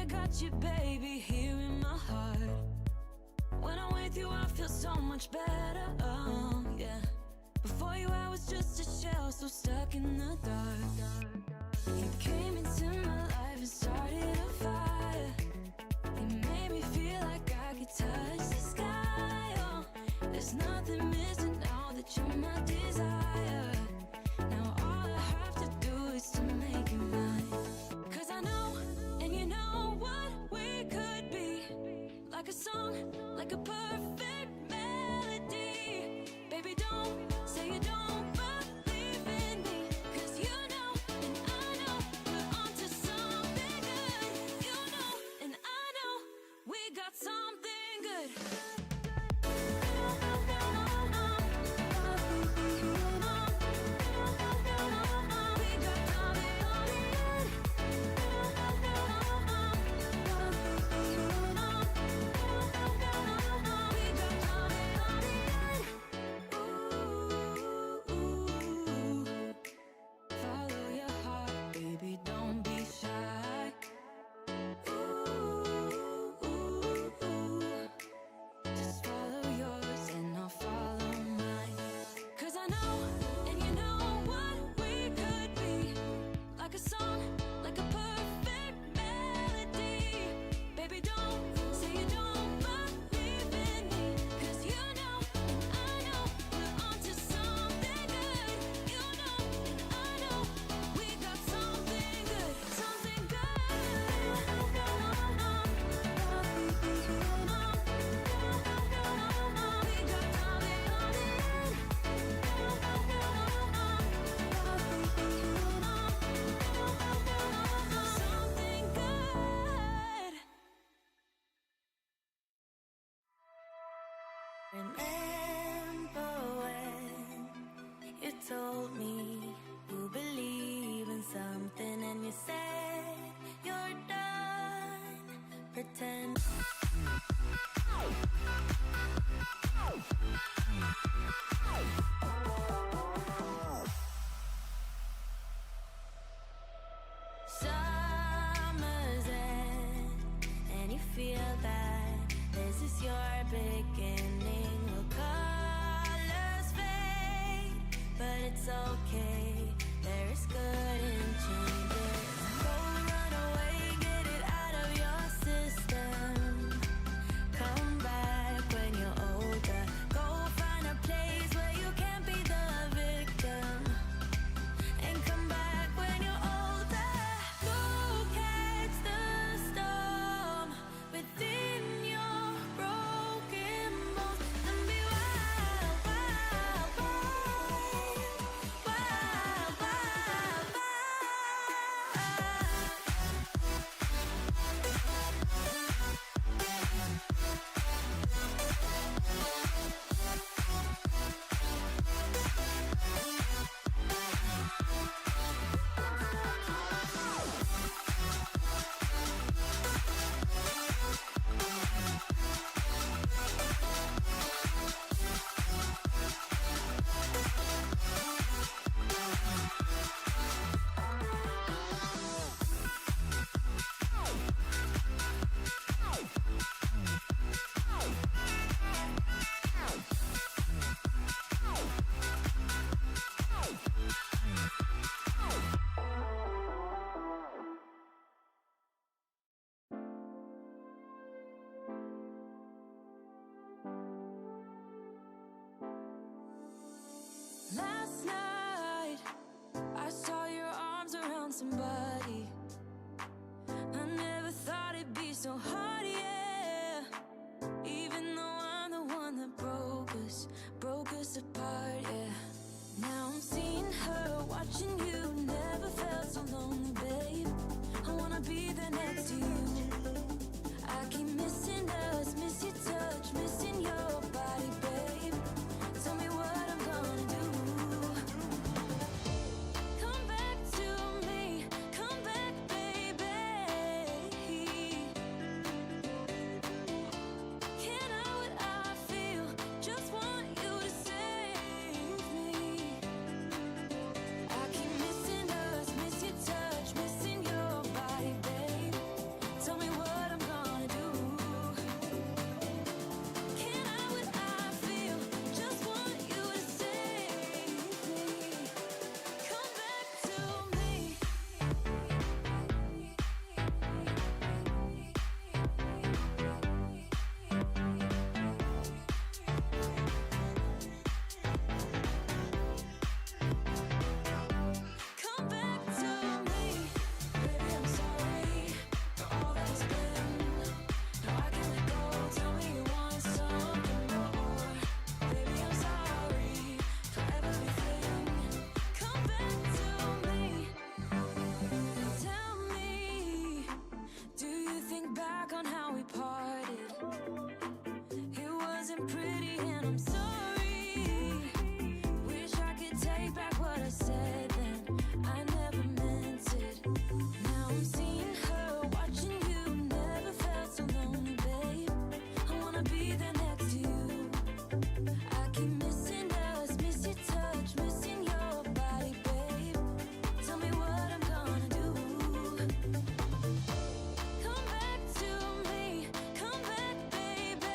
got you, baby, here in my heart. When I'm with you, I feel so much better, oh, yeah. Before you, I was just a shell, so stuck in the dark. You came into my life and started a fire. You made me feel like I could touch the sky, oh. There's nothing missing now that you're my desire. Now all I have to do is to make you mine. 'Cause I know, and you know what we could be. Like a song, like a perfect melody. Baby, don't say you don't believe in me. 'Cause you know, and I know, we're onto something good. You know, and I know, we got something good. Follow your heart, baby, don't be shy. Just follow yours and I'll follow mine. 'Cause I know, and you know what we could be. Like a song, like a perfect melody. Baby, don't say you don't believe in me. 'Cause you know, and I know, we're onto something good. You know, and I know, we got something good. Something good. Something good. Remember when you told me you believe in something and you said you're done pretend. Summer's end and you feel that this is your beginning. Will colors fade, but it's okay. There is good in changes. Go run away, get it out of your system. Come back when you're older. Go find a place where you can't be the victim. And come back when you're older. Go catch the storm within your broken bones. And be wild, wild, wild, wild, wild, wild. Last night, I saw your arms around somebody. I never thought it'd be so hard, yeah. Even though I'm the one that broke us apart, yeah. Now I'm seeing her, watching you. Never felt so lonely, babe. I wanna be there next to you. I keep missing us, miss your touch, missing your body, babe. Tell me what I'm gonna do. Come back to me, come back, baby. Can't hide what I feel, just want you to save me. I keep missing us, miss your touch, Looking back on how we parted, it wasn't pretty and I'm sorry. Wish I could take back what I said then, I never meant it. Now I'm seeing her, watching you, never felt so lonely, babe. I wanna be there next to you. I keep missing us, miss your touch, missing your body, babe. Tell me what I'm gonna do. Come back to me, come back, baby.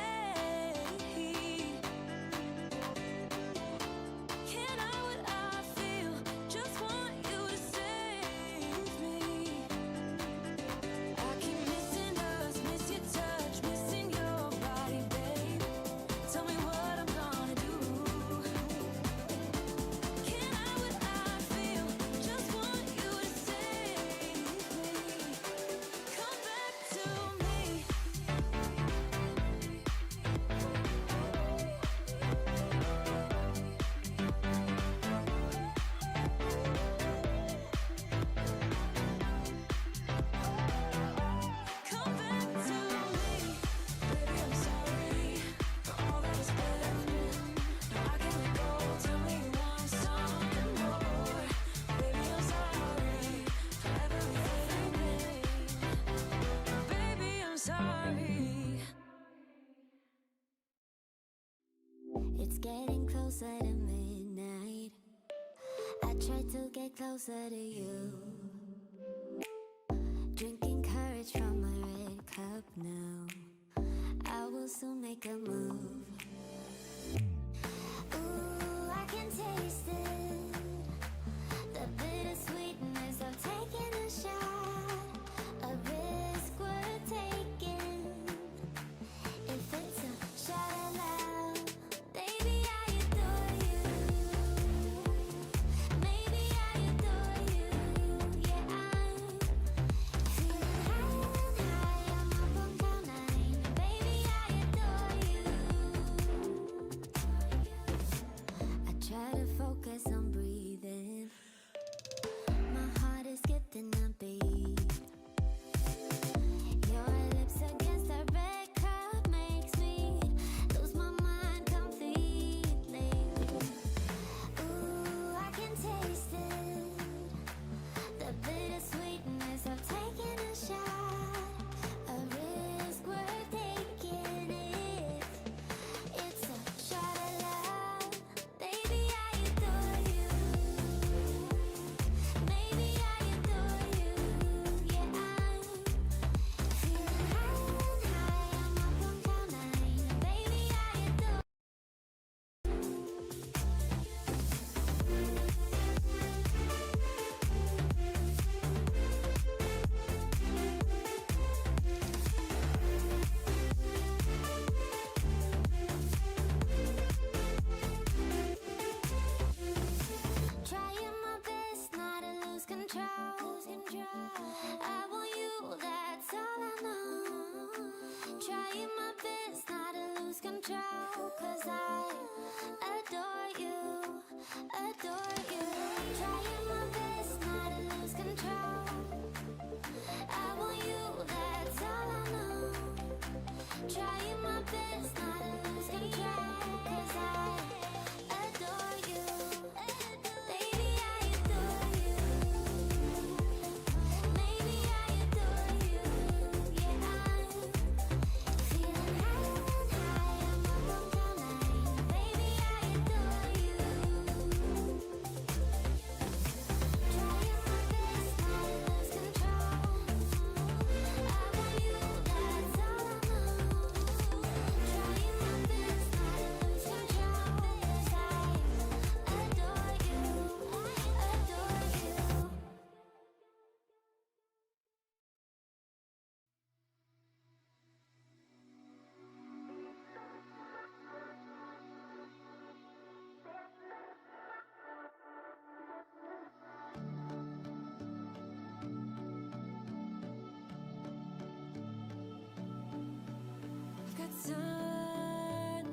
Can't hide what I feel, just want you to save me. I keep missing us, miss your touch, missing your body, babe. Tell me what I'm gonna do. Can't hide what I feel, just want you to save me. Come back to me. Come back to me. Baby, I'm sorry for all that has been. No, I can't let go. Tell me you want something more. Baby, I'm sorry for everything. Baby, I'm sorry. It's getting closer to midnight. I try to get closer to you. Drinking courage from my red cup now. I will soon make a move. Ooh, I can taste it. The bittersweetness of taking a shot. A risk worth taking. If it's a shot at love, baby, I adore you. Maybe I adore you. Yeah, I'm feeling high, I'm up on cloud nine. Baby, I adore you. I try to focus on breathing. My heart is skipping a beat. Your lips against the red cup makes me lose my mind completely. Ooh, I can taste it. The bittersweetness of taking a shot. A risk worth taking if it's a shot at love. Baby, I adore you. Maybe I adore you. Yeah, I'm feeling high, I'm up on cloud nine. Baby, I adore. Trying my best not to lose control. I want you, that's all I know. Trying my best not to lose control. 'Cause I adore you, adore you. Trying my best not to lose control. I want you, that's all I know. Trying my best not to lose control. 'Cause I adore you. Baby, I adore you. Maybe I adore you. Yeah, I'm feeling high, I'm up on cloud nine. Baby, I adore you. Trying my best not to lose control. I want you, that's all I know. Trying my best not to lose control. 'Cause I adore you, adore you. I've got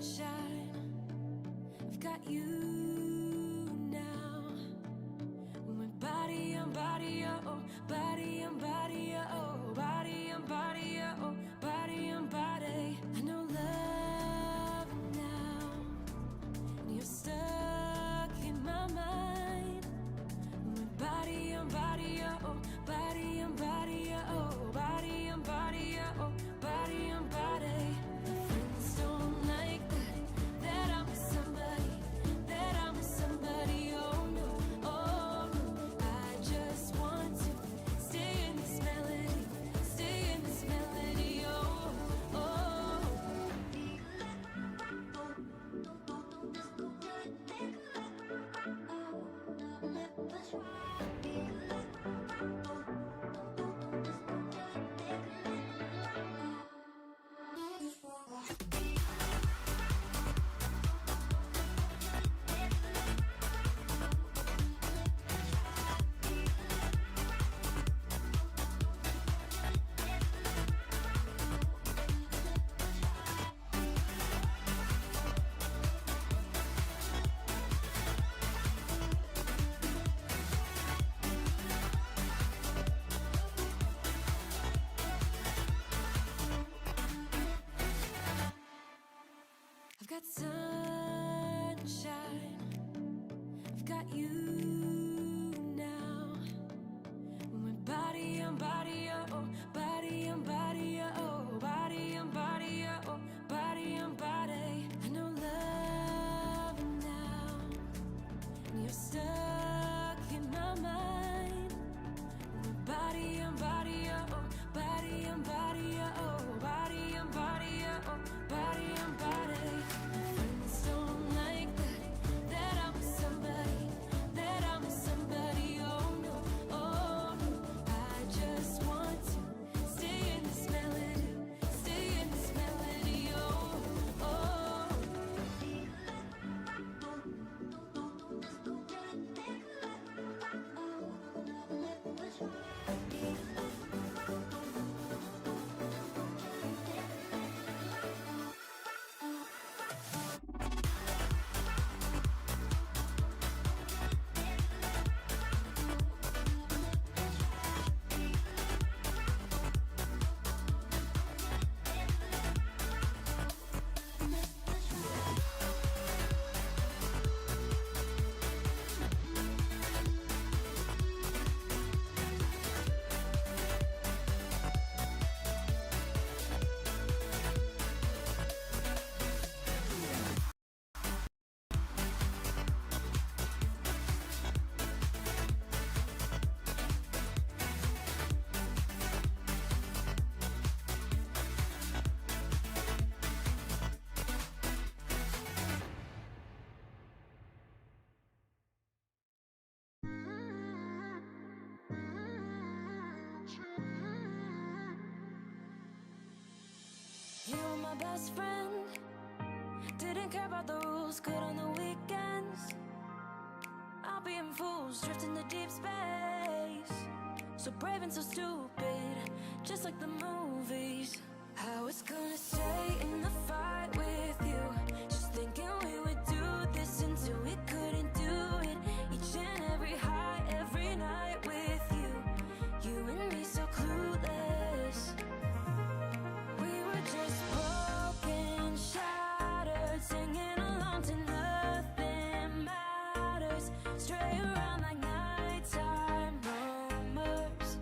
sunshine, I've got you now. My body on body, oh, body on body, oh, body on body, oh. got sunshine, I've got you now. When body on body, oh, body on body, oh, body on body, oh, body on body. I know love now, and you're stuck in my mind. When body on body, oh, body on body, oh, body on body, oh, body on body. My friends don't like that I'm with somebody, that I'm with somebody. Oh no, oh no. I just want to stay in this melody, stay in this melody. Oh, oh. You were my best friend, didn't care about the rules, good on the weekends. I'll be in fools, drifting to deep space. So brave and so stupid, just like the movies. I was gonna stay in the fight with you, just thinking we would do this until we couldn't do it. Each and every high, every night with you, you and me so clueless. We were just broken, shattered, singing along to nothing matters. Stray around like nighttime rumors.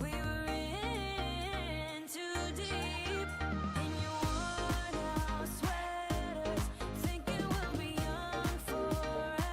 We were in too deep, in your worn out sweaters, thinking we'll be young forever.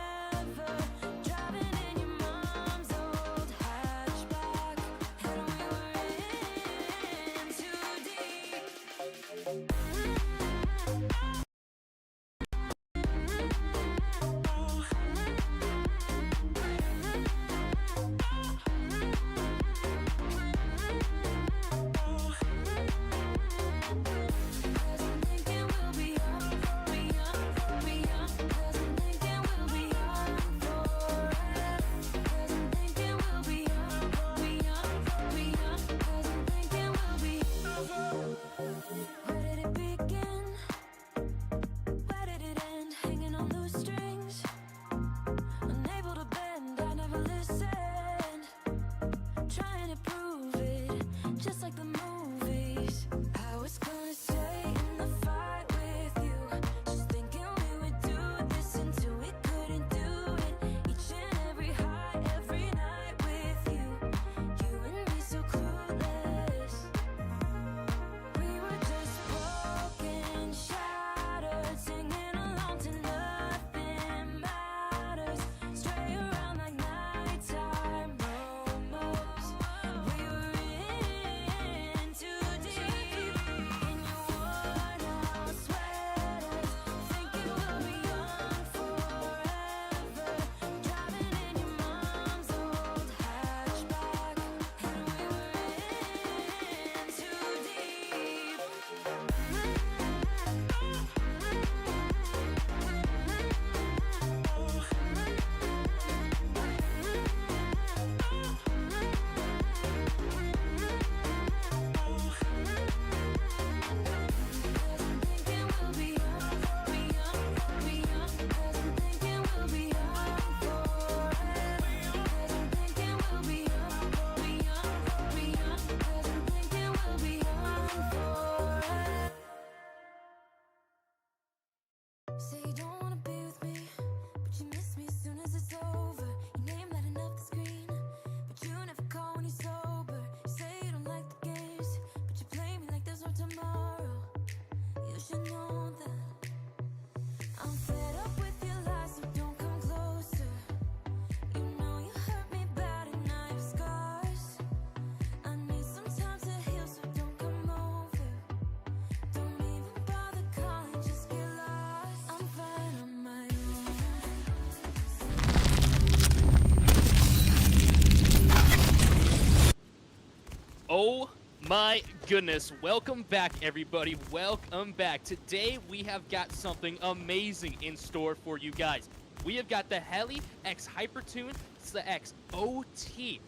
My goodness, welcome back everybody, welcome back. Today we have got something amazing in store for you guys. We have got the Helli X Hypertune X OT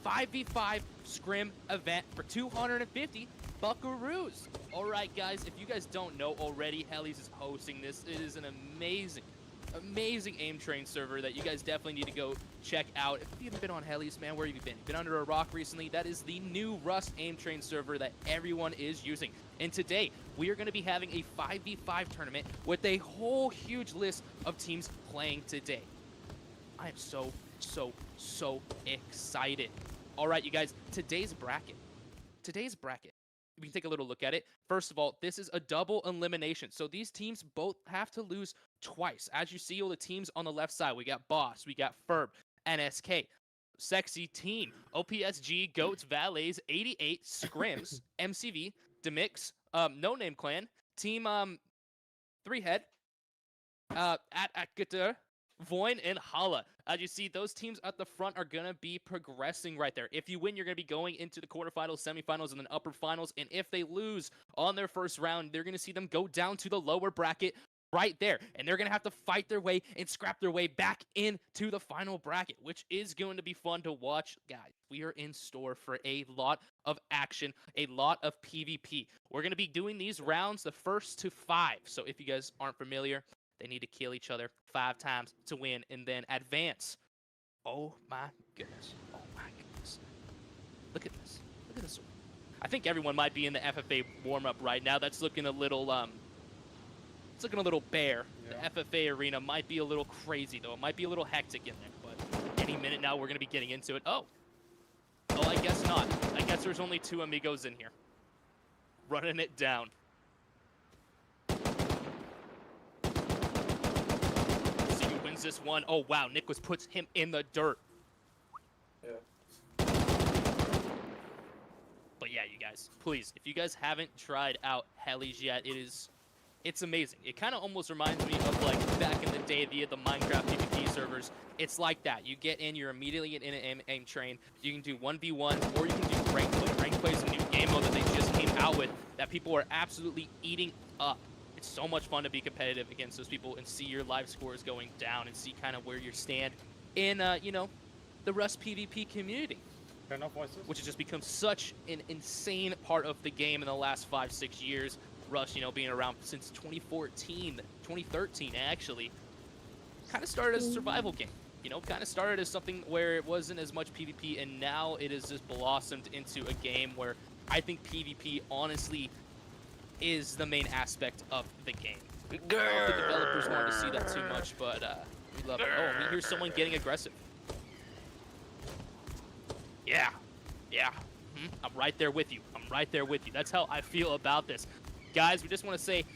5v5 Scrim event for 250 buckaroos. Alright guys, if you guys don't know already, Helli's is hosting this. It is an amazing aim train server that you guys definitely need to go check out. If you haven't been on Helli's, man, where have you been? You've been under a rock recently. That is the new Rust aim train server that everyone is using. And today, we are going to be having a 5v5 tournament with a whole huge list of teams playing today. I am so excited. All right, you guys, today's bracket. We can take a little look at it. First of all, this is a double elimination. So these teams both have to lose twice. As you see, all the teams on the left side, we got Boss, we got Ferb, NSK, Sexy Team, OPSG, Goats, Valets, 88, Scrims, MCV, Demix, No Name Clan, Team 3-Head, at Guitar, Voin, and Hala. As you see, those teams at the front are going to be progressing right there. If you win, you're going to be going into the quarterfinals, semifinals, and then upper finals. And if they lose on their first round, they're going to see them go down to the lower bracket right there. And they're going to have to fight their way and scrap their way back into the final bracket, which is going to be fun to watch. Guys, we are in store for a lot of action, a lot of PvP. We're going to be doing these rounds the first to 5. So if you guys aren't familiar, they need to kill each other 5 times to win and then advance. Oh my goodness. Oh my goodness. Look at this. Look at this. I think everyone might be in the FFA warm-up right now. That's looking a little, it's looking a little bare. Yeah. The FFA arena might be a little crazy, though. It might be a little hectic in there, but any minute now we're going to be getting into it. Oh, I guess not. I guess there's only 2 amigos in here. Running it down. This one. Oh wow, Nicholas puts him in the dirt. Yeah. But yeah, you guys, please, if you guys haven't tried out Helli's yet, it's amazing. It kind of almost reminds me of like back in the day via the Minecraft PvP servers. It's like that. You get in, you're immediately in an aim train. You can do 1v1 or you can do rank play. Rank play is a new game mode that they just came out with that people are absolutely eating up. It's so much fun to be competitive against those people and see your live scores going down and see kind of where you stand in, you know, the Rust PvP community, which has just become such an insane part of the game in the last 5-6 years. Rust, you know, being around since 2013 actually, kind of started as a survival game. You know, kind of started as something where it wasn't as much PvP, and now it has just blossomed into a game where I think PvP honestly is the main aspect of the game. I don't think the developers wanted to see that too much, but we love it. Oh, we hear someone getting aggressive. Yeah. I'm right there with you. That's how I feel about this. Guys, we just want to say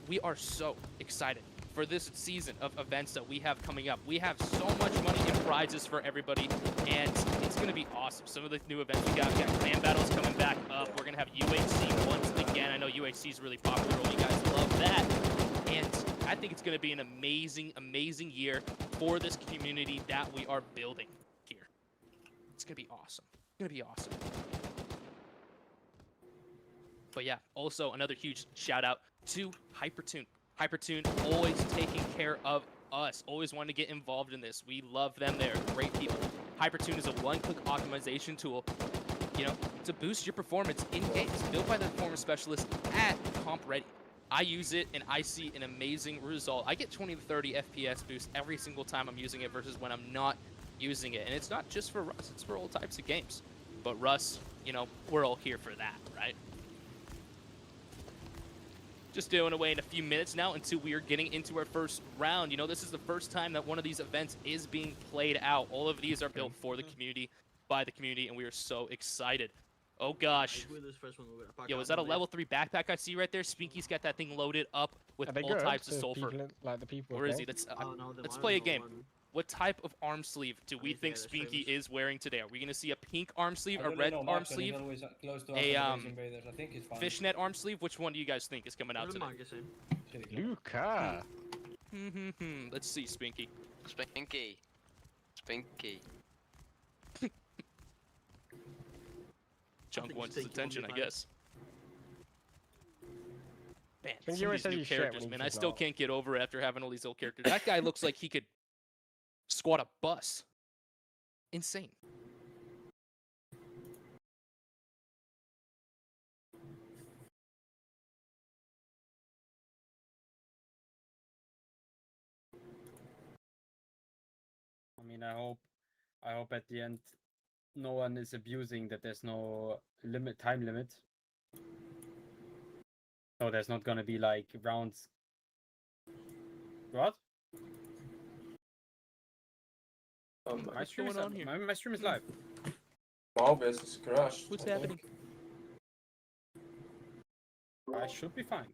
we are so excited for this season of events that we have coming up. We have so much money and prizes for everybody, and it's going to be awesome. Some of the new events we got clan battles coming back up. We're going to have UHC once again. I know UHC is really popular. You guys love that. And I think it's going to be an amazing year for this community that we are building here. It's going to be awesome. But yeah, also another huge shout out to Hypertune. Hypertune always taking care of us, always wanting to get involved in this. We love them. They're great people. Hypertune is a one-click optimization tool, you know, to boost your performance in games. Built by the performance specialist at Comp Ready. I use it and I see an amazing result. I get 20 to 30 FPS boost every single time I'm using it versus when I'm not using it. And it's not just for Rust, it's for all types of games. But Rust, you know, we're all here for that, right? Just doing away in a few minutes now until we are getting into our first round. You know, this is the first time that one of these events is being played out. All of these are built for the community, by the community, and we are so excited. Oh gosh. Yo, is that a level 3 backpack I see right there? Spinky's got that thing loaded up with all types of sulfur. Where is he? Let's play a game. What type of arm sleeve do we think Spinky is wearing today? Are we going to see a pink arm sleeve, a red arm sleeve, a fishnet arm sleeve? Which one do you guys think is coming out today? Luca. Let's see, Spinky. Spinky. Chunk think wants just his take it on attention, the I bank. guess. Man, Chunk, some you of always these said new you shit characters, when man. you I still laugh. can't get over it after having all these old characters. That guy looks like he could squat a bus. Insane. I mean, I hope at the end no one is abusing that there's no time limit. So there's not gonna be like rounds. What? My stream going is on here? my stream is live. My OBS is crashed. What's I think. happening? I should be fine.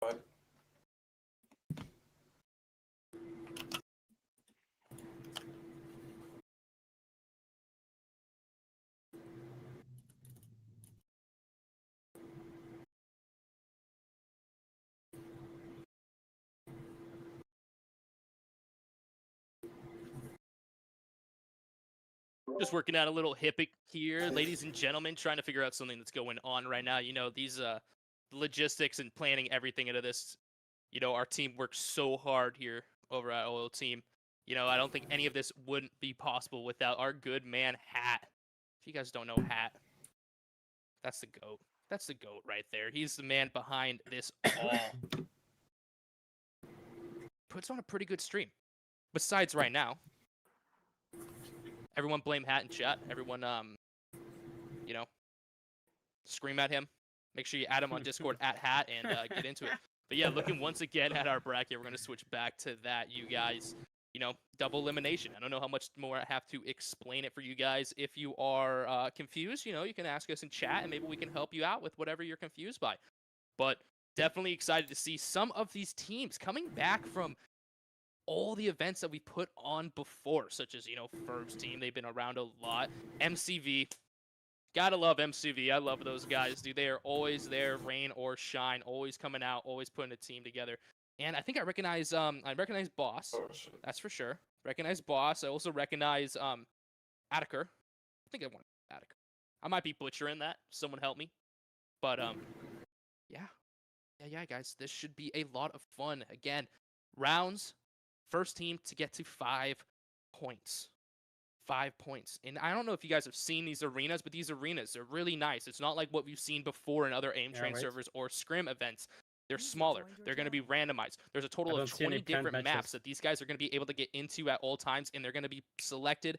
But Just working out a little hippic here, ladies and gentlemen, trying to figure out something that's going on right now. You know, these logistics and planning everything into this. You know, our team works so hard here over at Oil Team. You know, I don't think any of this wouldn't be possible without our good man Hat. If you guys don't know Hat, that's the GOAT. That's the GOAT right there. He's the man behind this all. Puts on a pretty good stream. Besides right now. Everyone blame Hat in chat. Everyone, you know, scream at him. Make sure you add him on Discord at Hat and get into it. But yeah, looking once again at our bracket, we're going to switch back to that, you guys. You know, double elimination. I don't know how much more I have to explain it for you guys. If you are confused, you know, you can ask us in chat and maybe we can help you out with whatever you're confused by. But definitely excited to see some of these teams coming back from all the events that we put on before, such as, you know, Ferb's team. They've been around a lot. MCV. Gotta love MCV. I love those guys, dude. They are always there, rain or shine, always coming out, always putting a team together. And I think I recognize Boss. oh shit. That's for sure. Recognize Boss. I also recognize Attiker. I think I want Attiker. I might be butchering that. Someone help me. But yeah, guys. This should be a lot of fun. Again, rounds. First team to get to 5 points. 5 points. And I don't know if you guys have seen these arenas, but these arenas, they're really nice. It's not like what we've seen before in other aim train servers or Scrim events. They're smaller. They're going to be randomized. There's a total of 20 different maps that these guys are going to be able to get into at all times, and they're going to be selected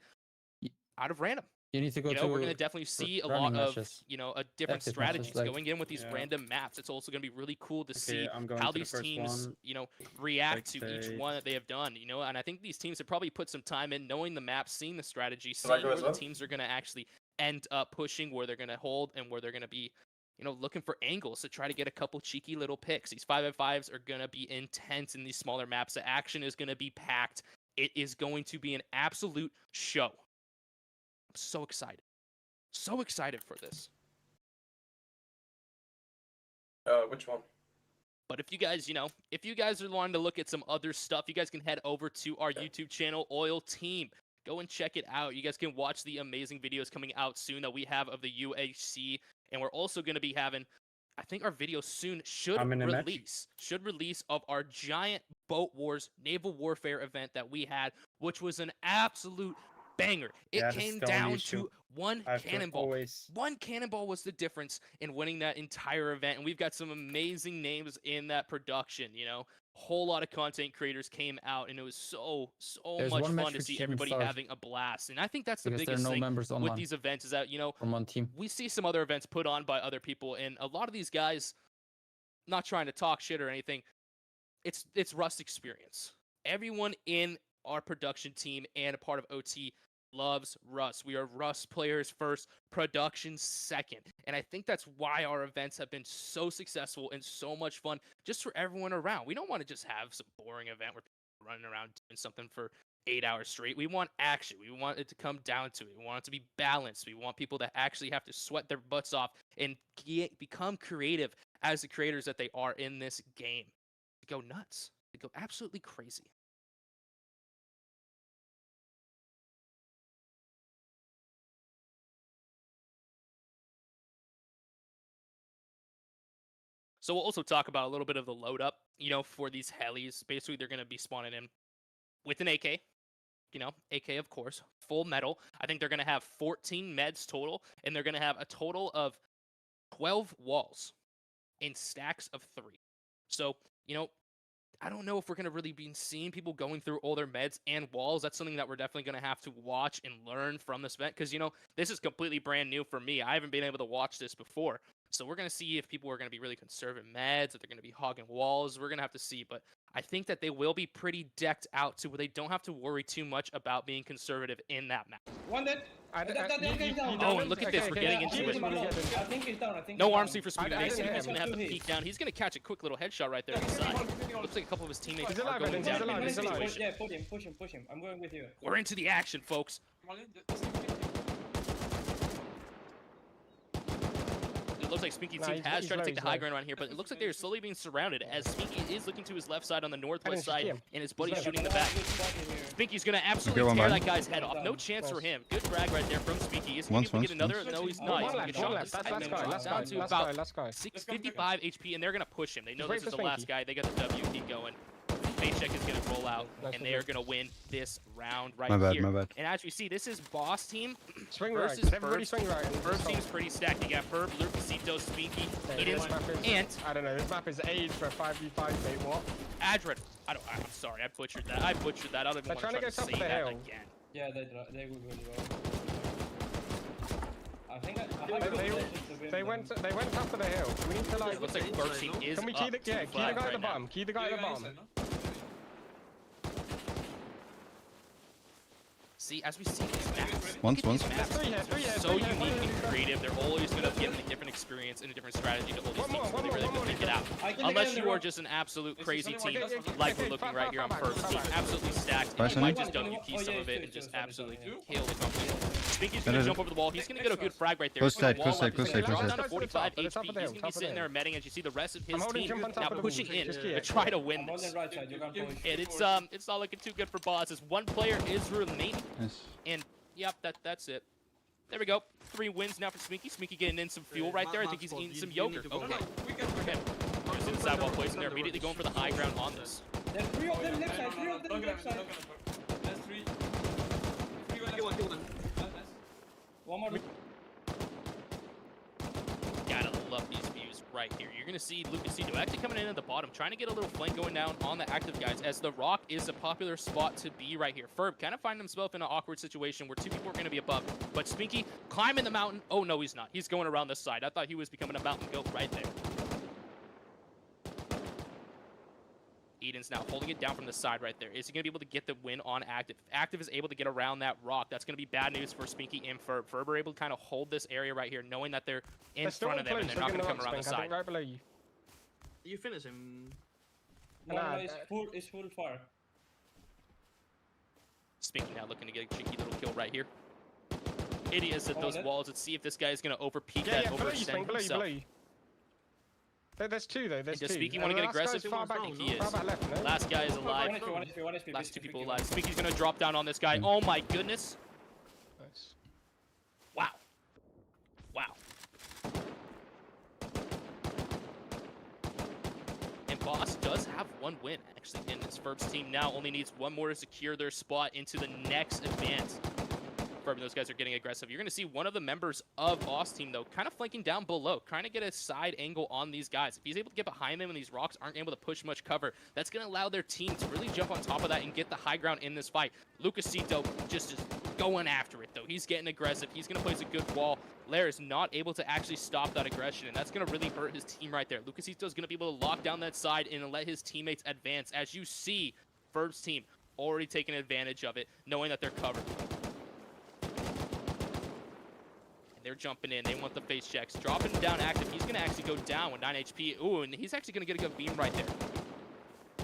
out of random. You need to go You know, to we're going to definitely see a running lot of, matches. you know, different Active strategies matches, like- going in with these random maps. It's also going to be really cool to see I'm going how to the these first teams, one. you know, react to Like each they- one that they have done, you know, and I think these teams have probably put some time in knowing the map, seeing the strategy, Can I seeing go where as the well? teams are going to actually end up pushing, where they're going to hold, and where they're going to be, you know, looking for angles to try to get a couple cheeky little picks. These 5v5s are going to be intense in these smaller maps. The action is going to be packed. It is going to be an absolute show. I'm so excited. So excited for this. Which one? But if you guys, you know, if you guys are wanting to look at some other stuff, you guys can head over to our YouTube channel, Oil Team. Go and check it out. You guys can watch the amazing videos coming out soon that we have of the UAC. And we're also going to be having, I think our video soon should release of our giant Boat Wars Naval Warfare event that we had, which was an absolute banger. It Yeah, that's came the only down issue. to one I have to cannonball. always- One cannonball was the difference in winning that entire event, and we've got some amazing names in that production. You know, a whole lot of content creators came out, and it was so There's much one match fun to which see didn't everybody start having a blast. And I think that's the because there are biggest no thing members with online these events is that, you know, from one team. we see some other events put on by other people, and a lot of these guys, not trying to talk shit or anything, it's Rust experience. Everyone in our production team and a part of OT loves Rust. We are Rust players first, production second. And I think that's why our events have been so successful and so much fun just for everyone around. We don't want to just have some boring event where people are running around doing something for 8 hours straight. We want action. We want it to come down to it. We want it to be balanced. We want people to actually have to sweat their butts off and become creative as the creators that they are in this game. To go nuts. To go absolutely crazy. So we'll also talk about a little bit of the load up, you know, for these Hellies. Basically, they're going to be spawning in with an AK, you know, AK, of course, full metal. I think they're going to have 14 meds total, and they're going to have a total of 12 walls in stacks of 3. So, you know, I don't know if we're going to really be seeing people going through all their meds and walls. That's something that we're definitely going to have to watch and learn from this event because, you know, this is completely brand new for me. I haven't been able to watch this before. So we're going to see if people are going to be really conservative meds, if they're going to be hogging walls. We're going to have to see. But I think that they will be pretty decked out to where they don't have to worry too much about being conservative in that map. One dead. Oh, and look at this. We're getting into it. I think he's down. No arm sweep for Speedy. He's going to have to peek down. He's going to catch a quick little headshot right there on the side. Looks like a couple of his teammates are going down in this situation. Yeah, push him. I'm going with you. We're into the action, folks. It looks like Spinky team has tried to take the high ground around here, but it looks like they're slowly being surrounded as Spinky is looking to his left side on the northwest side, and his buddy's shooting the back. Spinky's gonna absolutely tear that guy's head off. No chance for him. Good frag right there from Spinky. Is he able to get another? No, he's not. He's gonna get shot. Down to about 55 HP, and they're gonna push him. They know this is the last guy. They got the W. Keep going. Paycheck is going to roll out, and they are going to win this round right here. My bad. And as we see, this is Boss Team Swing versus right. Everybody swing right. First team's pretty stacked. You got Ferb, Lucasito, Spinky, Eden, and I don't know. This map is age for a 5v5 mate. What? Adred. I'm sorry, I butchered that. I don't even want to try to say that again. Yeah, they will really well. I think they went up to the hill. We need to like. It looks like first team is. Can we key the guy at the bottom? Key the guy at the bottom. See, as we see these maps, Once. so unique and creative. They're always going to give a different experience and a different strategy to all these teams so they really can pick it out. Unless you are just an absolute crazy team, like we're looking right here on first team. Absolutely stacked. And you might just WP some of it and just absolutely kill the company. Spinky's going to jump over the wall. He's going to get a good frag right there. Close side. Down to 45 HP. He's going to be sitting there metting as you see the rest of his team now pushing in to try to win this. And it's not looking too good for Boss as one player is remaining. Yes. And yep, that's it. There we go. 3 wins now for Spinky. Spinky getting in some fuel right there. I think he's eating some yogurt. Okay. Just inside while placing there. Immediately going for the high ground on this. There's 3 of them left side. There's 3. One more. Gotta love these views right here. You're gonna see Lucasito actually coming in at the bottom, trying to get a little flank going down on the active guys, as the rock is a popular spot to be right here. Ferb kind of finding himself in an awkward situation where 2 people are gonna be above, but Spinky climbing the mountain. Oh no, he's not. He's going around this side. I thought he was becoming a mountain goat right there. Eden's now holding it down from the side right there. Is he going to be able to get the win on Active? Active is able to get around that rock. That's going to be bad news for Spinky and Ferb. Ferb are able to kind of hold this area right here, knowing that they're in front of them and they're not going to come around the side. Right below you. You finish him. No, it's full far. Spinky now looking to get a cheeky little kill right here. Idiots at those walls. Let's see if this guy is going to overpeak that, overextend himself. There's 2 though. There's 2. Does Spinky want to get aggressive? I think he is. Last guy is alive. Last 2 people alive. Spinky's going to drop down on this guy. Oh my goodness. Nice. Wow. Wow. And Boss does have 1 win, actually, in this Ferb's team now. Only needs 1 more to secure their spot into the next advance. Ferb and those guys are getting aggressive. You're going to see one of the members of Boss team, though, kind of flanking down below, trying to get a side angle on these guys. If he's able to get behind them and these rocks aren't able to push much cover, that's going to allow their team to really jump on top of that and get the high ground in this fight. Lucasito just is going after it, though. He's getting aggressive. He's going to place a good wall. Lair is not able to actually stop that aggression, and that's going to really hurt his team right there. Lucasito is going to be able to lock down that side and let his teammates advance. As you see, Ferb's team already taking advantage of it, knowing that they're covered. They're jumping in. They want the face checks. Dropping down Active. He's going to actually go down with 9 HP. Ooh, and he's actually going to get a good beam right there.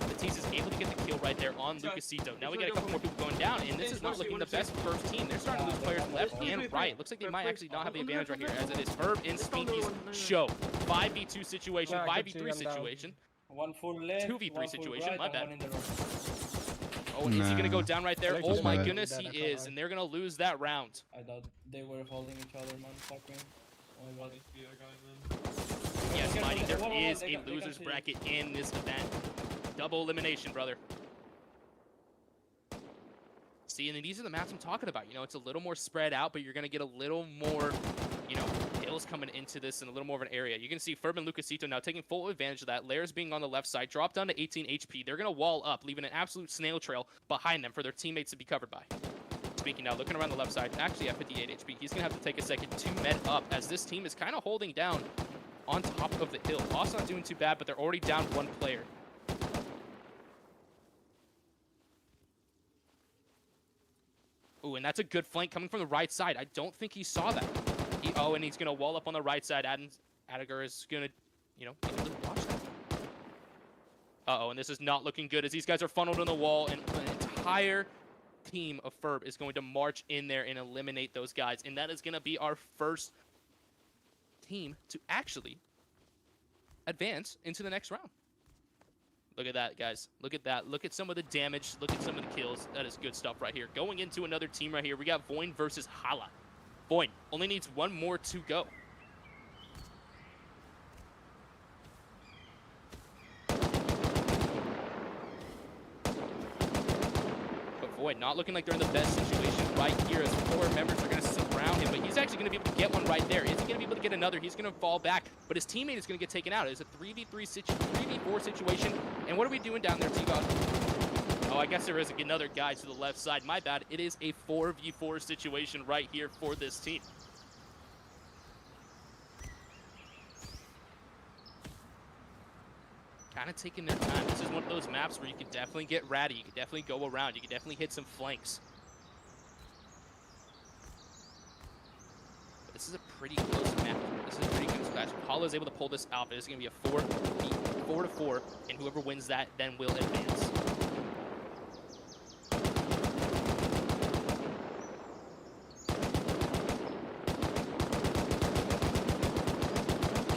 Batiste is able to get the kill right there on Lucasito. Now we got a couple more people going down, and this is not looking the best first team. They're starting to lose players left and right. Looks like they might actually not have the advantage right here, as it is Ferb and Spinky's show. 5v2 situation, 5v3 situation. 1 full left. 2v3 situation, my bad. Oh, and is he going to go down right there? Oh my goodness, he is, and they're going to lose that round. I thought they were holding each other, man. Fuck me. Oh my god. Yes, Careful, Mighty, there wall, is they a can losers see. bracket in this event. Double elimination, brother. See, and these are the maps I'm talking about. You know, it's a little more spread out, but you're going to get a little more, you know, hills coming into this and a little more of an area. You can see Ferb and Lucasito now taking full advantage of that. Lairs being on the left side, drop down to 18 HP. They're going to wall up, leaving an absolute snail trail behind them for their teammates to be covered by. Speaking now, looking around the left side, actually at 58 HP, he's going to have to take a second to med up as this team is kind of holding down on top of the hill. Lost not doing too bad, but they're already down one player. Ooh, and that's a good flank coming from the right side. I don't think he saw that. Oh, and he's going to wall up on the right side. Adiger is going to, you know, watch that. Uh-oh, and this is not looking good as these guys are funneled in the wall, and an entire team of Ferb is going to march in there and eliminate those guys. And that is going to be our first team to actually advance into the next round. Look at that, guys. Look at that. Look at some of the damage. Look at some of the kills. That is good stuff right here. Going into another team right here, we got Voin versus Hala. Voin only needs one more to go. But Voin not looking like they're in the best situation right here as 4 members are going to surround him. But he's actually going to be able to get one right there. Is he going to be able to get another? He's going to fall back. But his teammate is going to get taken out. It's a 3v4 situation. And what are we doing down there, T-God? Oh, I guess there is another guy to the left side. My bad. It is a 4v4 situation right here for this team. Kind of taking their time. This is one of those maps where you can definitely get ratty. You can definitely go around. You can definitely hit some flanks. But this is a pretty close map. This is a pretty good match. Hala is able to pull this out. It's going to be a 4-4, and whoever wins that then will advance.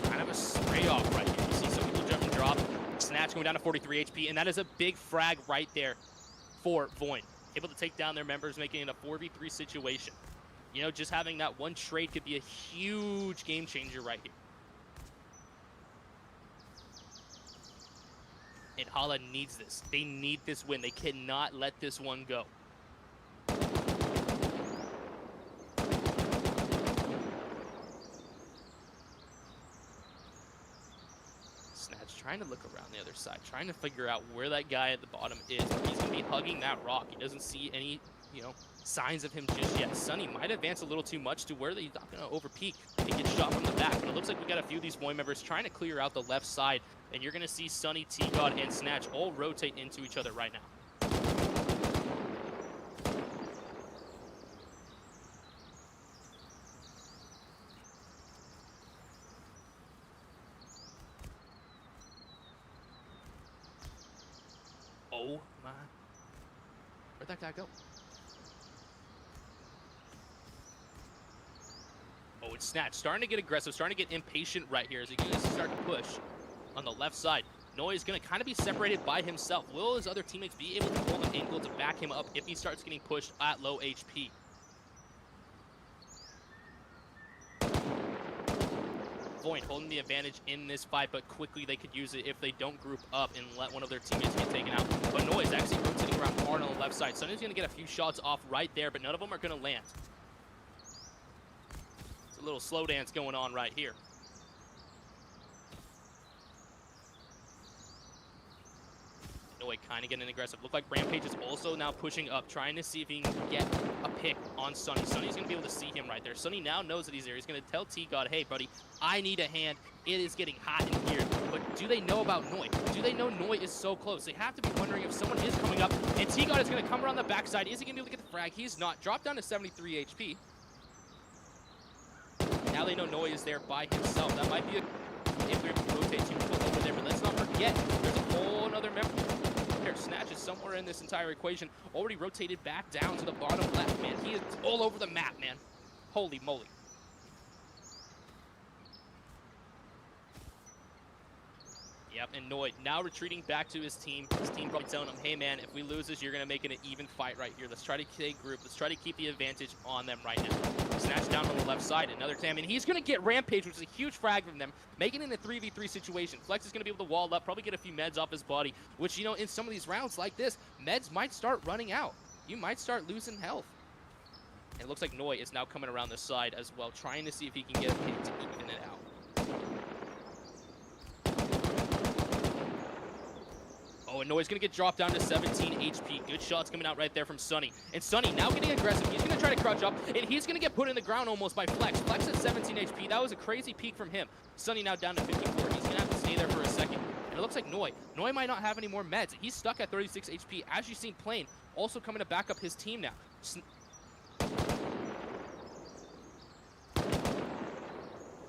Kind of a spray off right here. You see some people jump and drop. Snatch going down to 43 HP, and that is a big frag right there for Voin. Able to take down their members, making it a 4v3 situation. You know, just having that one trade could be a huge game changer right here. And Hala needs this. They need this win. They cannot let this one go. Snatch trying to look around the other side, trying to figure out where that guy at the bottom is. He's going to be hugging that rock. He doesn't see any, you know, signs of him just yet. Sunny might advance a little too much to where he's not going to overpeak and get shot from the back. But it looks like we got a few of these Void members trying to clear out the left side. And you're going to see Sunny, T-God, and Snatch all rotate into each other right now. Oh my. Where'd that guy go? Oh, it's Snatch. Starting to get aggressive, starting to get impatient right here as he's going to start to push on the left side. Noi is going to kind of be separated by himself. Will his other teammates be able to hold an angle to back him up if he starts getting pushed at low HP? Void holding the advantage in this fight, but quickly they could use it if they don't group up and let one of their teammates get taken out. But Noi is actually rotating around hard on the left side. Sunny's going to get a few shots off right there, but none of them are going to land. It's a little slow dance going on right here. Noi kind of getting aggressive. Look like Rampage is also now pushing up, trying to see if he can get a pick on Sunny. Sunny's going to be able to see him right there. Sunny now knows that he's there. He's going to tell T-God, hey, buddy, I need a hand. It is getting hot in here. But do they know about Noi? Do they know Noi is so close? They have to be wondering if someone is coming up. And T-God is going to come around the backside. Is he going to be able to get the frag? He's not. Dropped down to 73 HP. Now they know Noi is there by himself. That might be a... if we rotate two people over there. But let's not forget, there's a whole other member. Snatch is somewhere in this entire equation. Already rotated back down to the bottom left, man. He is all over the map, man. Holy moly. Yep, and Noid now retreating back to his team. His team probably telling him, hey man, if we lose this, you're going to make it an even fight right here. Let's try to stay group. Let's try to keep the advantage on them right now. Snatch down on the left side. Another Tam, and he's going to get Rampage, which is a huge frag from them, making it a 3v3 situation. Flex is going to be able to wall up, probably get a few meds off his body, which, you know, in some of these rounds like this, meds might start running out. You might start losing health. And it looks like Noi is now coming around the side as well, trying to see if he can get a pick to even it out. Oh, and Noi's going to get dropped down to 17 HP. Good shots coming out right there from Sunny. And Sunny now getting aggressive. He's going to try to crouch up, and he's going to get put in the ground almost by Flex. Flex at 17 HP. That was a crazy peak from him. Sunny now down to 54. He's going to have to stay there for a second. And it looks like Noi might not have any more meds. He's stuck at 36 HP, as you've seen Plane also coming to back up his team now.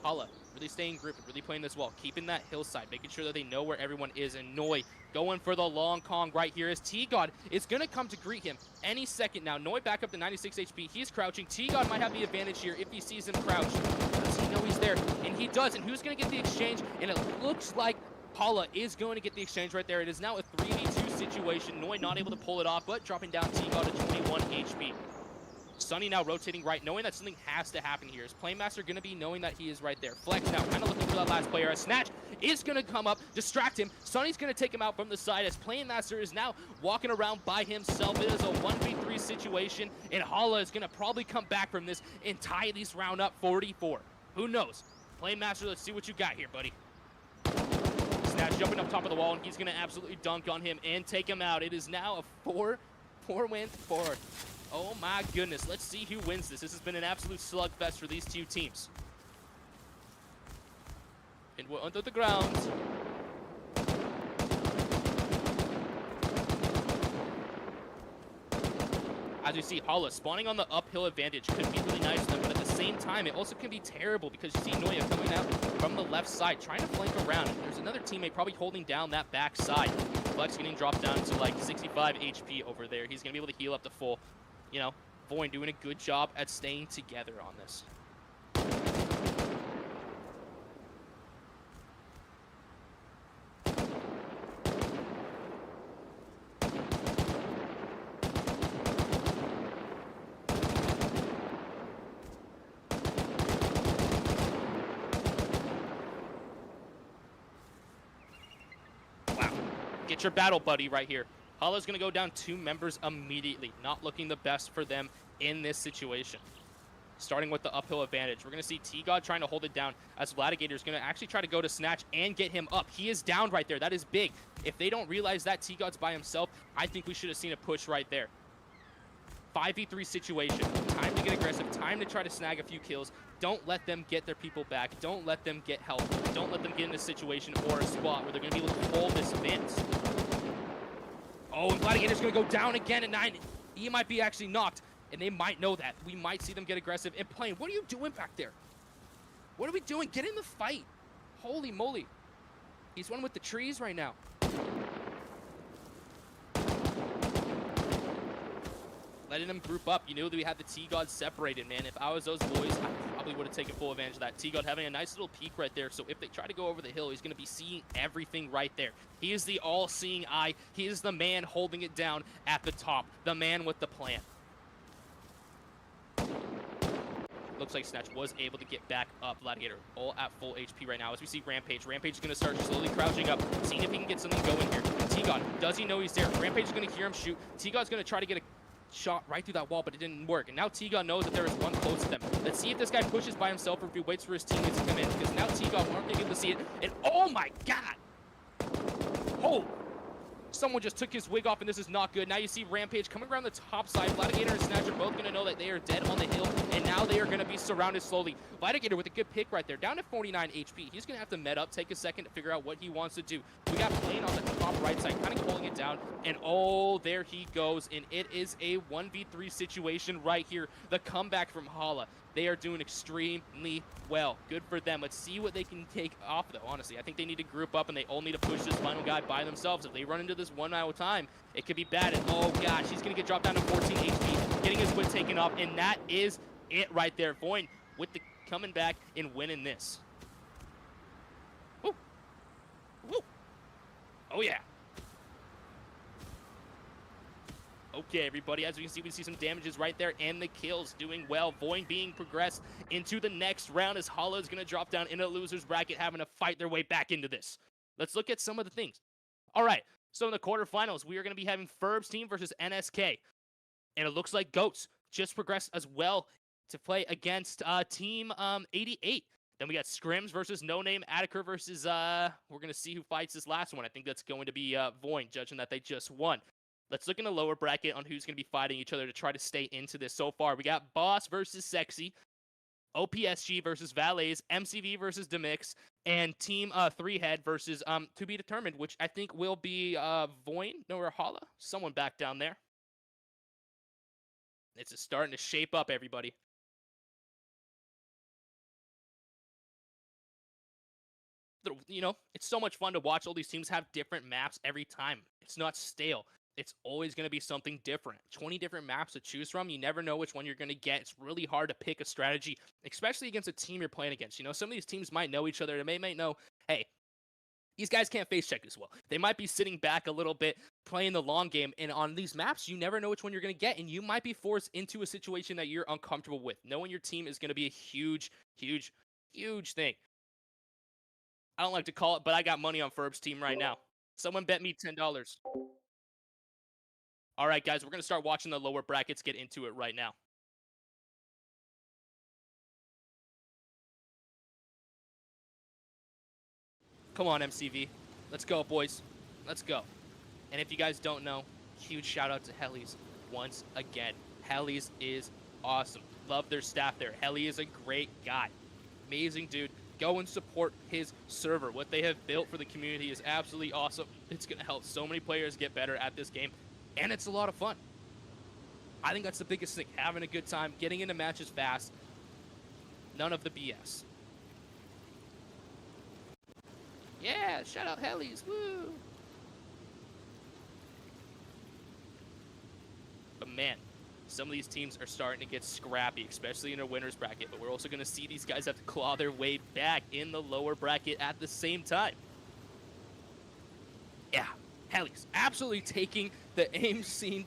Hala really staying grouped, really playing this well, keeping that hillside, making sure that they know where everyone is, and Noi going for the long Kong right here as T-God is going to come to greet him any second now. Noi back up to 96 HP. He's crouching. T-God might have the advantage here if he sees him crouch. Does he know he's there? And he does, and who's going to get the exchange? And it looks like Hala is going to get the exchange right there. It is now a 3v2 situation. Noi not able to pull it off, but dropping down T-God to 21 HP. Sunny now rotating right, knowing that something has to happen here. Is Playmaster going to be knowing that he is right there? Flex now kind of looking for that last player. A Snatch is going to come up, distract him. Sunny's going to take him out from the side as Playmaster is now walking around by himself. It is a 1v3 situation, and Hala is going to probably come back from this and tie this round up 44. Who knows? Playmaster, let's see what you got here, buddy. Snatch jumping up top of the wall, and he's going to absolutely dunk on him and take him out. It is now a 4-win forward. Oh my goodness, let's see who wins this. This has been an absolute slugfest for these two teams. And we're under the ground. As you see, Hala spawning on the uphill advantage could be really nice for them, but at the same time, it also can be terrible because you see Noya coming out from the left side, trying to flank around. There's another teammate probably holding down that back side. Flex getting dropped down to like 65 HP over there. He's going to be able to heal up to full. You know, Void doing a good job at staying together on this. Wow. Get your battle buddy right here. Hala's going to go down 2 members immediately. Not looking the best for them in this situation. Starting with the uphill advantage. We're going to see T-God trying to hold it down as Vladigator's going to actually try to go to Snatch and get him up. He is down right there. That is big. If they don't realize that T-God's by himself, I think we should have seen a push right there. 5v3 situation. Time to get aggressive. Time to try to snag a few kills. Don't let them get their people back. Don't let them get help. Don't let them get in a situation or a spot where they're going to be able to hold this advance. Oh, and Gladiator's going to go down again at 9. He might be actually knocked, and they might know that. We might see them get aggressive. And Plane, what are you doing back there? What are we doing? Get in the fight. Holy moly. He's one with the trees right now. Letting them group up. You knew that we had the T-God separated, man. If I was those boys, I probably would have taken full advantage of that. T-God having a nice little peek right there. So if they try to go over the hill, he's going to be seeing everything right there. He is the all-seeing eye. He is the man holding it down at the top. The man with the plan. Looks like Snatch was able to get back up. Gladiator all at full HP right now as we see Rampage. Rampage is going to start slowly crouching up, seeing if he can get something going here. T-God, does he know he's there? Rampage is going to hear him shoot. T-God's going to try to get a shot right through that wall, but it didn't work. And now T-God knows that there is one close to them. Let's see if this guy pushes by himself or if he waits for his teammates to come in, because now T-God aren't able to see it. And oh my god! Oh! Someone just took his wig off, and this is not good. Now you see Rampage coming around the top side. Vladigator and Snatch are both going to know that they are dead on the hill, and now they are going to be surrounded slowly. Vladigator with a good pick right there, down to 49 HP. He's going to have to med up, take a second to figure out what he wants to do. We got Plane on the top right side, kind of holding it down, and oh, there he goes, and it is a 1v3 situation right here. The comeback from Hala. They are doing extremely well. Good for them. Let's see what they can take off, though, honestly. I think they need to group up, and they all need to push this final guy by themselves. If they run into this one at a time, it could be bad. And, oh, gosh, he's going to get dropped down to 14 HP, getting his whip taken off, and that is it right there. Void with the coming back and winning this. Woo. Woo. Oh, yeah. Okay, everybody, as we can see, we see some damages right there and the kills doing well. Void being progressed into the next round as Hala is going to drop down in a loser's bracket, having to fight their way back into this. Let's look at some of the things. All right, so in the quarterfinals, we are going to be having Ferb's team versus NSK. And it looks like Goats just progressed as well to play against Team 88. Then we got Scrims versus No Name, Attica versus, we're going to see who fights this last one. I think that's going to be Void, judging that they just won. Let's look in the lower bracket on who's going to be fighting each other to try to stay into this so far. We got Boss versus Sexy, OPSG versus Valets, MCV versus Demix, and Team 3 Head versus To Be Determined, which I think will be Void, or Hala, someone back down there. It's just starting to shape up, everybody. You know, it's so much fun to watch all these teams have different maps every time. It's not stale. It's always going to be something different. 20 different maps to choose from. You never know which one you're going to get. It's really hard to pick a strategy, especially against a team you're playing against. You know, some of these teams might know each other. They might know, hey, these guys can't face check as well. They might be sitting back a little bit, playing the long game. And on these maps, you never know which one you're going to get. And you might be forced into a situation that you're uncomfortable with. Knowing your team is going to be a huge, huge, huge thing. I don't like to call it, but I got money on Ferb's team right now. Someone bet me $10. All right, guys, we're going to start watching the lower brackets get into it right now. Come on, MCV. Let's go, boys. Let's go. And if you guys don't know, huge shout out to Helli's once again. Helli's is awesome. Love their staff there. Helli is a great guy. Amazing dude. Go and support his server. What they have built for the community is absolutely awesome. It's going to help so many players get better at this game. And it's a lot of fun. I think that's the biggest thing. Having a good time, getting into matches fast. None of the BS. Yeah, shout out Helli's. Woo! But man, some of these teams are starting to get scrappy, especially in our winner's bracket. But we're also going to see these guys have to claw their way back in the lower bracket at the same time. Yeah, Helli's absolutely taking the aim train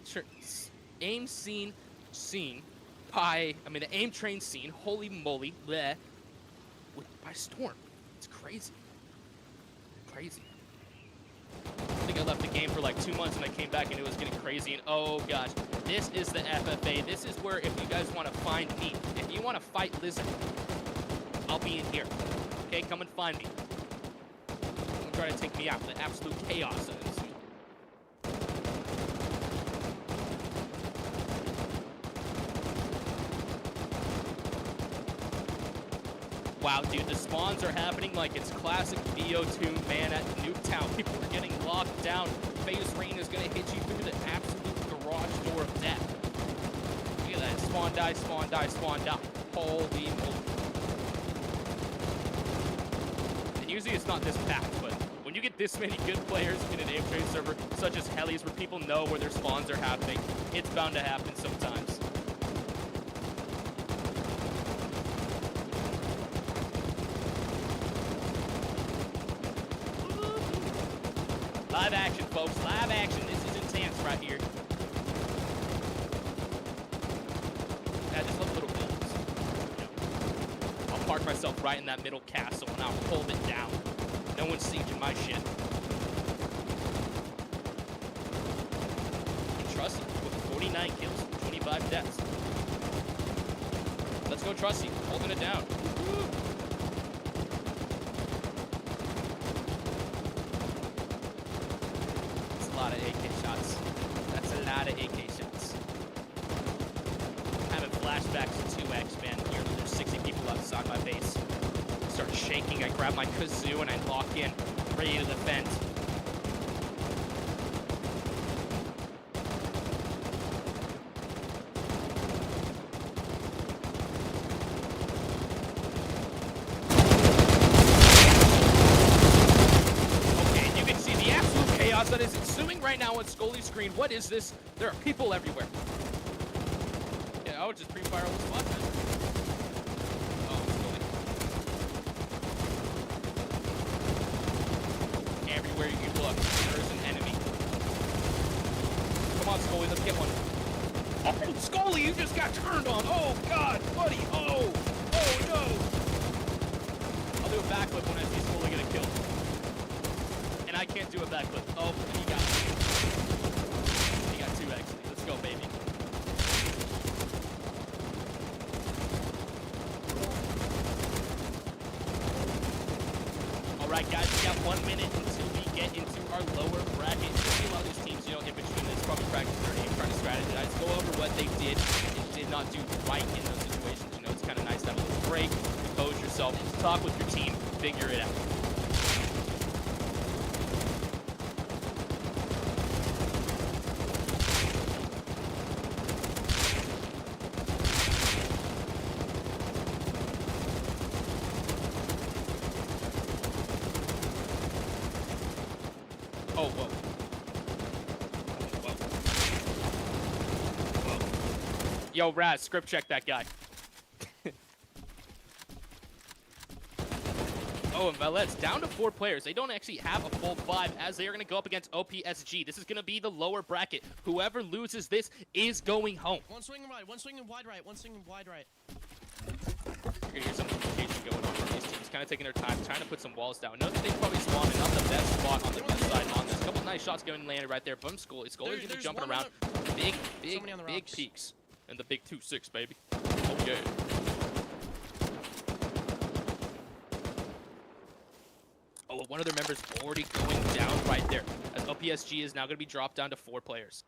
scene, holy moly, bleh, by storm. It's crazy. Crazy. I think I left the game for like 2 months and I came back and it was getting crazy. And oh gosh, this is the FFA. This is where if you guys want to find me, if you want to fight Lizard, I'll be in here. Okay, come and find me. Don't try to take me out. The absolute chaos of this. Wow, dude, the spawns are happening like it's classic BO2, man, at Nuketown. People are getting locked down. Phase Rain is going to hit you through the absolute garage door of death. Look at that. Spawn, die, spawn, die, spawn, die. Holy moly. And usually it's not this packed, but when you get this many good players in an aim train server, such as Helli's, where people know where their spawns are happening, it's bound to happen sometimes. Live action, folks. Live action. This is intense right here. I just love little builds. You know, I'll park myself right in that middle castle and I'll hold it down. No one's sieging my shit. And Trusty with 49 kills, 25 deaths. Let's go, Trusty. Holding it down. Woo. A lot of AK shots. That's a lot of AK shots. Having flashbacks to 2X, man. Here, there's 60 people outside my base. I start shaking, I grab my kazoo and I lock in, ready to defend. That is ensuing right now on Scully's screen. What is this? There are people everywhere. Yeah, I would just pre-fire all the spots. Oh, Scully. Everywhere you look, there get one. Oh, Scully, you just got turned on. Oh, God, buddy. Oh, no. I'll do a backflip when I see Scully get a kill. And I can't do a backflip. Oh, he got it. He got 2 actually. Let's go, baby. All right, guys, we got 1 minute until we get into our lower bracket. You see a lot of these teams, you know, in between this, probably practice their aim, trying to strategize, go over what they did and did not do right in those situations. You know, it's kind of nice to have a little break, compose yourself, talk with your team, figure it out. Oh, whoa. Whoa. Yo, Raz, script check that guy. Oh, and Valet's down to 4 players. They don't actually have a full 5 as they are going to go up against OPSG. This is going to be the lower bracket. Whoever loses this is going home. One swing and wide, one swing and wide right, one swing and wide right. You're going to hear some communication going on from these teams, kind of taking their time, trying to put some walls down. Note that they probably spawned in not the best spot on the left side on this. A couple nice shots going landed right there. Boom, Scully's going to be jumping around. Big peaks. And the big 2-6, baby. Oh, yeah. Oh, one of their members already going down right there, as OPSG is now going to be dropped down to 4 players.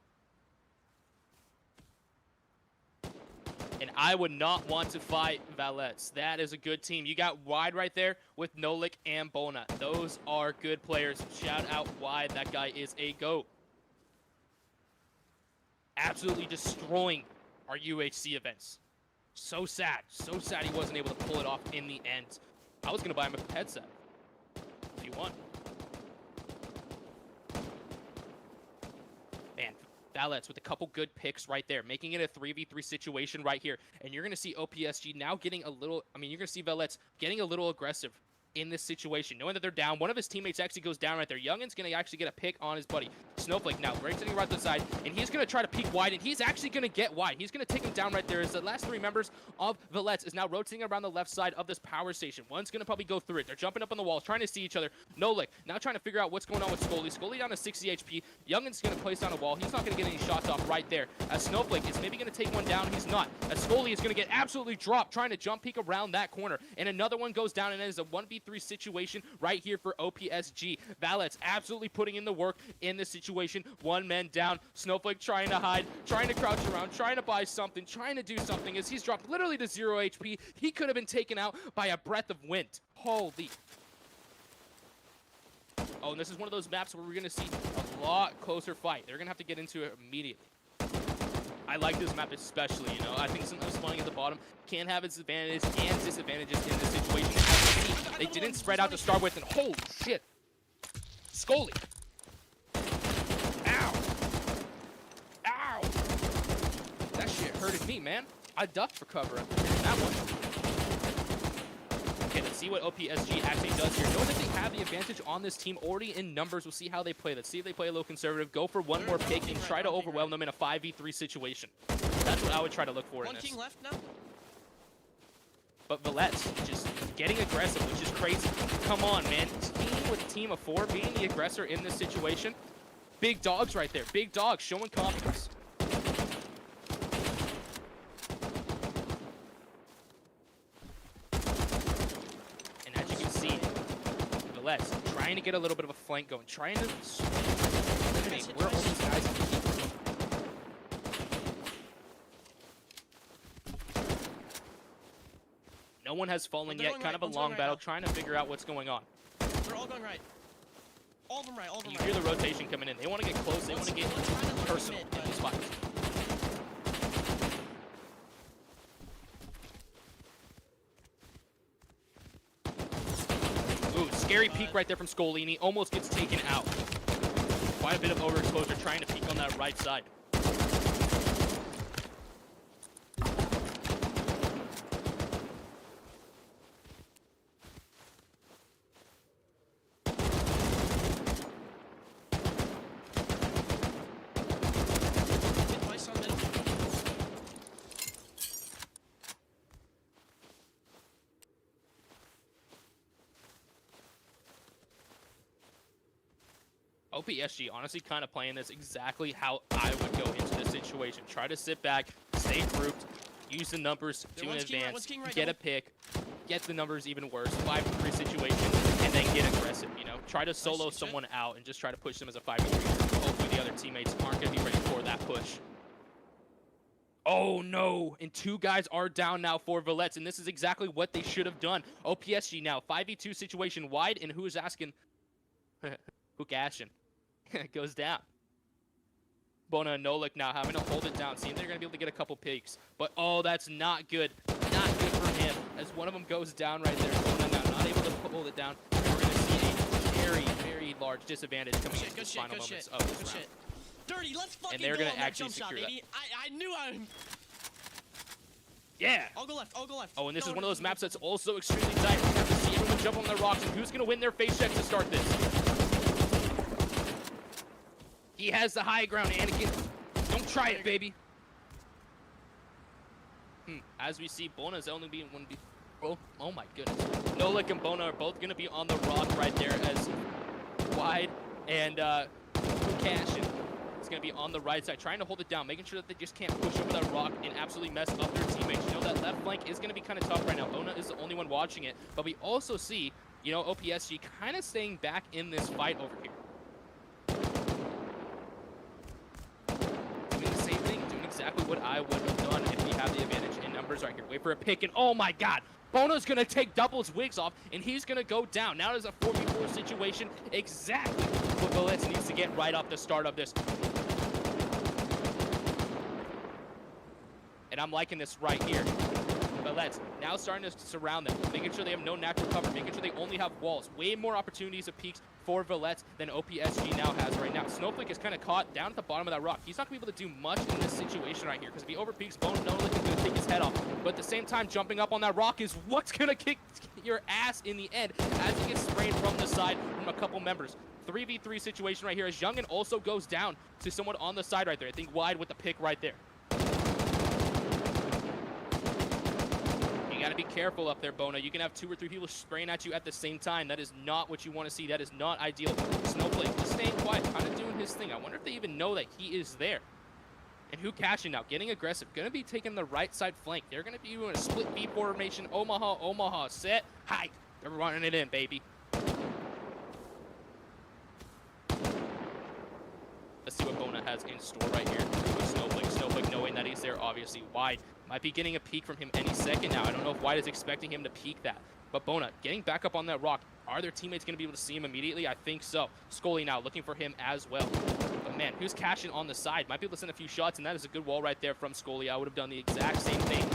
And I would not want to fight Valets. That is a good team. You got Wide right there with Nolik and Bona. Those are good players. Shout out Wide. That guy is a GOAT. Absolutely destroying our UHC events. So sad. So sad he wasn't able to pull it off in the end. I was going to buy him a headset. He won. Man, Valets with a couple good picks right there, making it a 3v3 situation right here. And you're going to see OPSG now getting a little, you're going to see Valets getting a little aggressive in this situation, knowing that they're down. One of his teammates actually goes down right there. Youngin's going to actually get a pick on his buddy. Snowflake now, right sitting right to the side, and he's going to try to peek wide, and he's actually going to get wide. He's going to take him down right there as the last 3 members of Valets is now rotating around the left side of this power station. One's going to probably go through it. They're jumping up on the walls, trying to see each other. Nolik now trying to figure out what's going on with Scully. Scully down to 60 HP. Youngin's going to place down a wall. He's not going to get any shots off right there. As Snowflake is maybe going to take one down. He's not. As Scully is going to get absolutely dropped, trying to jump peek around that corner. And another one goes down, and it is a 1v3 situation right here for OPSG. Valets absolutely putting in the work in this situation. 1 man down. Snowflake trying to hide, trying to crouch around, trying to buy something, trying to do something as he's dropped literally to 0 HP. He could have been taken out by a breath of wind. Holy. Oh, and this is one of those maps where we're going to see a lot closer fight. They're going to have to get into it immediately. I like this map especially, you know. I think sometimes spawning at the bottom can have its advantages and disadvantages in this situation. As you see, they didn't spread out to start with, and holy shit. Scully. Ow. Ow. That shit hurted me, man. I ducked for cover in that one. Okay, let's see what OPSG actually does here. Knowing that they have the advantage on this team already in numbers, we'll see how they play. Let's see if they play a little conservative, go for one more pick, and try to overwhelm them in a 5v3 situation. That's what I would try to look for in this. One king left now. But Valets just getting aggressive, which is crazy. Come on, man. Teaming with a team of 4, being the aggressor in this situation. Big dogs right there. Big dogs showing confidence. And as you can see, Valets trying to get a little bit of a flank going, trying to eliminate where all these guys can keep. No one has fallen yet. Kind of a long battle, trying to figure out what's going on. They're all going right. All of them right, all of them You right. hear the rotation coming in. They want to get close. They want to get personal in these fights. Ooh, scary peek right there from Scolini. Almost gets taken out. Quite a bit of overexposure trying to peek on that right side. OPSG honestly kind of playing this exactly how I would go into this situation. Try to sit back, stay grouped, use the numbers to an advance, get a pick, get the numbers even worse, 5-3 situation, and then get aggressive, you know? Try to solo someone out and just try to push them as a 5-3. Hopefully the other teammates aren't going to be ready for that push. Oh no, and 2 guys are down now for Valettes, and this is exactly what they should have done. OPSG now, 5v2 situation wide, and who's asking? Who gashing? Goes down. Bona and Nolik now having to hold it down, seeing they're going to be able to get a couple peaks. But, oh, that's not good. Not good for him, as one of them goes down right there. Bona now not able to hold it down. We're going to see a very, very large disadvantage coming into the final moments of this round. Dirty, let's fucking And they're go going on to that actually jump shot, secure that. baby. I knew I'm... Yeah. I'll go left, I'll go left. Oh, and this No, is one no, of those no, maps no, that's also extremely tight. We have to see everyone jump on the rocks, and who's going to win their face check to start this? He has the high ground, Anakin. Don't try it, baby. As we see, Bona's only being one. Oh my goodness. Nolik and Bona are both going to be on the rock right there as wide and Cashin is going to be on the right side, trying to hold it down, making sure that they just can't push over that rock and absolutely mess up their teammates. You know, that left flank is going to be kind of tough right now. Bona is the only one watching it, but we also see, you know, OPSG kind of staying back in this fight over here. Doing the same thing, doing exactly what I would have done if we have the advantage in numbers right here. Wait for a pick, and oh my god! Bono's going to take doubles wigs off, and he's going to go down. Now there's a 4v4 situation, exactly what Valettes needs to get right off the start of this. And I'm liking this right here. Valettes now starting to surround them, making sure they have no natural cover, making sure they only have walls. Way more opportunities of peaks for Valettes than OPSG now has right now. Snowflake is kind of caught down at the bottom of that rock. He's not going to be able to do much in this situation right here, because if he overpeaks, Bone Nolik is going to take his head off. But at the same time, jumping up on that rock is what's going to kick your ass in the end as he gets sprayed from the side from a couple members. 3v3 situation right here as Youngin also goes down to someone on the side right there. I think wide with the pick right there. You got to be careful up there, Bona. You can have 2 or 3 people spraying at you at the same time. That is not what you want to see. That is not ideal. Snowflake just staying quiet, kind of doing his thing. I wonder if they even know that he is there. And who cashing now? Getting aggressive. Going to be taking the right side flank. They're going to be doing a split V formation. Omaha, set, hike. They're running it in, baby. Let's see what Bona has in store right here with Snowflake. Snowflake knowing that he's there, obviously. Wide might be getting a peek from him any second now. I don't know if Wide is expecting him to peek that. But Bona getting back up on that rock. Are their teammates going to be able to see him immediately? I think so. Scully now looking for him as well. But man, who's cashing on the side? Might be able to send a few shots, and that is a good wall right there from Scully. I would have done the exact same thing.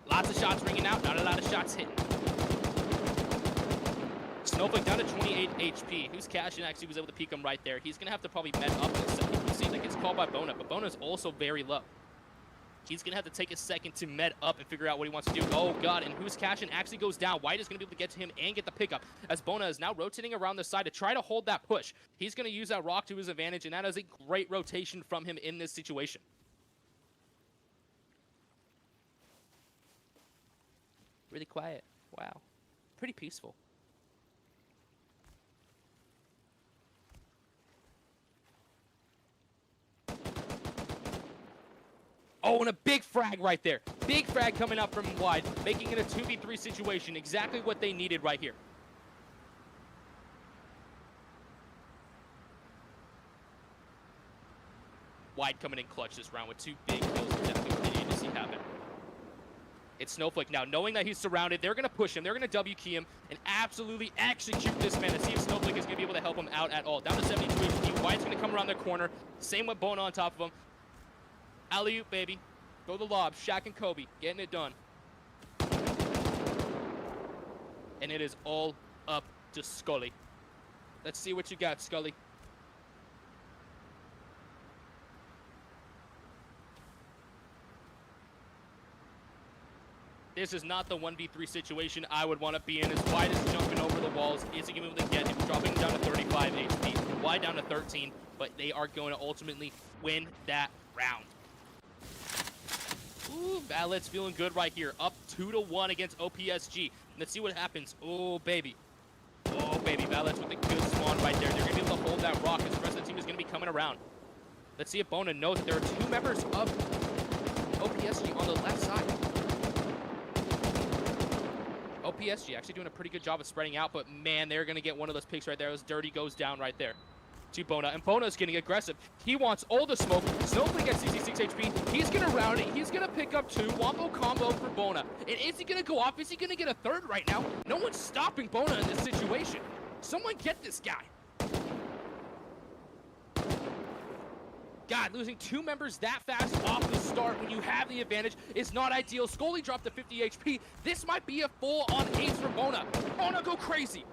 Lots of shots ringing out, not a lot of shots hitting. Snowflake down to 28 HP. Who's cashing actually was able to peek him right there. He's going to have to probably med up in a second. You see that gets called by Bona, but Bona's also very low. He's going to have to take a second to med up and figure out what he wants to do. Oh, God, and who's cashing actually goes down. White is going to be able to get to him and get the pickup, as Bona is now rotating around the side to try to hold that push. He's going to use that rock to his advantage, and that is a great rotation from him in this situation. Really quiet. Wow. Pretty peaceful. Oh, and a big frag right there. Big frag coming up from wide, making it a 2v3 situation. Exactly what they needed right here. Wide coming in clutch this round with 2 big kills. Definitely what they needed to see happen. It's Snowflake now. Knowing that he's surrounded, they're going to push him. They're going to W key him and absolutely execute this man to see if Snowflake is going to be able to help him out at all. Down to 72 HP. Wide's going to come around the corner. Same with Bona on top of him. Alley-oop, baby. Go the lob. Shaq and Kobe getting it done. And it is all up to Scully. Let's see what you got, Scully. This is not the 1v3 situation I would want to be in. As Wide is jumping over the walls. Is he going to be able to get him? Dropping down to 35 HP. Wide down to 13. But they are going to ultimately win that round. Ooh, Valet's feeling good right here. Up 2-1 against OPSG. Let's see what happens. Oh, baby. baby. Valets with a good spawn right there. They're going to be able to hold that rock because the rest of the team is going to be coming around. Let's see if Bona knows that there are 2 members of OPSG on the left side. OPSG actually doing a pretty good job of spreading out, but man, they're going to get one of those picks right there as Dirty goes down right there to Bona, and Bona's getting aggressive. He wants all the smoke. Snowflake at 66 HP. He's going to round it. He's going to pick up 2. Wombo combo for Bona. And is he going to go off? Is he going to get a 3rd right now? No one's stopping Bona in this situation. Someone get this guy. God, losing 2 members that fast off the start when you have the advantage is not ideal. Scully dropped to 50 HP. This might be a full-on ace for Bona. Bona, go crazy.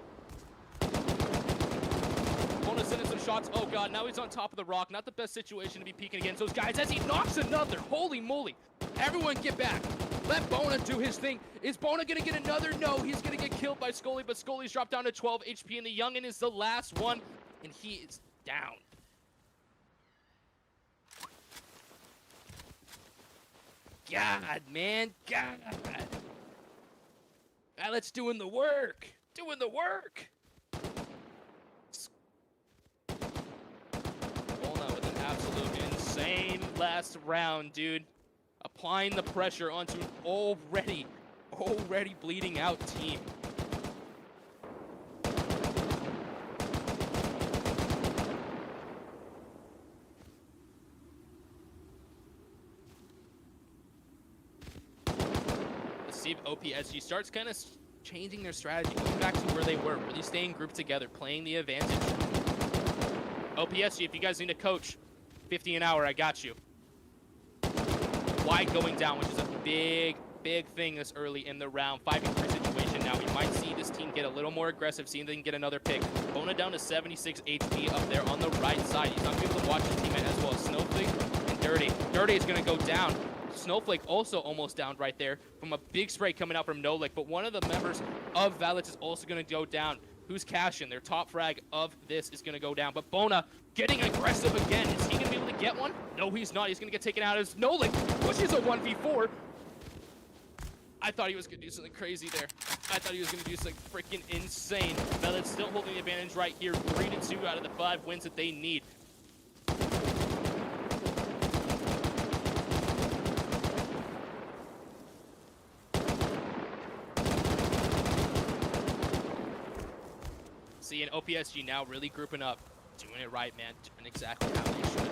Bona sending some shots. Oh, God, now he's on top of the rock. Not the best situation to be peeking against those guys as he knocks another. Holy moly. Everyone get back. Let Bona do his thing. Is Bona going to get another? No, he's going to get killed by Scully, but Scully's dropped down to 12 HP, and the youngin is the last one, and he is down. God, man, God. Let's doing the work. Doing the work. Bona with an absolute insane last round, dude. Applying the pressure onto an already bleeding out team. See if OPSG starts kind of changing their strategy, going back to where they were, really staying grouped together, playing the advantage. OPSG, if you guys need a coach, 50 an hour, I got you. Wide going down, which is a big thing this early in the round. 5v3 situation now. We might see this team get a little more aggressive, see if they can get another pick. Bona down to 76 HP up there on the right side. He's not going to be able to watch his teammate as well. Snowflake and Dirty. Dirty is going to go down. Snowflake also almost down right there from a big spray coming out from Nolik, but one of the members of Valets is also going to go down. Who's cashing? Their top frag of this is going to go down, but Bona getting aggressive again. Is he going to be able to get one? No, he's not. He's going to get taken out as Nolik pushes a 1v4. I thought he was going to do something crazy there. I thought he was going to do something freaking insane. Valets still holding the advantage right here. 3-2 out of the 5 wins that they need. See, and OPSG now really grouping up, doing it right, man, doing exactly how they should.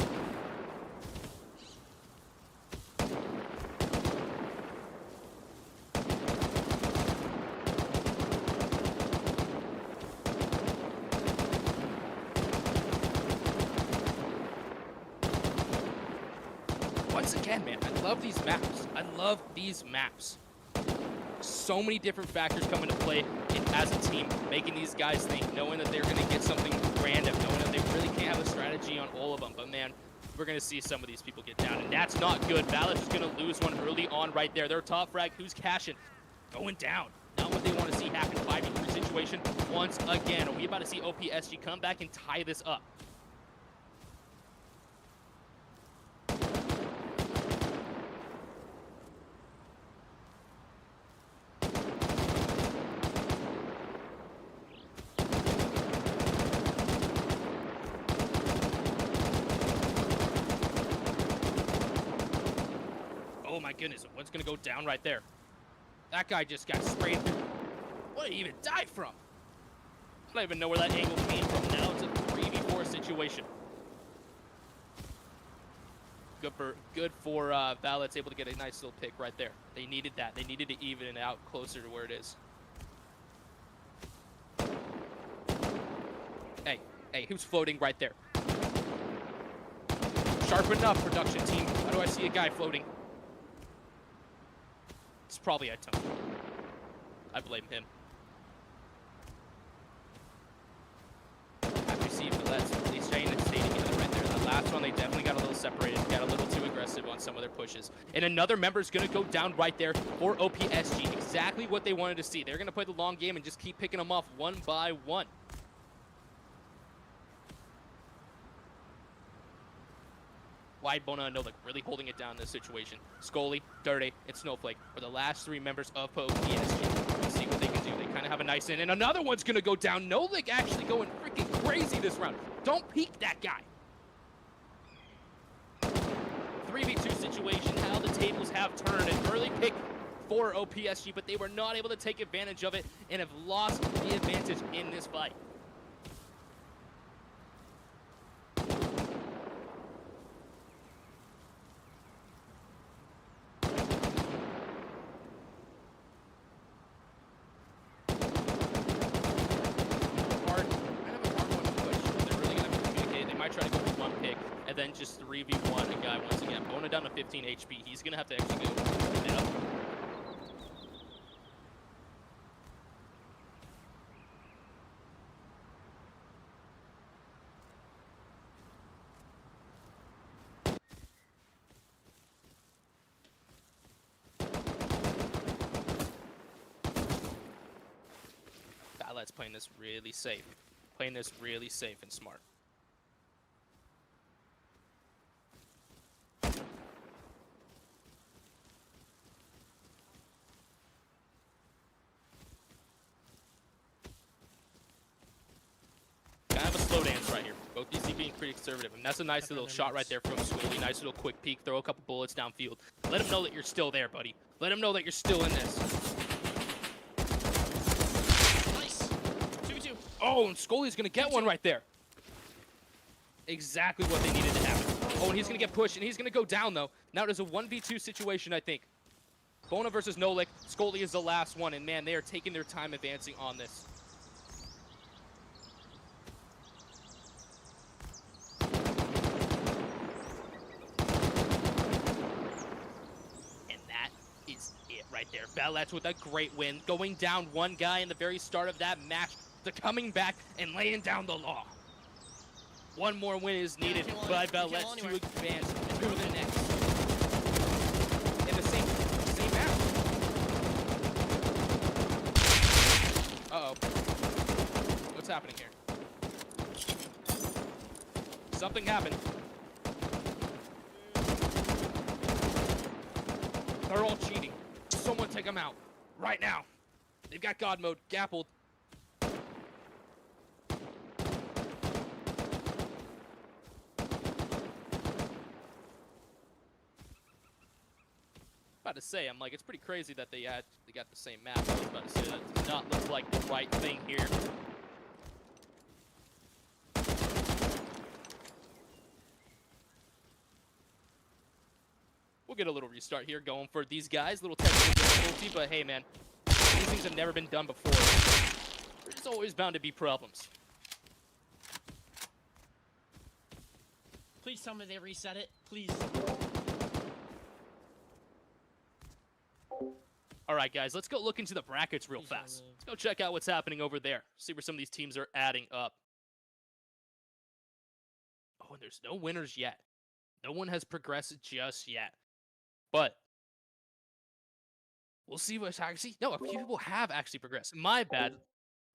Once again, man, I love these maps. I love these maps. So many different factors come into play as a team, making these guys think, knowing that they're going to get something random, knowing that they really can't have a strategy on all of them. But man, we're going to see some of these people get down, and that's not good. Valets is going to lose one early on right there. Their top frag, who's cashing, going down. Not what they want to see happen. 5v3 situation once again. Are we about to see OPSG come back and tie this up? Oh my goodness, what's gonna go down right there? That guy just got sprayed through. What did he even die from? I don't even know where that angle came from. Now it's a 3v4 situation. Good for Valets, able to get a nice little pick right there. They needed that. They needed to even it out closer to where it is. Hey, who's floating right there? Sharpen up, production team. How do I see a guy floating? It's probably Item. I blame him. After seeing Valets really staying together right there. The last one, they definitely got a little separated, got a little too aggressive on some of their pushes. And another member is going to go down right there for OPSG. Exactly what they wanted to see. They're going to play the long game and just keep picking them off one by one. Wide Bona and Nolik really holding it down in this situation. Scully, Dirty, and Snowflake are the last 3 members of OPSG. Let's see what they can too. They kind of have a nice in, and another one's gonna go down. Nolik actually going freaking crazy this round. Don't peek that guy. 3v2 situation, how the tables have turned. An early pick for OPSG, but they were not able to take advantage of it and have lost the advantage in this fight. Try to go with one pick and then just 3v1 a guy once again. Bona down to 15 HP. He's gonna have to actually go it up. Ballet's playing this really safe. Playing this really safe and smart. Kind of a slow dance right here. Both DC being pretty conservative, and that's a nice little shot right there from Squilly. Nice little quick peek, throw a couple bullets downfield. Let him know that you're still there, buddy. Let him know that you're still in this. Nice. 2v2. Oh, and Scully's gonna get one right there. Exactly what they needed to happen. Oh, and he's gonna get pushed, and he's gonna go down though. Now it is a 1v2 situation, I think. Bona versus Nolik. Scully is the last one, and man, they are taking their time advancing on this. Right there. Ballet's with a great win, going down one guy in the very start of that match to coming back and laying down the law. One more win is needed by Ballet's to advance to the next. In the same match. Uh-oh. What's happening here? Something happened. They're all cheating. Someone take them out right now. They've got God mode, gappled. About to say, I'm like, it's pretty crazy that they got the same map. I was about to say that does not look like the right thing here. We'll get a little restart here going for these guys. Little technical difficulty, but hey, man, these things have never been done before. There's always bound to be problems. Please tell me they reset it. Please. All right, guys, let's go look into the brackets real fast. Let's go check out what's happening over there. See where some of these teams are adding up. Oh, and there's no winners yet. No one has progressed just yet. But we'll see what's actually. No, a few people have actually progressed. My bad.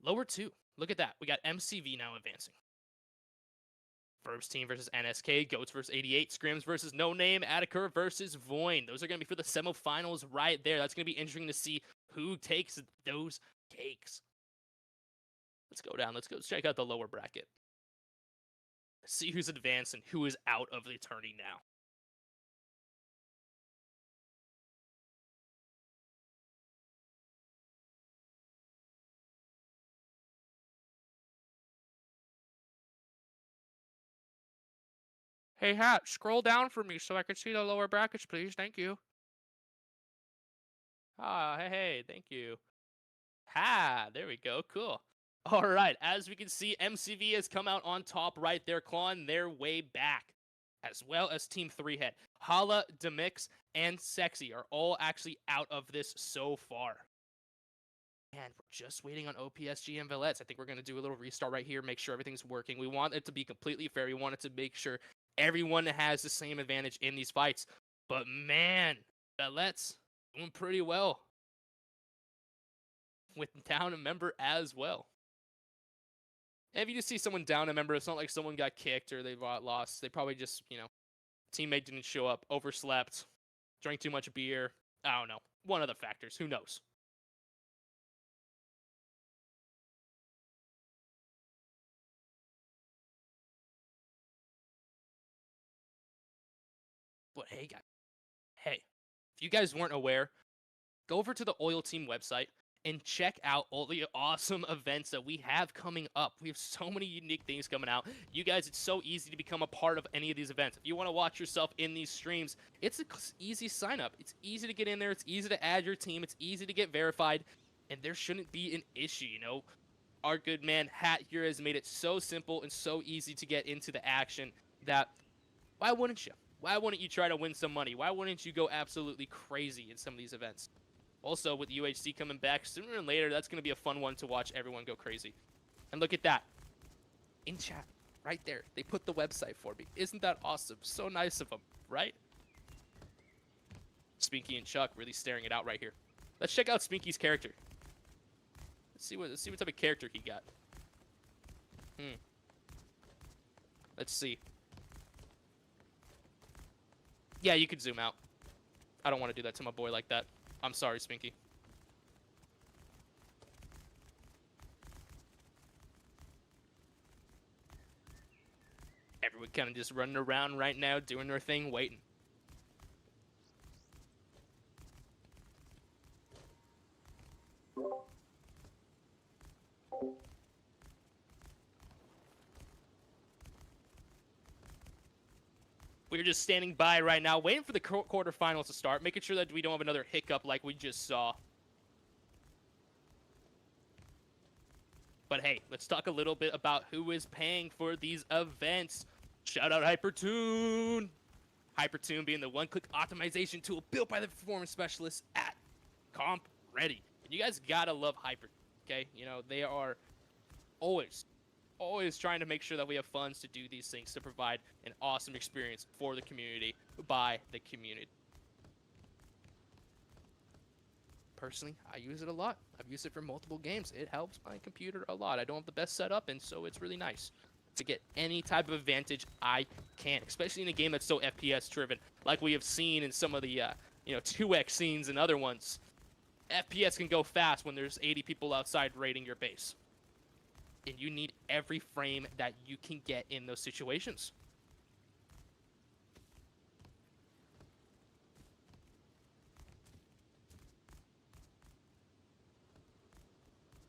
Lower two. Look at that. We got MCV now advancing. Verbs team versus NSK. Goats versus 88. Scrims versus No Name. Attica versus Voin. Those are going to be for the semifinals right there. That's going to be interesting to see who takes those cakes. Let's go down. Let's go check out the lower bracket. See who's advanced and who is out of the tourney now. Hey, Hat, scroll down for me so I can see the lower brackets, please. Thank you. Ah, hey, thank you. Ha, there we go. Cool. All right, as we can see, MCV has come out on top right there, clawing their way back, as well as Team 3 Head. Hala, Demix, and Sexy are all actually out of this so far. And we're just waiting on OPSG and Valets. I think we're going to do a little restart right here, make sure everything's working. We want it to be completely fair. We want it to make sure everyone has the same advantage in these fights. But man, Valets doing pretty well. With down a member as well. And if you just see someone down a member, it's not like someone got kicked or they lost. They probably just, teammate didn't show up, overslept, drank too much beer. I don't know. One of the factors. Who knows? But hey, guys, hey, if you guys weren't aware, go over to the Oil Team website and check out all the awesome events that we have coming up. We have so many unique things coming out. You guys, it's so easy to become a part of any of these events. If you want to watch yourself in these streams, it's an easy sign up. It's easy to get in there. It's easy to add your team. It's easy to get verified. And there shouldn't be an issue, you know? Our good man Hat here has made it so simple and so easy to get into the action that why wouldn't you? Why wouldn't you try to win some money? Why wouldn't you go absolutely crazy in some of these events? Also, with UHC coming back sooner or later, that's going to be a fun one to watch everyone go crazy. And look at that. In chat, right there, they put the website for me. Isn't that awesome? So nice of them, right? Spinky and Chuck really staring it out right here. Let's check out Spinky's character. Let's see what type of character he got. Let's see. Yeah, you could zoom out. I don't want to do that to my boy like that. I'm sorry, Spinky. Everyone kind of just running around right now, doing their thing, waiting. We're just standing by right now, waiting for the quarterfinals to start, making sure that we don't have another hiccup like we just saw. But hey, let's talk a little bit about who is paying for these events. Shout out Hypertune! Hypertune being the one-click optimization tool built by the performance specialists at Comp Ready. And you guys gotta love Hypertune, okay? You know, they are always trying to make sure that we have funds to do these things, to provide an awesome experience for the community, by the community. Personally, I use it a lot. I've used it for multiple games. It helps my computer a lot. I don't have the best setup, and so it's really nice to get any type of advantage I can, especially in a game that's so FPS driven, like we have seen in some of the 2x scenes and other ones. FPS can go fast when there's 80 people outside raiding your base. And you need every frame that you can get in those situations.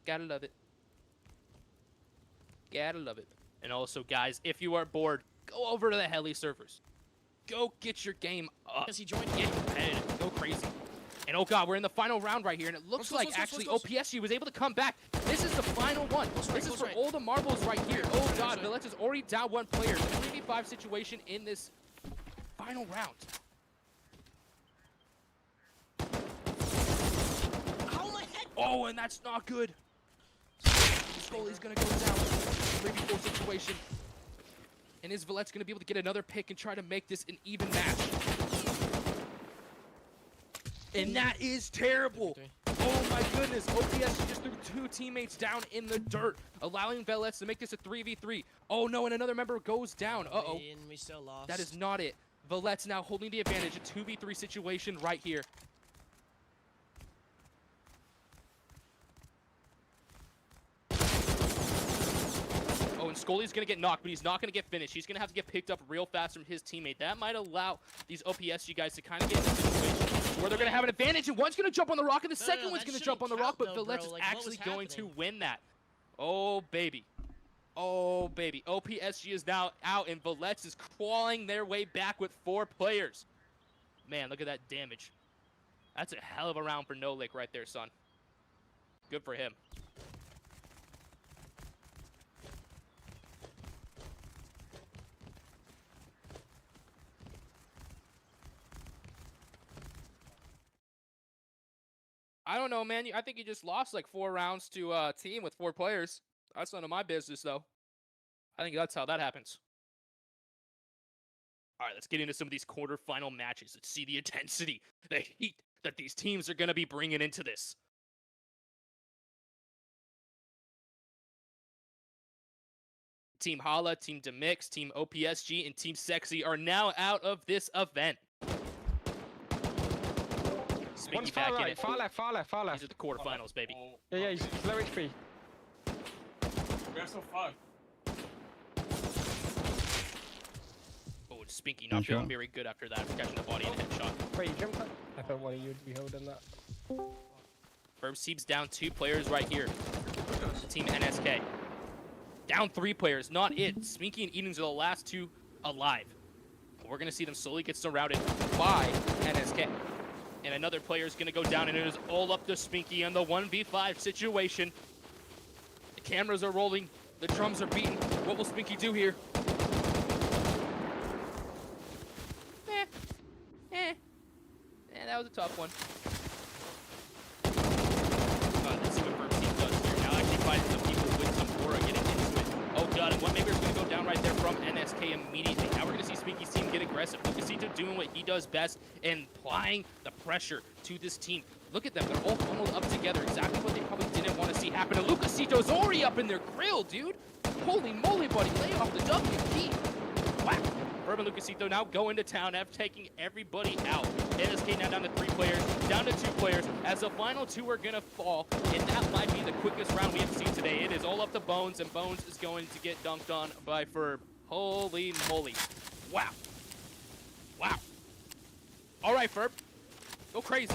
Gotta love it. Gotta love it. And also, guys, if you are bored, go over to the Helli servers. Go get your game up. Yes, he joined. Get competitive. Go crazy. And oh god, we're in the final round right here, and it looks like actually OPSG was able to come back. This is the final one. This is for all the marbles right here. Oh god, Villette is already down one player. 3v5 situation in this final round. How my head? Oh, and that's not good. Scully's gonna go down. 3v4 situation. And is Villette's gonna be able to get another pick and try to make this an even match? And that is terrible. Oh my goodness. OPS just threw two teammates down in the dirt, allowing Villette to make this a 3v3. Oh no, and another member goes down. Uh-oh. We still lost. That is not it. Villette's now holding the advantage. A 2v3 situation right here. Oh, and Scully's going to get knocked, but he's not going to get finished. He's going to have to get picked up real fast from his teammate. That might allow these OPSG guys to kind of get in a situation where they're going to have an advantage, and one's going to jump on the rock, and the second one's going to jump on the rock, but Villette's is actually going to win that. Oh, baby. Oh, baby. OPSG is now out, and Villette's is crawling their way back with 4 players. Man, look at that damage. That's a hell of a round for No Lick right there, son. Good for him. I don't know, man. I think you just lost like 4 rounds to a team with 4 players. That's none of my business, though. I think that's how that happens. All right, let's get into some of these quarterfinal matches. Let's see the intensity, the heat that these teams are going to be bringing into this. Team Hala, Team Demix, Team OPSG, and Team Sexy are now out of this event. One's far right, far left, far left, far left. These are the quarterfinals, baby. Yeah, he's low HP. We are so fucked. Oh, Spinky not feeling very good after that, catching the body and headshot. Wait, you jumped up? I thought one of you would be holding that. Verbs team's down 2 players right here. Team NSK. Down 3 players, not it. Spinky and Edens are the last 2 alive. We're going to see them slowly get surrounded by NSK. And another player is going to go down, and it is all up to Spinky on the 1v5 situation. The cameras are rolling. The drums are beating. What will Spinky do here? That was a tough one. Let's see what Verbs team does here. Now actually finding some people with some aura getting into it. Oh god, and one member is going to go down right there from NSK immediately. Now we're going to see Spinky's team get aggressive. Lucasito doing what he does best and applying the pressure to this team. Look at them. They're all funneled up together. Exactly what they probably didn't want to see happen. And Lucasito's already up in their grill, dude. Holy moly, buddy. Lay off the WP. Whack. Verb and Lucasito now go into town after taking everybody out. NSK now down to 3 players, down to 2 players, as the final 2 are going to fall, and that might be the quickest round we have seen today. It is all up to Bones, and Bones is going to get dunked on by Ferb. Holy moly. Wow. Wow. All right, Ferb. Go crazy.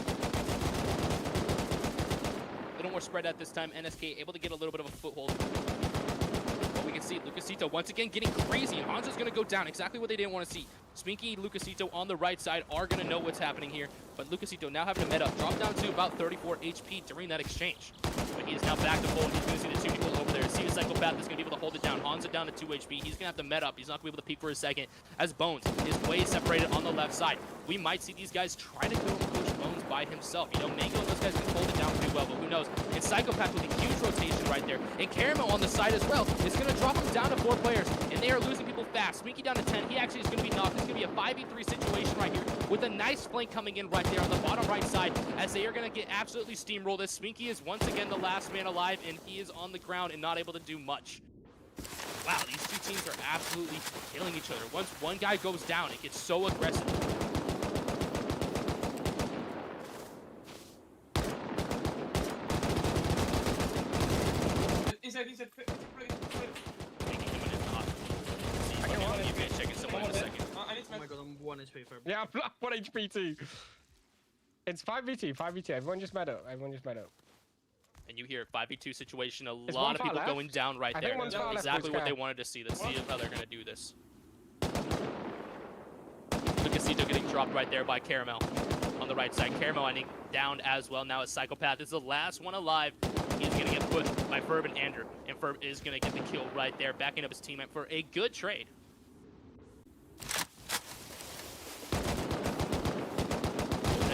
A little more spread out this time. NSK able to get a little bit of a foothold. We can see Lucasito once again getting crazy, and Hanzo's going to go down. Exactly what they didn't want to see. Spinky and Lucasito on the right side are going to know what's happening here, but Lucasito now having to med up, drop down to about 34 HP during that exchange. But he is now back to full, and he's going to see the 2 people over there. See the Psychopath is going to be able to hold it down. Hanzo down to 2 HP. He's going to have to med up. He's not going to be able to peek for a second, as Bones is way separated on the left side. We might see these guys try to go and push Bones by himself. You know, Mango and those guys can hold it down pretty well, but who knows? It's Psychopath with a huge rotation right there, and Caramel on the side as well is going to drop him down to 4 players, and they are losing people fast. Spinky down to 10. He actually is going to be knocked. It's going to be a 5v3 situation right here with a nice flank coming in right there on the bottom right side, as they are going to get absolutely steamrolled, as Spinky is once again the last man alive, and he is on the ground and not able to do much. Wow, these 2 teams are absolutely killing each other. Once one guy goes down, it gets so aggressive. Inside. Checking someone in a second. Oh my god, I'm 1 HP for. Yeah, I'm 1 HP too. It's 5v2, 5v2. Everyone just med up. And you hear 5v2 situation, a Is lot one of far people left? going down right I there. think one's far left, Exactly this what they guy. wanted to see. Let's see how they're going to do this. Lucasito getting dropped right there by Caramel on the right side. Caramel, I think, down as well. Now a Psychopath is the last one alive. He's going to get pushed by Ferb and Andrew. And Ferb is going to get the kill right there, backing up his teammate for a good trade.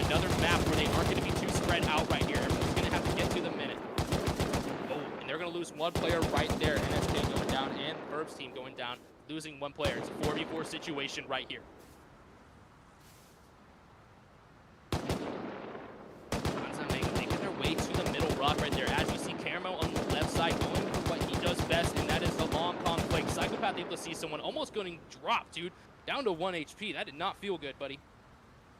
Another map where they aren't going to be too spread out right here. Everyone's going to have to get to the minute. Oh, and they're going to lose 1 player right there. NSK going down and Verb's team going down, losing 1 player. It's a 4v4 situation right here. Hanzo making their way to the middle rock right there. As you see Caramel on the left side going for what he does best, and that is the long conflict. Psychopath able to see someone almost getting dropped, dude. Down to 1 HP. That did not feel good, buddy.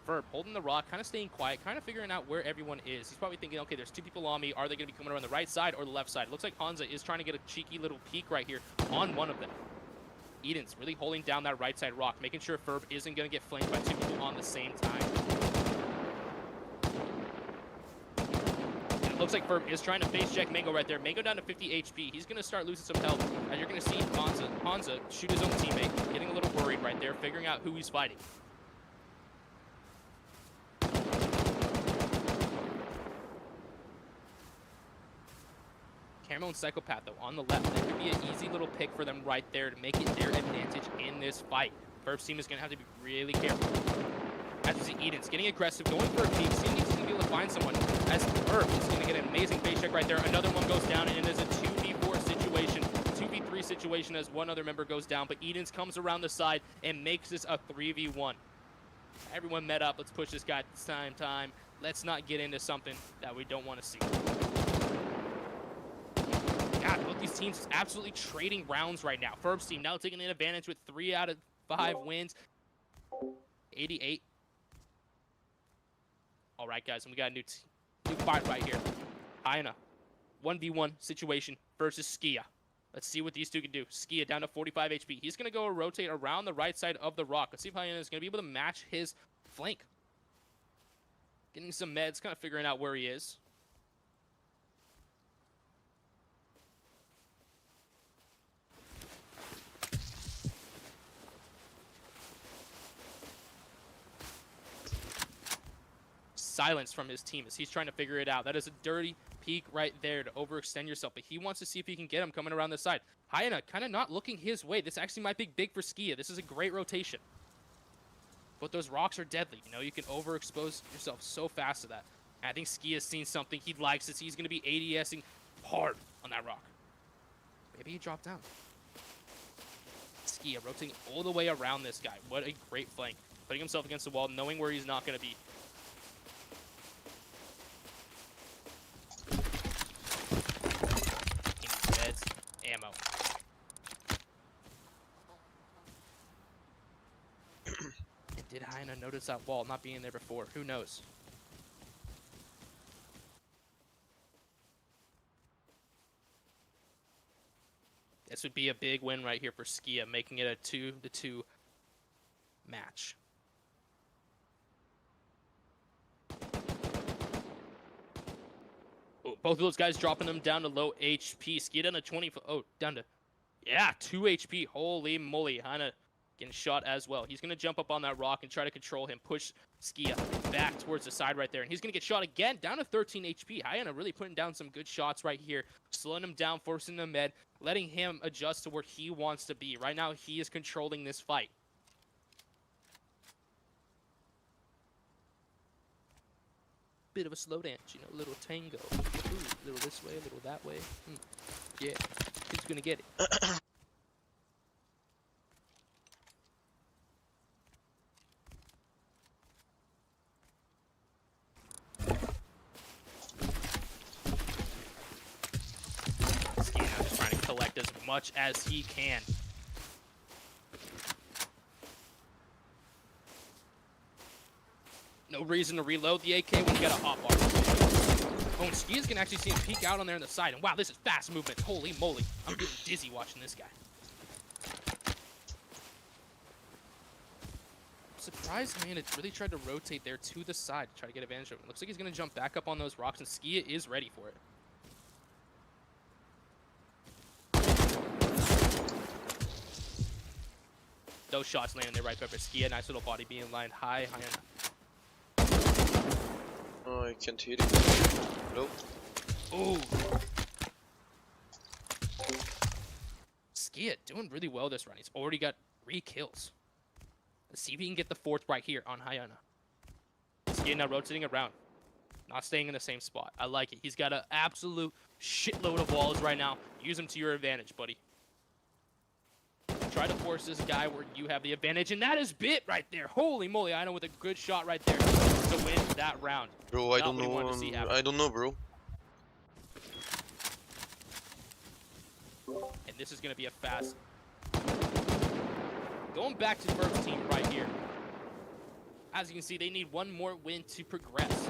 Verb holding the rock, kind of staying quiet, kind of figuring out where everyone is. He's probably thinking, okay, there's 2 people on me. Are they going to be coming around the right side or the left side? It looks like Hanzo is trying to get a cheeky little peek right here on one of them. Eden's really holding down that right side rock, making sure Ferb isn't going to get flanked by 2 people on the same time. And it looks like Ferb is trying to face check Mango right there. Mango down to 50 HP. He's going to start losing some health, and you're going to see Hanzo shoot his own teammate, getting a little worried right there, figuring out who he's fighting. Caramel and Psychopath, though, on the left. That could be an easy little pick for them right there to make it their advantage in this fight. Verb's team is going to have to be really careful. As you see Eden's getting aggressive, going for a peek, seeing if he's going to be able to find someone. As Verb is going to get an amazing face check right there. Another one goes down, and it is a 2v4 situation. 2v3 situation as one other member goes down, but Eden's comes around the side and makes this a 3v1. Everyone met up. Let's push this guy at the same time. Let's not get into something that we don't want to see. God, both these teams is absolutely trading rounds right now. Verb's team now taking an advantage with 3 out of 5 wins. 88. All right, guys, and we got a new fight right here. Hyena, 1v1 situation versus Skia. Let's see what these two can do. Skia down to 45 HP. He's going to go rotate around the right side of the rock. Let's see if Hyena is going to be able to match his flank. Getting some meds, kind of figuring out where he is. Silence from his team as he's trying to figure it out. That is a dirty peek right there to overextend yourself, but he wants to see if he can get him coming around the side. Hyena kind of not looking his way. This actually might be big for Skia. This is a great rotation. But those rocks are deadly. You know, you can overexpose yourself so fast to that. And I think Skia's seen something. He likes it. He's going to be ADSing hard on that rock. Maybe he dropped down. Skia rotating all the way around this guy. What a great flank. Putting himself against the wall, knowing where he's not going to be. Meds, ammo. And did Hyena notice that wall not being there before? Who knows? This would be a big win right here for Skia, making it a 2-2 match. Oh, both of those guys dropping them down to low HP. Skia down to 20. Oh, down to, yeah, 2 HP. Holy moly. Hyena getting shot as well. He's going to jump up on that rock and try to control him. Push Skia back towards the side right there. And he's going to get shot again, down to 13 HP. Hyena really putting down some good shots right here. Slowing him down, forcing the med, letting him adjust to where he wants to be. Right now, he is controlling this fight. Bit of a slow dance, you know, a little tango. Ooh, a little this way, a little that way. Yeah, he's going to get it. Just trying to collect as much as he can. No reason to reload the AK when you got a hot bar. Oh, and Skia's can actually see him peek out on there on the side. And wow, this is fast movement. Holy moly. I'm getting dizzy watching this guy. I'm surprised, man, it really tried to rotate there to the side to try to get advantage of it. Looks like he's going to jump back up on those rocks, and Skia is ready for it. Those shots landing there right pepper. Skia, nice little body being lined high, high enough. Oh, I can't hit it. Nope. Ooh. Skia doing really well this run. He's already got 3 kills. Let's see if he can get the 4th right here on Hyena. Skia now rotating around. Not staying in the same spot. I like it. He's got an absolute shitload of walls right now. Use them to your advantage, buddy. Try to force this guy where you have the advantage, and that is bit right there. Holy moly, I know, with a good shot right there to win that round. Bro, I don't know. I don't know, bro. And this is going to be a fast. Going back to Ferg's team right here. As you can see, they need one more win to progress.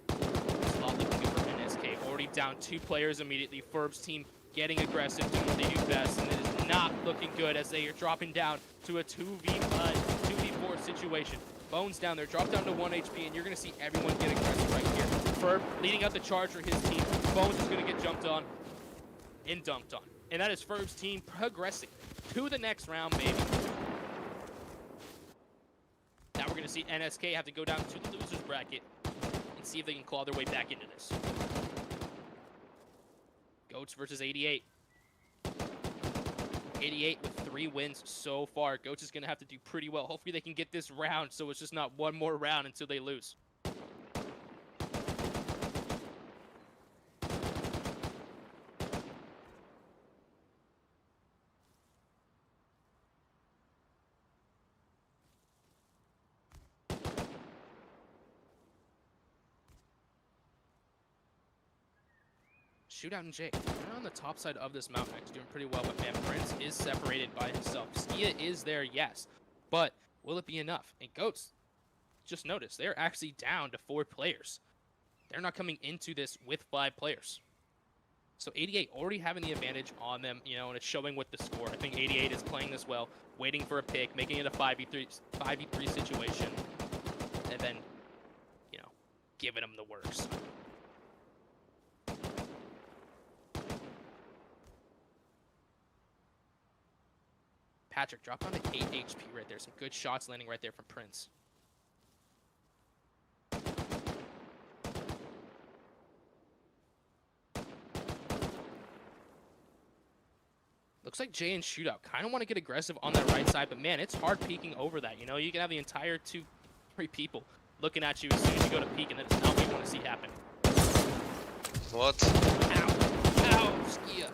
It's not looking good for NSK. Already down 2 players immediately. Ferb's team getting aggressive, doing what they do best, and it is not looking good as they are dropping down to a 2v4 situation. Bones down there, drop down to 1 HP, and you're going to see everyone get aggressive right here. Ferb leading out the charge for his team. Bones is going to get jumped on and dumped on. And that is Ferb's team progressing to the next round, maybe. Now we're going to see NSK have to go down to the loser's bracket and see if they can claw their way back into this. Goats versus 88. 88 with 3 wins so far. Goats is going to have to do pretty well. Hopefully they can get this round so it's just not one more round until they lose. Shootout and Jake. They're on the top side of this mountain, actually doing pretty well, but man, Prince is separated by himself. Skia is there, yes, but will it be enough? And Goats, just notice, they're actually down to 4 players. They're not coming into this with 5 players. So 88 already having the advantage on them, you know, and it's showing with the score. I think 88 is playing this well, waiting for a pick, making it a 5v3 situation, and then, you know, giving them the works. Patrick dropped on to 8 HP right there. Some good shots landing right there from Prince. Looks like Jay and Shootout kind of want to get aggressive on that right side, but man, it's hard peeking over that. You know, you can have the entire 2-3 people looking at you as soon as you go to peek, and that's not what you want to see happen. What? Ow. Ow, Skia.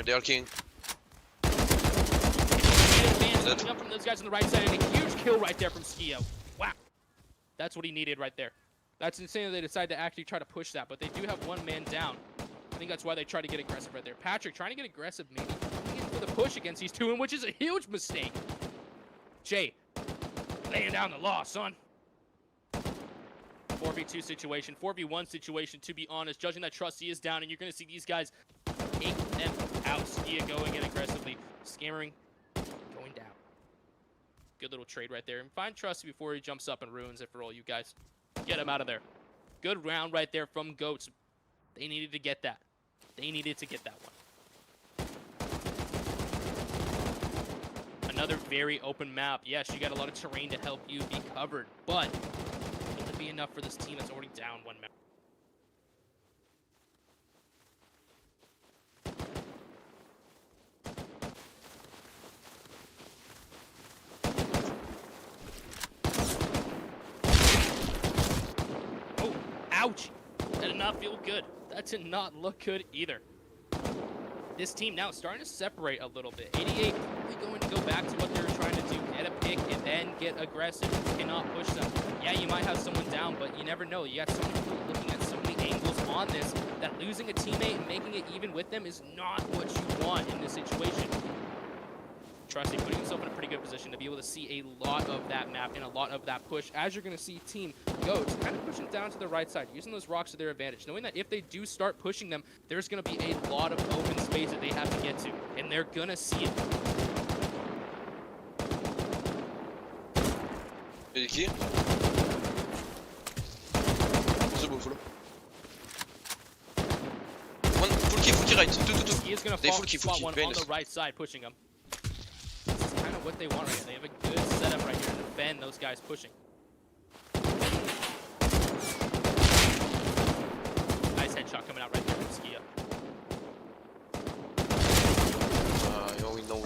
They are king. Coming up from those guys on the right side, and a huge kill right there from Skio. Wow. That's what he needed right there. That's insane that they decided to actually try to push that, but they do have one man down. I think that's why they try to get aggressive right there. Patrick trying to get aggressive, maybe in for the push against these two, which is a huge mistake. Jay, laying down the law, son. 4v2 situation, 4v1 situation, to be honest. Judging that Trusty is down, and you're going to see these guys take them out. Skia going in aggressively, scammering, going down. Good little trade right there. And find Trusty before he jumps up and ruins it for all you guys. Get him out of there. Good round right there from Goats. They needed to get that. They needed to get that one. Another very open map. Yes, you got a lot of terrain to help you be covered, but will it be enough for this team that's already down one map? Oh, ouch. That did not feel good. That did not look good either. This team now starting to separate a little bit. 88 probably going to go back to what they were trying to do. Get a pick and then get aggressive. You cannot push them. Yeah, you might have someone down, but you never know. You got so many people looking at so many angles on this that losing a teammate and making it even with them is not what you want in this situation. Trusty putting himself in a pretty good position to be able to see a lot of that map and a lot of that push, as you're going to see Team Goats kind of pushing down to the right side, using those rocks to their advantage, knowing that if they do start pushing them, there's going to be a lot of open space that they have to get to, and they're going to see it. Ici. C'est beau, full. One full key right. Two. He is going to spot one on the right side, pushing him. This is kind of what they want right here. They have a good setup right here to defend those guys pushing. Nice headshot coming out right there from Skia. We know.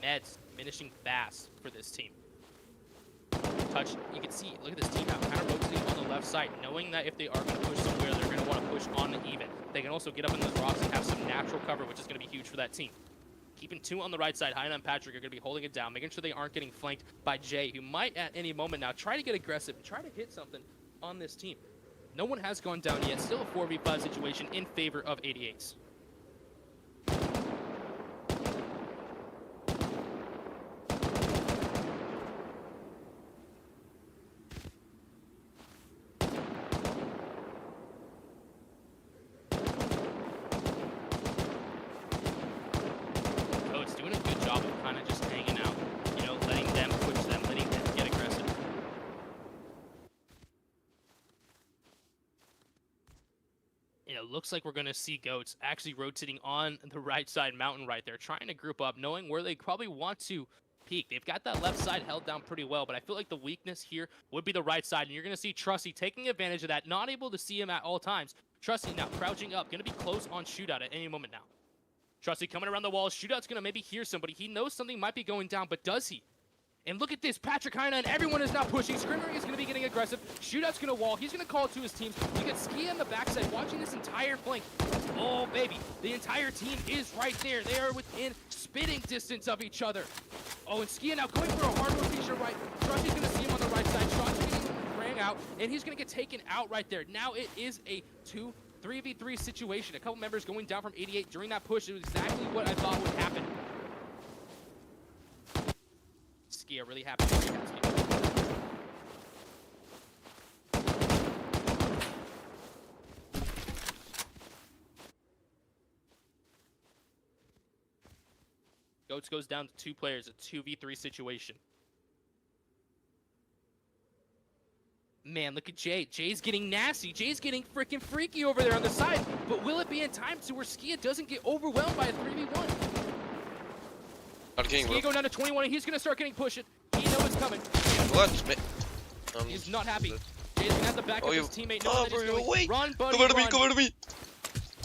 Meds finishing fast for this team. Touch, you can see, look at this team now, kind of rotating on the left side, knowing that if they are going to push somewhere, they're going to want to push on the even. They can also get up in those rocks and have some natural cover, which is going to be huge for that team. Keeping two on the right side, Hyena and Patrick are going to be holding it down, making sure they aren't getting flanked by Jay, who might at any moment now try to get aggressive and try to hit something on this team. No one has gone down yet. Still a 4v5 situation in favor of 88s. Looks like we're going to see Goats actually rotating on the right side mountain right there, trying to group up, knowing where they probably want to peek. They've got that left side held down pretty well, but I feel like the weakness here would be the right side, and you're going to see Trusty taking advantage of that, not able to see him at all times. Trusty now crouching up, going to be close on Shootout at any moment now. Trusty coming around the wall. Shootout's going to maybe hear somebody. He knows something might be going down, but does he? And look at this, Patrick Hyena and everyone is now pushing. Scrimmer is going to be getting aggressive. Shootout's going to wall. He's going to call it to his teams. You get Skia on the backside watching this entire flank. Oh, baby. The entire team is right there. They are within spitting distance of each other. Oh, and Skia now going for a hard rotation right. Trusty's going to see him on the right side. Shots are getting rang out, and he's going to get taken out right there. Now it is a 3v3 situation. A couple members going down from 88 during that push. It was exactly what I thought would happen. Skia really happy. Goats goes down to 2 players, a 2v3 situation. Man, look at Jay. Jay's getting nasty. Jay's getting freaking freaky over there on the side. But will it be in time to where Skia doesn't get overwhelmed by a 3v1? Skia going down to 21, and he's going to start getting pushed. He knows it's coming. What? He's not happy. Jay's going to have to back up his teammate. No, Oh, bro, wait. Run, buddy, Cover to me, run. cover to me.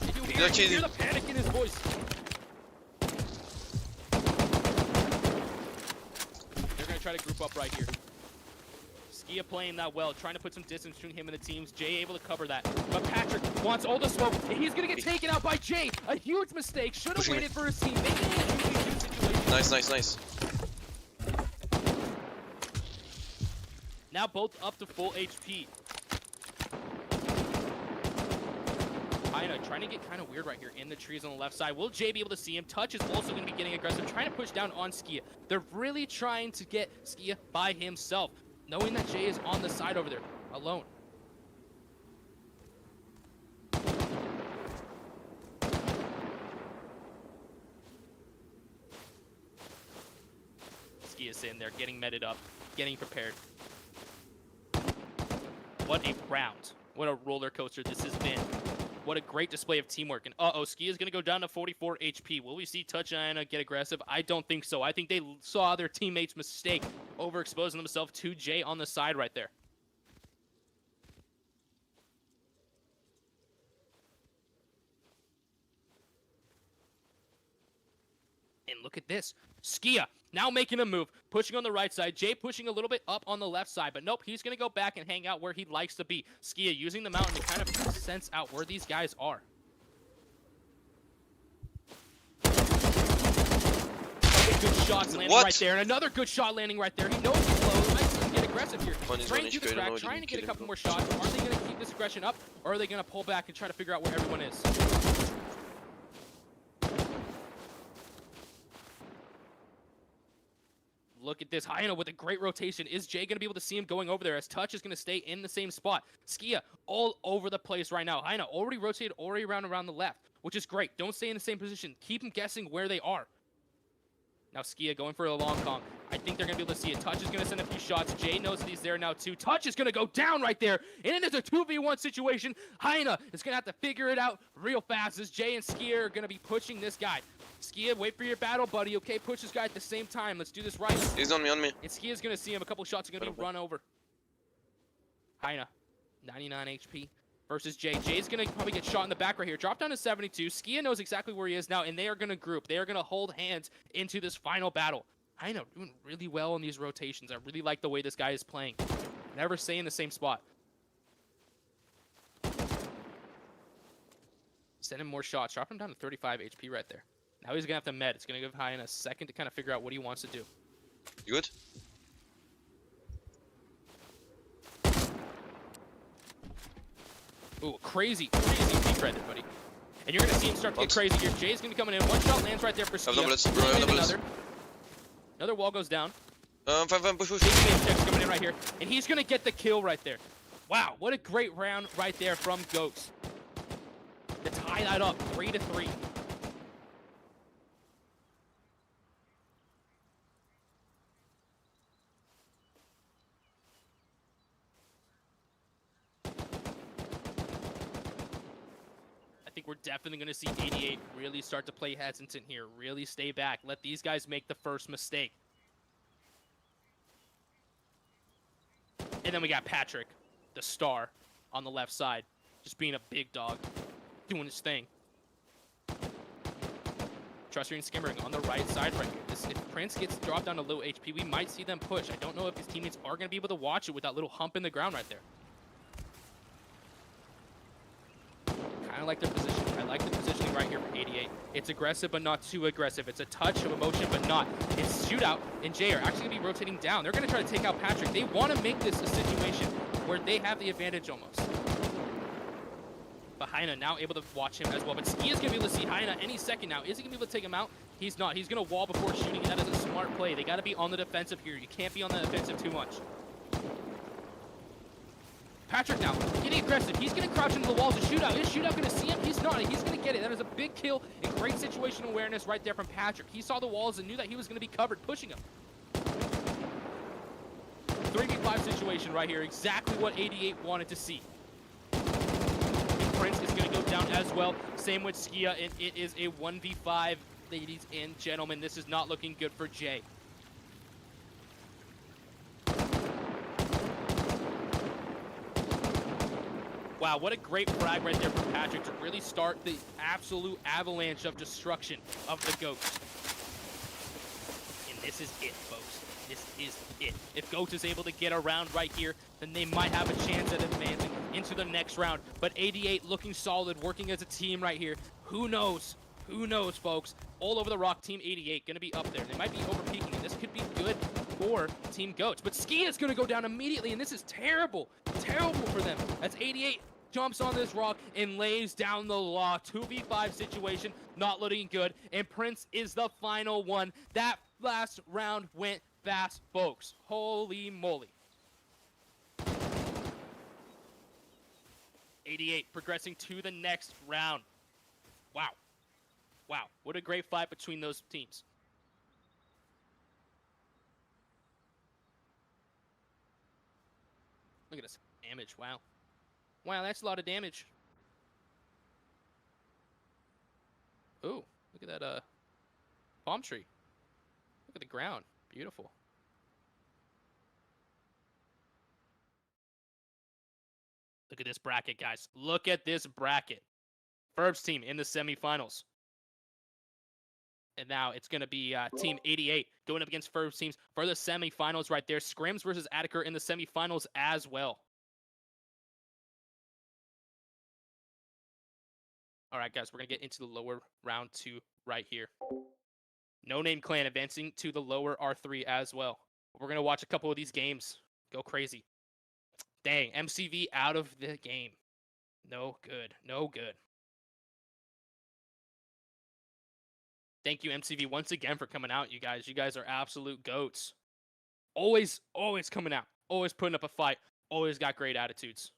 If you They're hear chasing. the panic in his voice. They're going to try to group up right here. Skia playing that well, trying to put some distance between him and the teams. Jay able to cover that. But Patrick wants all the smoke, and he's going to get taken out by Jay. A huge mistake. Should have waited for his team. Making it a 2v2 situation. Nice. Now both up to full HP. Aina trying to get kind of weird right here in the trees on the left side. Will Jay be able to see him? Touch is also going to be getting aggressive, trying to push down on Skia. They're really trying to get Skia by himself, knowing that Jay is on the side over there, alone. Skia's in there, getting meted up, getting prepared. What a round. What a roller coaster this has been. What a great display of teamwork. And Skia's going to go down to 44 HP. Will we see Touch and Aina get aggressive? I don't think so. I think they saw their teammates' mistake, overexposing themselves to Jay on the side right there. And look at this. Skia now making a move, pushing on the right side. Jay pushing a little bit up on the left side, but nope, he's going to go back and hang out where he likes to be. Skia using the mountain to kind of sense out where these guys are. Okay, good shots landing right there, and another good shot landing right there. He knows he's low. He might get aggressive here. Trying to do the crack, trying to get a couple more shots. Are they going to keep this aggression up, or are they going to pull back and try to figure out where everyone is? Look at this. Hyena with a great rotation. Is Jay going to be able to see him going over there as Touch is going to stay in the same spot? Skia all over the place right now. Hyena already rotated already around the left, which is great. Don't stay in the same position. Keep them guessing where they are. Now Skia going for a long Kong. I think they're going to be able to see it. Touch is going to send a few shots. Jay knows that he's there now too. Touch is going to go down right there. And it is a 2v1 situation. Hyena is going to have to figure it out real fast as Jay and Skia are going to be pushing this guy. Skia, wait for your battle, buddy. Okay, push this guy at the same time. Let's do this right. He's on me. And Skia's going to see him. A couple shots are going to be run over. Hyena, 99 HP versus Jay. Jay's going to probably get shot in the back right here. Drop down to 72. Skia knows exactly where he is now, and they are going to group. They are going to hold hands into this final battle. Hyena doing really well in these rotations. I really like the way this guy is playing. Never stay in the same spot. Send him more shots. Drop him down to 35 HP right there. Now he's going to have to med. It's going to give Hyena a second to kind of figure out what he wants to do. You good? Ooh, crazy deep right there, buddy. And you're going to see him start to get crazy here. Jay's going to be coming in. One shot lands right there for Skia. Another wall goes down. Fine, push. Check's coming in right here. And he's going to get the kill right there. Wow, what a great round right there from Goats. To tie that up, 3-3. I think we're definitely going to see 88 really start to play hesitant here. Really stay back. Let these guys make the first mistake. And then we got Patrick, the star, on the left side. Just being a big dog. Doing his thing. Truster and Skimmering on the right side right here. If Prince gets dropped down to low HP, we might see them push. I don't know if his teammates are going to be able to watch it with that little hump in the ground right there. Kind of like their position. I like the positioning right here for 88. It's aggressive, but not too aggressive. It's a touch of emotion, but not. It's Shootout and Jay are actually going to be rotating down. They're going to try to take out Patrick. They want to make this a situation where they have the advantage almost. But Hyena now able to watch him as well. But Ski is going to be able to see Hyena any second now. Is he going to be able to take him out? He's not. He's going to wall before shooting, and that is a smart play. They got to be on the defensive here. You can't be on the offensive too much. Patrick now getting aggressive. He's going to crouch into the walls of shootout. Is shootout going to see him? He's not. He's going to get it. That is a big kill and great situational awareness right there from Patrick. He saw the walls and knew that he was going to be covered, pushing him. 3v5 situation right here. Exactly what 88 wanted to see. And Prince is going to go down as well. Same with Skia, and it is a 1v5. Ladies and gentlemen, this is not looking good for Jay. Wow, what a great frag right there from Patrick to really start the absolute avalanche of destruction of the GOAT. And this is it, folks. This is it. If GOAT is able to get around right here, then they might have a chance at advancing into the next round. But 88 looking solid, working as a team right here. Who knows? Who knows, folks? All over the rock, Team 88 going to be up there. They might be overpeaking, and this could be good for Team GOATs. But Ski is going to go down immediately, and this is terrible. Terrible for them. As 88 jumps on this rock and lays down the law. 2v5 situation, not looking good. And Prince is the final one. That last round went fast, folks. Holy moly. 88 progressing to the next round. Wow. Wow. What a great fight between those teams. Look at this damage. Wow. Wow, that's a lot of damage. Ooh, look at that palm tree. Look at the ground. Beautiful. Look at this bracket, guys. Look at this bracket. Ferb's team in the semifinals. And now it's going to be Team 88 going up against Ferb's teams for the semifinals right there. Scrims versus Attiker in the semifinals as well. All right, guys, we're going to get into the lower round 2 right here. No Name Clan advancing to the lower R3 as well. We're going to watch a couple of these games go crazy. Dang, MCV out of the game. No good. No good. Thank you, MCV, once again for coming out, you guys. You guys are absolute goats. Always coming out. Always putting up a fight. Always got great attitudes.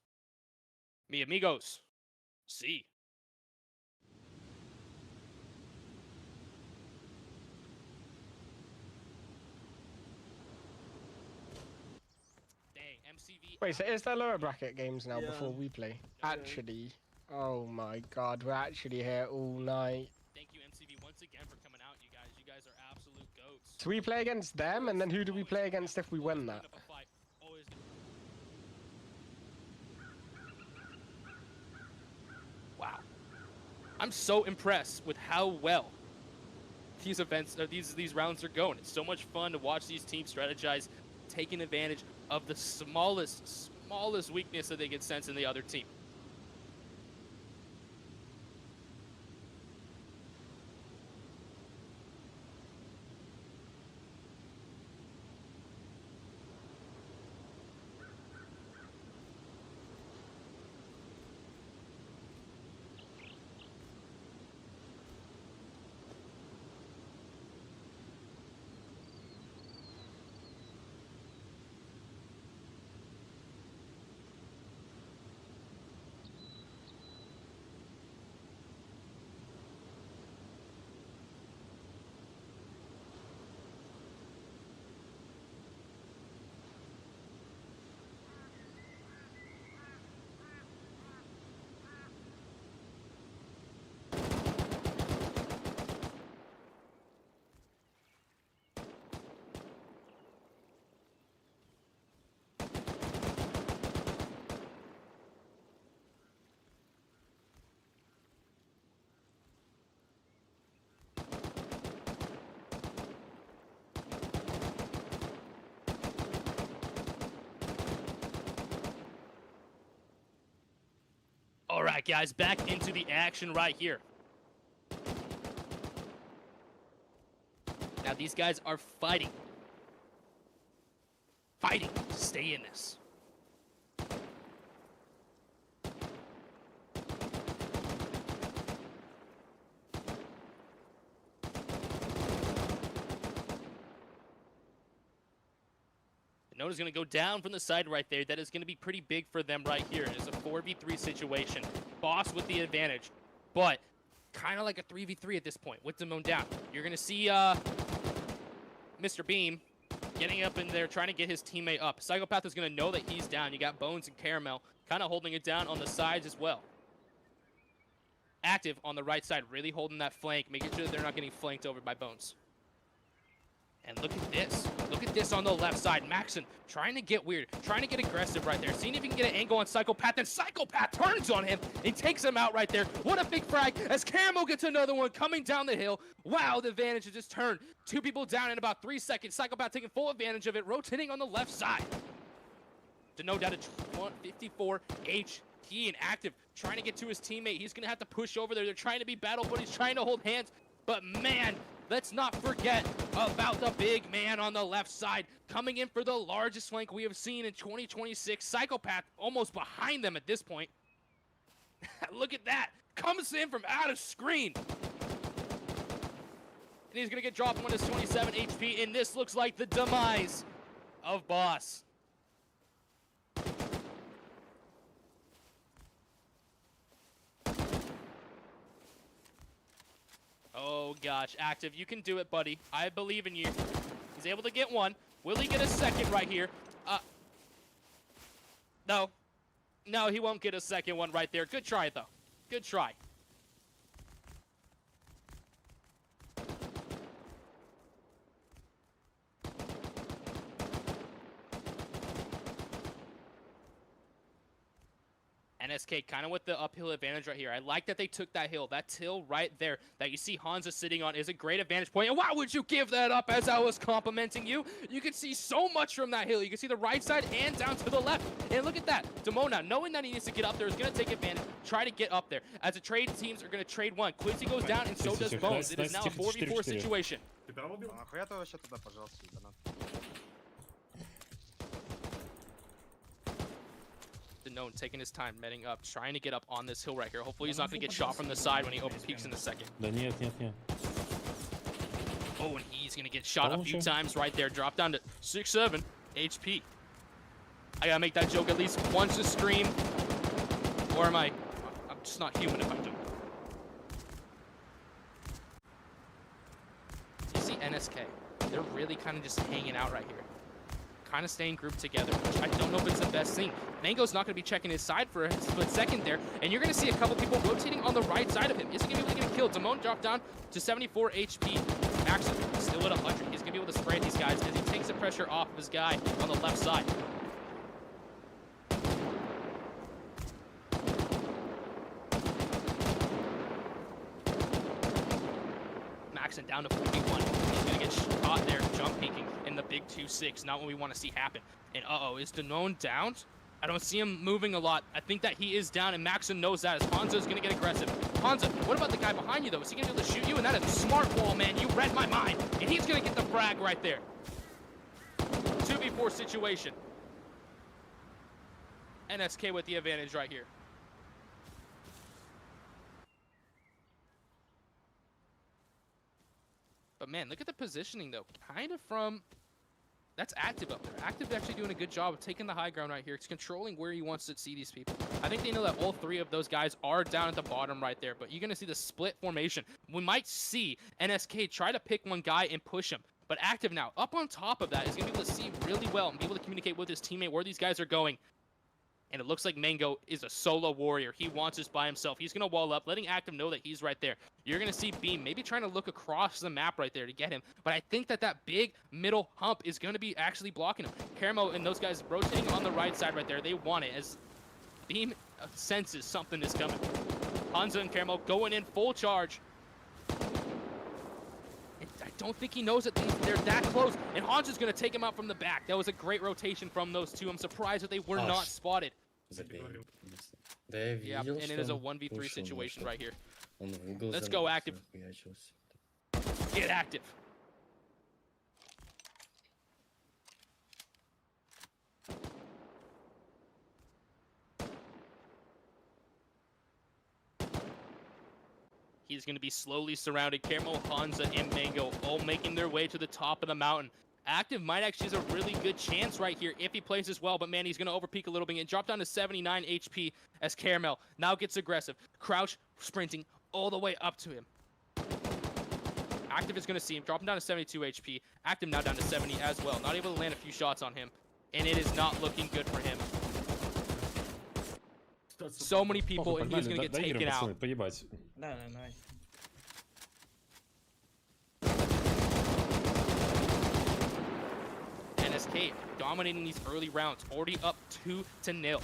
Mi amigos. See. Wait, so is there lower bracket games now before we play? Yeah. Actually, oh my god, we're actually here all night. Thank you, MCV, once again for coming out, you guys. You guys are absolute goats. So we play against them, and then who do we play against if we win that? Wow. I'm so impressed with how well these events, these rounds are going. It's so much fun to watch these teams strategize, taking advantage of the smallest weakness that they can sense in the other team. All right, guys, back into the action right here. Now, these guys are fighting. Fighting to stay in this. Denote is going to go down from the side right there. That is going to be pretty big for them right here. It is a 4v3 situation. Boss with the advantage, but kind of like a 3v3 at this point with Demone down. You're going to see Mr. Beam getting up in there, trying to get his teammate up. Psychopath is going to know that he's down. You got Bones and Caramel kind of holding it down on the sides as well. Active on the right side, really holding that flank, making sure that they're not getting flanked over by Bones. And look at this. Look at this on the left side. Maxon trying to get weird, trying to get aggressive right there. Seeing if he can get an angle on Psychopath, and Psychopath turns on him and takes him out right there. What a big frag as Caramel gets another one coming down the hill. Wow, the advantage has just turned. 2 people down in about 3 seconds. Psychopath taking full advantage of it, rotating on the left side. Denote down to 54 HP and Active, trying to get to his teammate. He's going to have to push over there. They're trying to be battle buddies, trying to hold hands. But man, let's not forget about the big man on the left side, coming in for the largest flank we have seen in 2026. Psychopath almost behind them at this point. Look at that. Comes in from out of screen. And he's going to get dropped on his 27 HP, and this looks like the demise of Boss. Oh gosh, Active, you can do it, buddy. I believe in you. He's able to get one. Will he get a second right here? No. No, he won't get a second one right there. Good try, though. Good try. NSK kind of with the uphill advantage right here. I like that they took that hill. That hill right there that you see Hansa sitting on is a great advantage point. And why would you give that up as I was complimenting you? You can see so much from that hill. You can see the right side and down to the left. And look at that. Demona, knowing that he needs to get up there, is going to take advantage. Try to get up there. As the trade teams are going to trade one. Quincy goes down and so does Bones. It is now a 4v4 situation. Known taking his time, metting up, trying to get up on this hill right here. Hopefully he's not going to get shot from the side when he open peeks in the second. Oh, and he's going to get shot a few times right there. Drop down to 6-7 HP. I got to make that joke at least once a stream. Or am I'm just not human if I do. You see NSK. They're really kind of just hanging out right here. Kind of staying grouped together, which I don't know if it's the best thing. Mango's not going to be checking his side for a split second there, and you're going to see a couple people rotating on the right side of him. Is he going to be able to get a kill? Damone dropped down to 74 HP. Max still at 100. He's going to be able to spray these guys as he takes the pressure off of his guy on the left side. Maxon down to 41. He's going to get shot there, jump peeking in the big 2-6. Not what we want to see happen. And uh-oh, is Danone down? I don't see him moving a lot. I think that he is down, and Maxon knows that as Hanzo is going to get aggressive. Hanzo, what about the guy behind you, though? Is he going to be able to shoot you? And that is a smart wall, man. You read my mind. And he's going to get the frag right there. 2v4 situation. NSK with the advantage right here. But man, look at the positioning though. Kind of from, that's Active up there. Active actually doing a good job of taking the high ground right here. It's controlling where he wants to see these people. I think they know that all 3 of those guys are down at the bottom right there, but you're going to see the split formation. We might see NSK try to pick one guy and push him. But Active now, up on top of that, is going to be able to see really well and be able to communicate with his teammate where these guys are going. And it looks like Mango is a solo warrior. He wants this by himself. He's going to wall up, letting Active know that he's right there. You're going to see Beam maybe trying to look across the map right there to get him. But I think that that big middle hump is going to be actually blocking him. Caramel and those guys rotating on the right side right there. They want it as Beam senses something is coming. Hanzo and Caramel going in full charge. I don't think he knows that they're that close. And Hanzo's going to take him out from the back. That was a great rotation from those two. I'm surprised that they were not spotted. Yeah, and it is a 1v3 situation right here. Let's go Active. Get Active. He's going to be slowly surrounded. Caramel, Hansa, and Mango all making their way to the top of the mountain. Active might actually has a really good chance right here if he plays as well, but man, he's going to overpeak a little bit and drop down to 79 HP as Caramel now gets aggressive. Crouch, sprinting all the way up to him. Active is going to see him, drop him down to 72 HP. Active now down to 70 as well. Not able to land a few shots on him, and it is not looking good for him. So many people, and he's going to get taken out. Поебать. Да, давай. NSK dominating these early rounds, already up 2-0.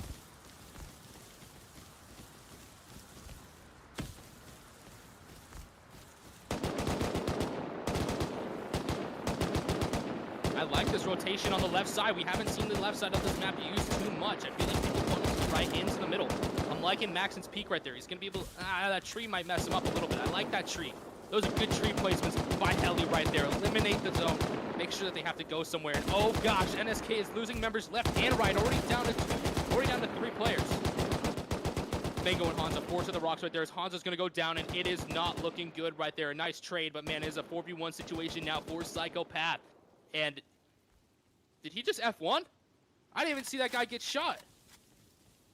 I like this rotation on the left side. We haven't seen the left side of this map used too much. I feel like people want to right into the middle. I'm liking Maxon's peak right there. He's going to be able to... that tree might mess him up a little bit. I like that tree. Those are good tree placements by Helli right there. Eliminate the zone. Make sure that they have to go somewhere. And oh gosh, NSK is losing members left and right. Already down to 3 players. Mango and Hansa force to the rocks right there as Hansa's going to go down, and it is not looking good right there. A nice trade, but man, it is a 4v1 situation now for Psychopath. And did he just F1? I didn't even see that guy get shot.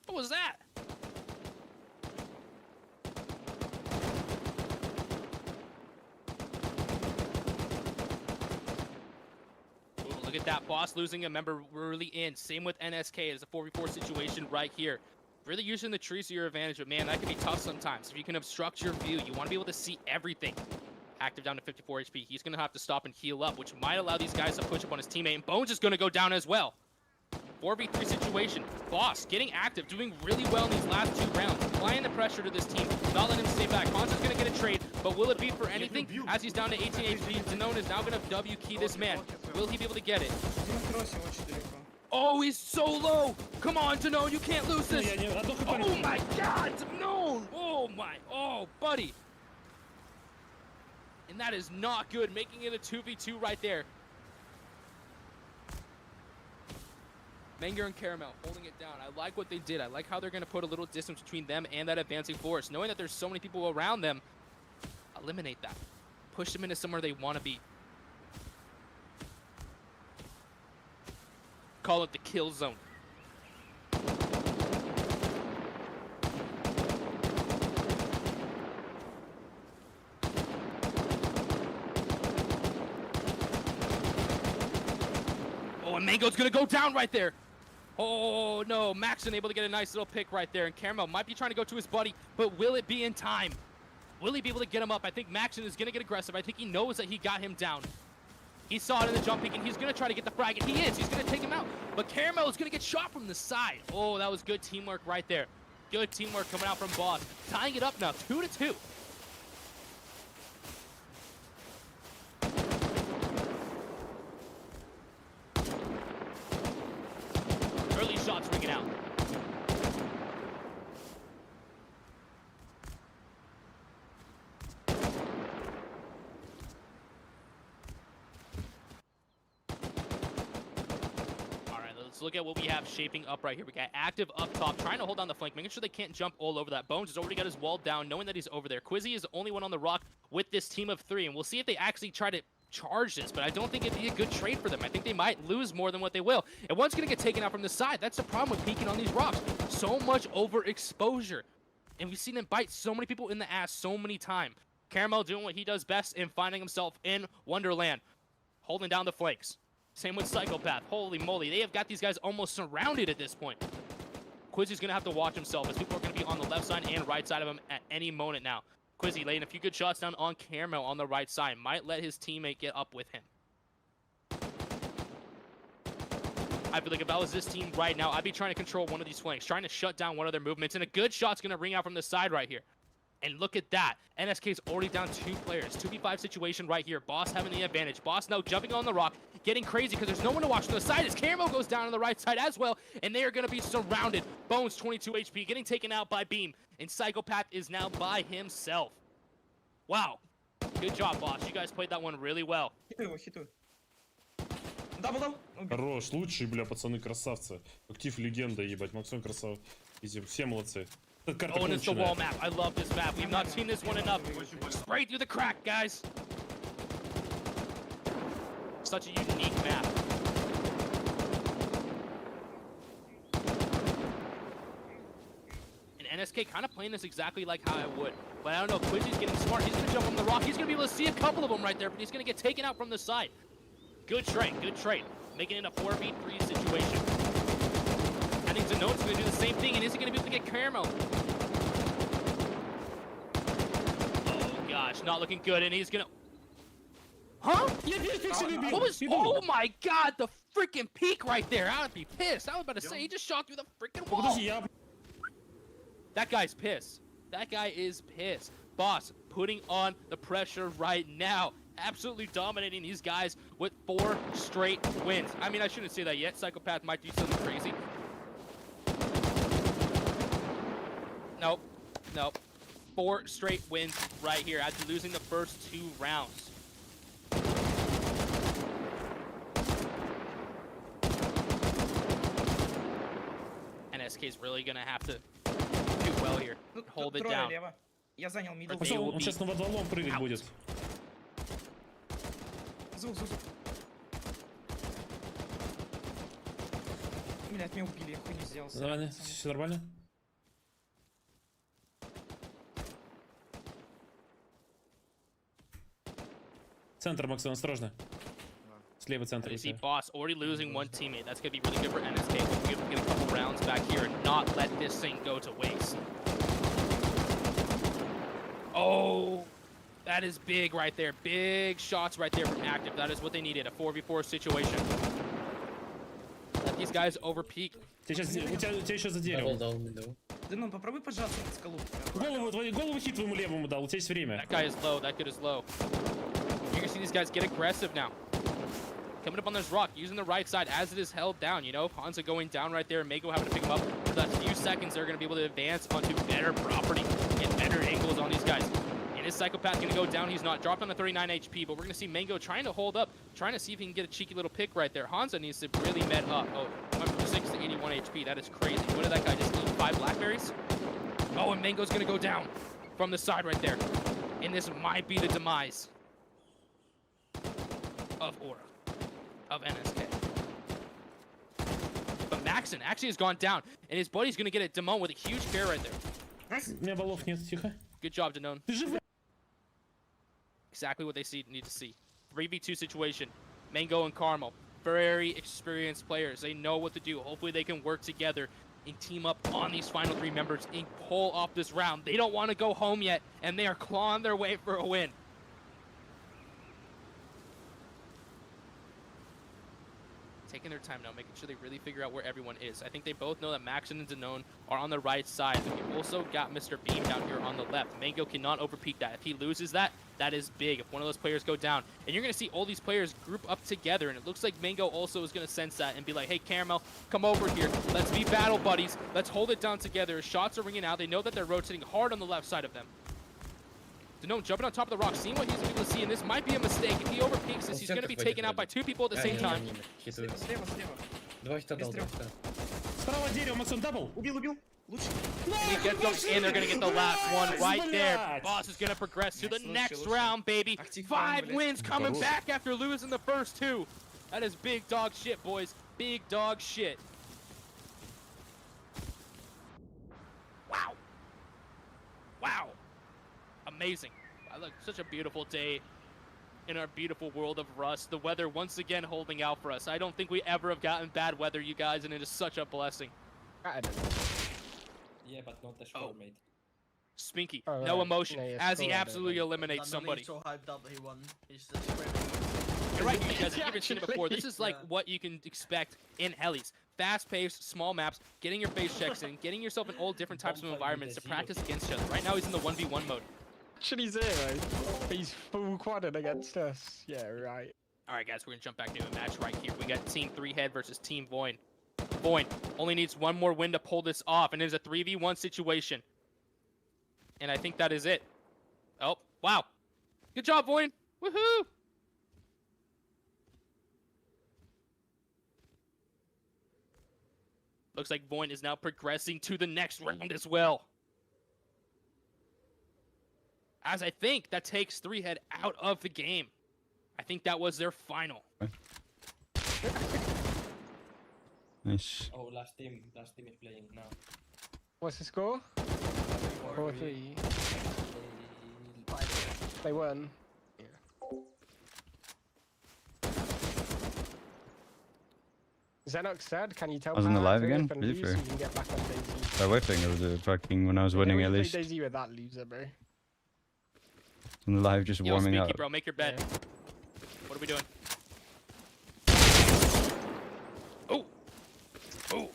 What was that? Ooh, look at that. Boss losing a member early in. Same with NSK. It's a 4v4 situation right here. Really using the trees to your advantage, but man, that can be tough sometimes. If you can obstruct your view, you want to be able to see everything. Active down to 54 HP. He's going to have to stop and heal up, which might allow these guys to push up on his teammate. And Bones is going to go down as well. 4v3 situation. Boss getting active, doing really well in these last 2 rounds. Applying the pressure to this team, not letting him stay back. Hansa's going to get a trade, but will it be for anything? As he's down to 18 HP, Danone is now going to W key this man. Will he be able to get it? Oh, he's so low. Come on, Danone, you can't lose this. Oh my God, Danone. Oh, buddy. And that is not good, making it a 2v2 right there. Menger and Caramel holding it down. I like what they did. I like how they're going to put a little distance between them and that advancing force. Knowing that there's so many people around them, eliminate that. Push them into somewhere they want to be. Call it the kill zone. Oh, and Mango's going to go down right there. Oh, no. Maxon able to get a nice little pick right there. And Caramel might be trying to go to his buddy, but will it be in time? Will he be able to get him up? I think Maxon is going to get aggressive. I think he knows that he got him down. He saw it in the jump peek, and he's going to try to get the frag, and he is. He's going to take him out. But Caramel is going to get shot from the side. Oh, that was good teamwork right there. Good teamwork coming out from Boss. Tying it up now, 2-2. Early shots ringing out. Let's look at what we have shaping up right here. We got active up top, trying to hold down the flank, making sure they can't jump all over that. Bones has already got his wall down, knowing that he's over there. Quizzy is the only one on the rock with this team of 3, and we'll see if they actually try to charge this, but I don't think it'd be a good trade for them. I think they might lose more than what they will. And one's going to get taken out from the side. That's the problem with peeking on these rocks. So much overexposure. And we've seen him bite so many people in the ass so many times. Caramel doing what he does best and finding himself in Wonderland, holding down the flanks. Same with Psychopath. Holy moly. They have got these guys almost surrounded at this point. Quizzy's going to have to watch himself as people are going to be on the left side and right side of him at any moment now. Quizzy laying a few good shots down on Caramel on the right side. Might let his teammate get up with him. I feel like if I was this team right now, I'd be trying to control one of these flanks, trying to shut down one of their movements, and a good shot's going to ring out from the side right here. And look at that. NSK's already down 2 players. 2v5 situation right here. Boss having the advantage. Boss now jumping on the rock, getting crazy because there's no one to watch from the side as Caramel goes down on the right side as well, and they are going to be surrounded. Bones, 22 HP, getting taken out by Beam, and Psychopath is now by himself. Wow. Good job, Boss. You guys played that one really well. Хитую. Дабл. Хорош, лучшие, бля, пацаны, красавцы. Актив легенда, ебать, Максон красав. Все молодцы. Oh, and it's the wall map. I love this map. We've not seen this one enough. Spray through the crack, guys. Such a unique map. And NSK kind of playing this exactly like how I would. But I don't know, Quincy's getting smart. He's going to jump on the rock. He's going to be able to see a couple of them right there, but he's going to get taken out from the side. Good trade, good trade. Making it a 4v3 situation. I think Zenone's going to do the same thing, and is he going to be able to get Caramel? Oh gosh, not looking good, and he's going to... Huh? What was... Oh my god, the freaking peak right there. I would be pissed. I was about to say, he just shot through the freaking wall. That guy's pissed. That guy is pissed. Boss putting on the pressure right now. Absolutely dominating these guys with 4 straight wins. I mean, I shouldn't say that yet. Psychopath might do something crazy. Nope. Nope. 4 straight wins right here after losing the first 2 rounds. NSK's really going to have to do well here. Hold it down. Я занял мидл. Он сейчас на водолом прыгать будет. Звук. Блять, меня убили, я хуй не сделал. Нормально, все нормально. Центр, Максон, осторожно. Слева центр. You see Boss already losing 1 teammate. That's going to be really good for NSK. We'll be able to get a couple rounds back here and not let this thing go to waste. Oh, that is big right there. Big shots right there from Active. That is what they needed, a 4v4 situation. Let these guys overpeak. У тебя еще за деревом. Денон, попробуй поджаться на скалу. Голову хит твоему левому дал, у тебя есть время. That guy is low. That kid is low. You can see these guys get aggressive now. Coming up on this rock, using the right side as it is held down, you know? Hansa going down right there, Mako having to pick him up. For that few seconds, they're going to be able to advance onto better property, get better angles on these guys. And is Psychopath going to go down? He's not. Dropped on the 39 HP, but we're going to see Mango trying to hold up, trying to see if he can get a cheeky little pick right there. Hansa needs to really med up. Oh, went from 6 to 81 HP. That is crazy. What did that guy just eat? 5 blackberries? Oh, and Mango's going to go down from the side right there. And this might be the demise of Aura. Of NSK. But Maxon actually has gone down, and his buddy's gonna get it. Damone with a huge care right there. Меня баллов нет, тихо. Good job, Danone. Exactly what they need to see. 3v2 situation. Mango and Carmel, very experienced players. They know what to do. Hopefully they can work together and team up on these final 3 members and pull off this round. They don't want to go home yet, and they are clawing their way for a win. Taking their time now, making sure they really figure out where everyone is. I think they both know that Maxon and Danone are on the right side. We've also got Mr. Beam down here on the left. Mango cannot overpeak that. If he loses that, that is big. If one of those players go down, and you're going to see all these players group up together, and it looks like Mango also is going to sense that and be like, hey, Caramel, come over here. Let's be battle buddies. Let's hold it down together. Shots are ringing out. They know that they're rotating hard on the left side of them. Danone jumping on top of the rock, seeing what he's able to see, and this might be a mistake. If he overpeaks this, he's going to be taken out by 2 people at the same time. Слева. Два хита дал. Справа дерево, Максон, дабл. Убил. Лучше. And he gets them, and they're going to get the last one right there. Boss is going to progress to the next round, baby. 5 wins coming back after losing the first 2. That is big dog shit, boys. Big dog shit. Wow. Wow. Amazing. Look, such a beautiful day in our beautiful world of Rust. The weather once again holding out for us. I don't think we ever have gotten bad weather, you guys, and it is such a blessing. Yeah, but not the shore, mate. Spinky, Oh, no right. emotion, Yeah, as he score, absolutely eliminates somebody. He's so hyped up that he won. He's just screaming. You're right, you guys have even seen it before. This is like Yeah. what you can expect in Hellies. Fast-paced, small maps, getting your face checks in, getting yourself in all different types of environments to practice against each other. Right now he's in the 1v1 mode. Actually 0. He's full quadded against us. Yeah, right. All right, guys, we're going to jump back into a match right here. We got Team 3 Head versus Team Void. Void only needs 1 more win to pull this off, and it is a 3v1 situation. And I think that is it. Oh, wow. Good job, Void. Woohoo! Looks like Void is now progressing to the next round as well. As I think that takes 3 Head out of the game. I think that was their final. Nice. Oh, last team is playing now. What's the score? 4-3. They won. Xenox said, can you tell I was in the Pat live to again? if and Really lose fair. so you can get back on DayZ? By whiffing, or was it fucking when I was winning Yeah, at we least? played DayZ with that loser, bro. In the live, just Yo, warming Speaky, up. bro, make your bed. Yeah. What are we doing? Oh! Oh!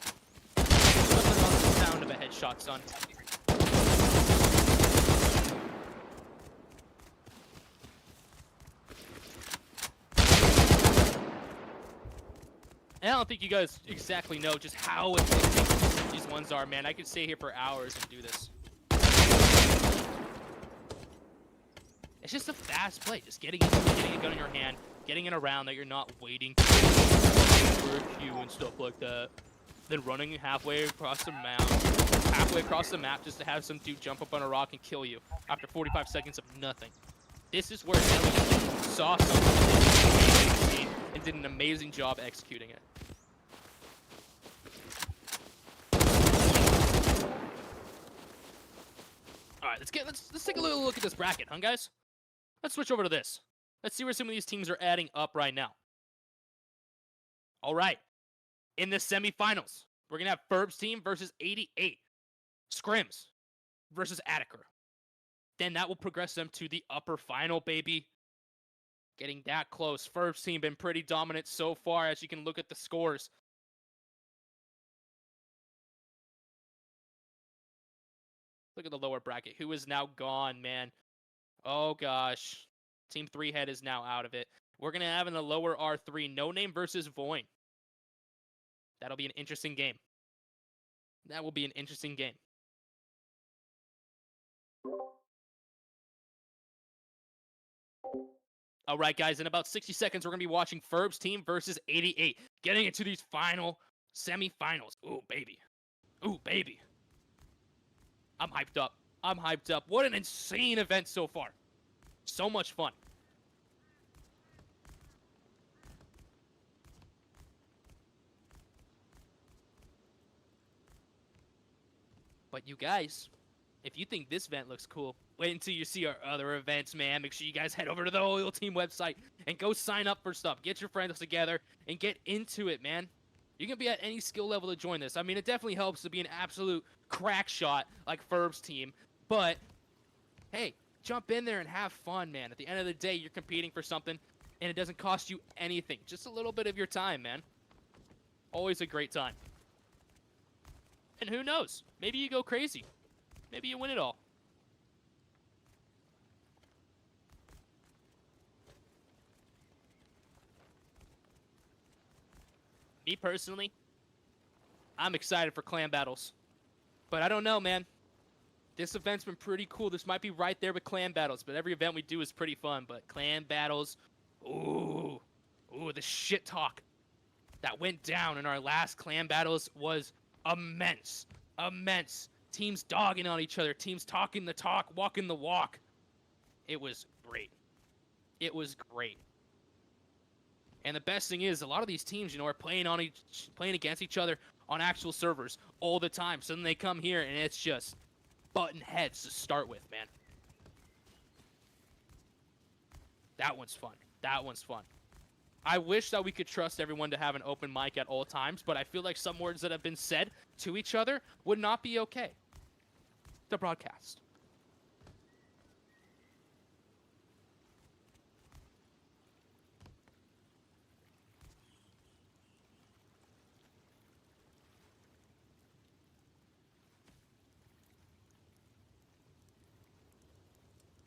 Nothing wrong with the sound of a headshot, son. And I don't think you guys exactly know just how addicting these ones are, man. I could stay here for hours and do this. It's just a fast play, just getting into it, getting a gun in your hand, getting it around that you're not waiting for a queue and stuff like that. Then running halfway across the map just to have some dude jump up on a rock and kill you after 45 seconds of nothing. This is where Helli saw something and did an amazing job executing it. All right, let's take a little look at this bracket, huh, guys? Let's switch over to this. Let's see where some of these teams are adding up right now. All right, in the semifinals, we're gonna have Ferb's team versus 88, Scrims versus Attica. Then that will progress them to the upper final, baby. Getting that close. Ferb's team been pretty dominant so far, as you can look at the scores. Look at the lower bracket. Who is now gone, man? Oh, gosh. Team 3 head is now out of it. We're going to have in the lower R3, No Name versus Voin. That'll be an interesting game. That will be an interesting game. All right, guys, in about 60 seconds, we're going to be watching Ferb's team versus 88. Getting into these final semifinals. Ooh, baby. Ooh, baby. I'm hyped up. I'm hyped up. What an insane event so far. So much fun. But you guys, if you think this event looks cool, wait until you see our other events, man. Make sure you guys head over to the Oil Team website and go sign up for stuff. Get your friends together and get into it, man. You can be at any skill level to join this. I mean, it definitely helps to be an absolute crack shot like Ferb's team. But, hey, jump in there and have fun, man. At the end of the day, you're competing for something, and it doesn't cost you anything. Just a little bit of your time, man. Always a great time. And who knows? Maybe you go crazy. Maybe you win it all. Me personally, I'm excited for clan battles. But I don't know, man. This event's been pretty cool. This might be right there with clan battles, but every event we do is pretty fun. But clan battles, ooh, the shit talk that went down in our last clan battles was immense. Immense. Teams dogging on each other. Teams talking the talk, walking the walk. It was great. It was great. And the best thing is, a lot of these teams, are playing against each other on actual servers all the time. So then they come here and it's just button heads to start with, man. That one's fun. That one's fun. I wish that we could trust everyone to have an open mic at all times, but I feel like some words that have been said to each other would not be okay to broadcast.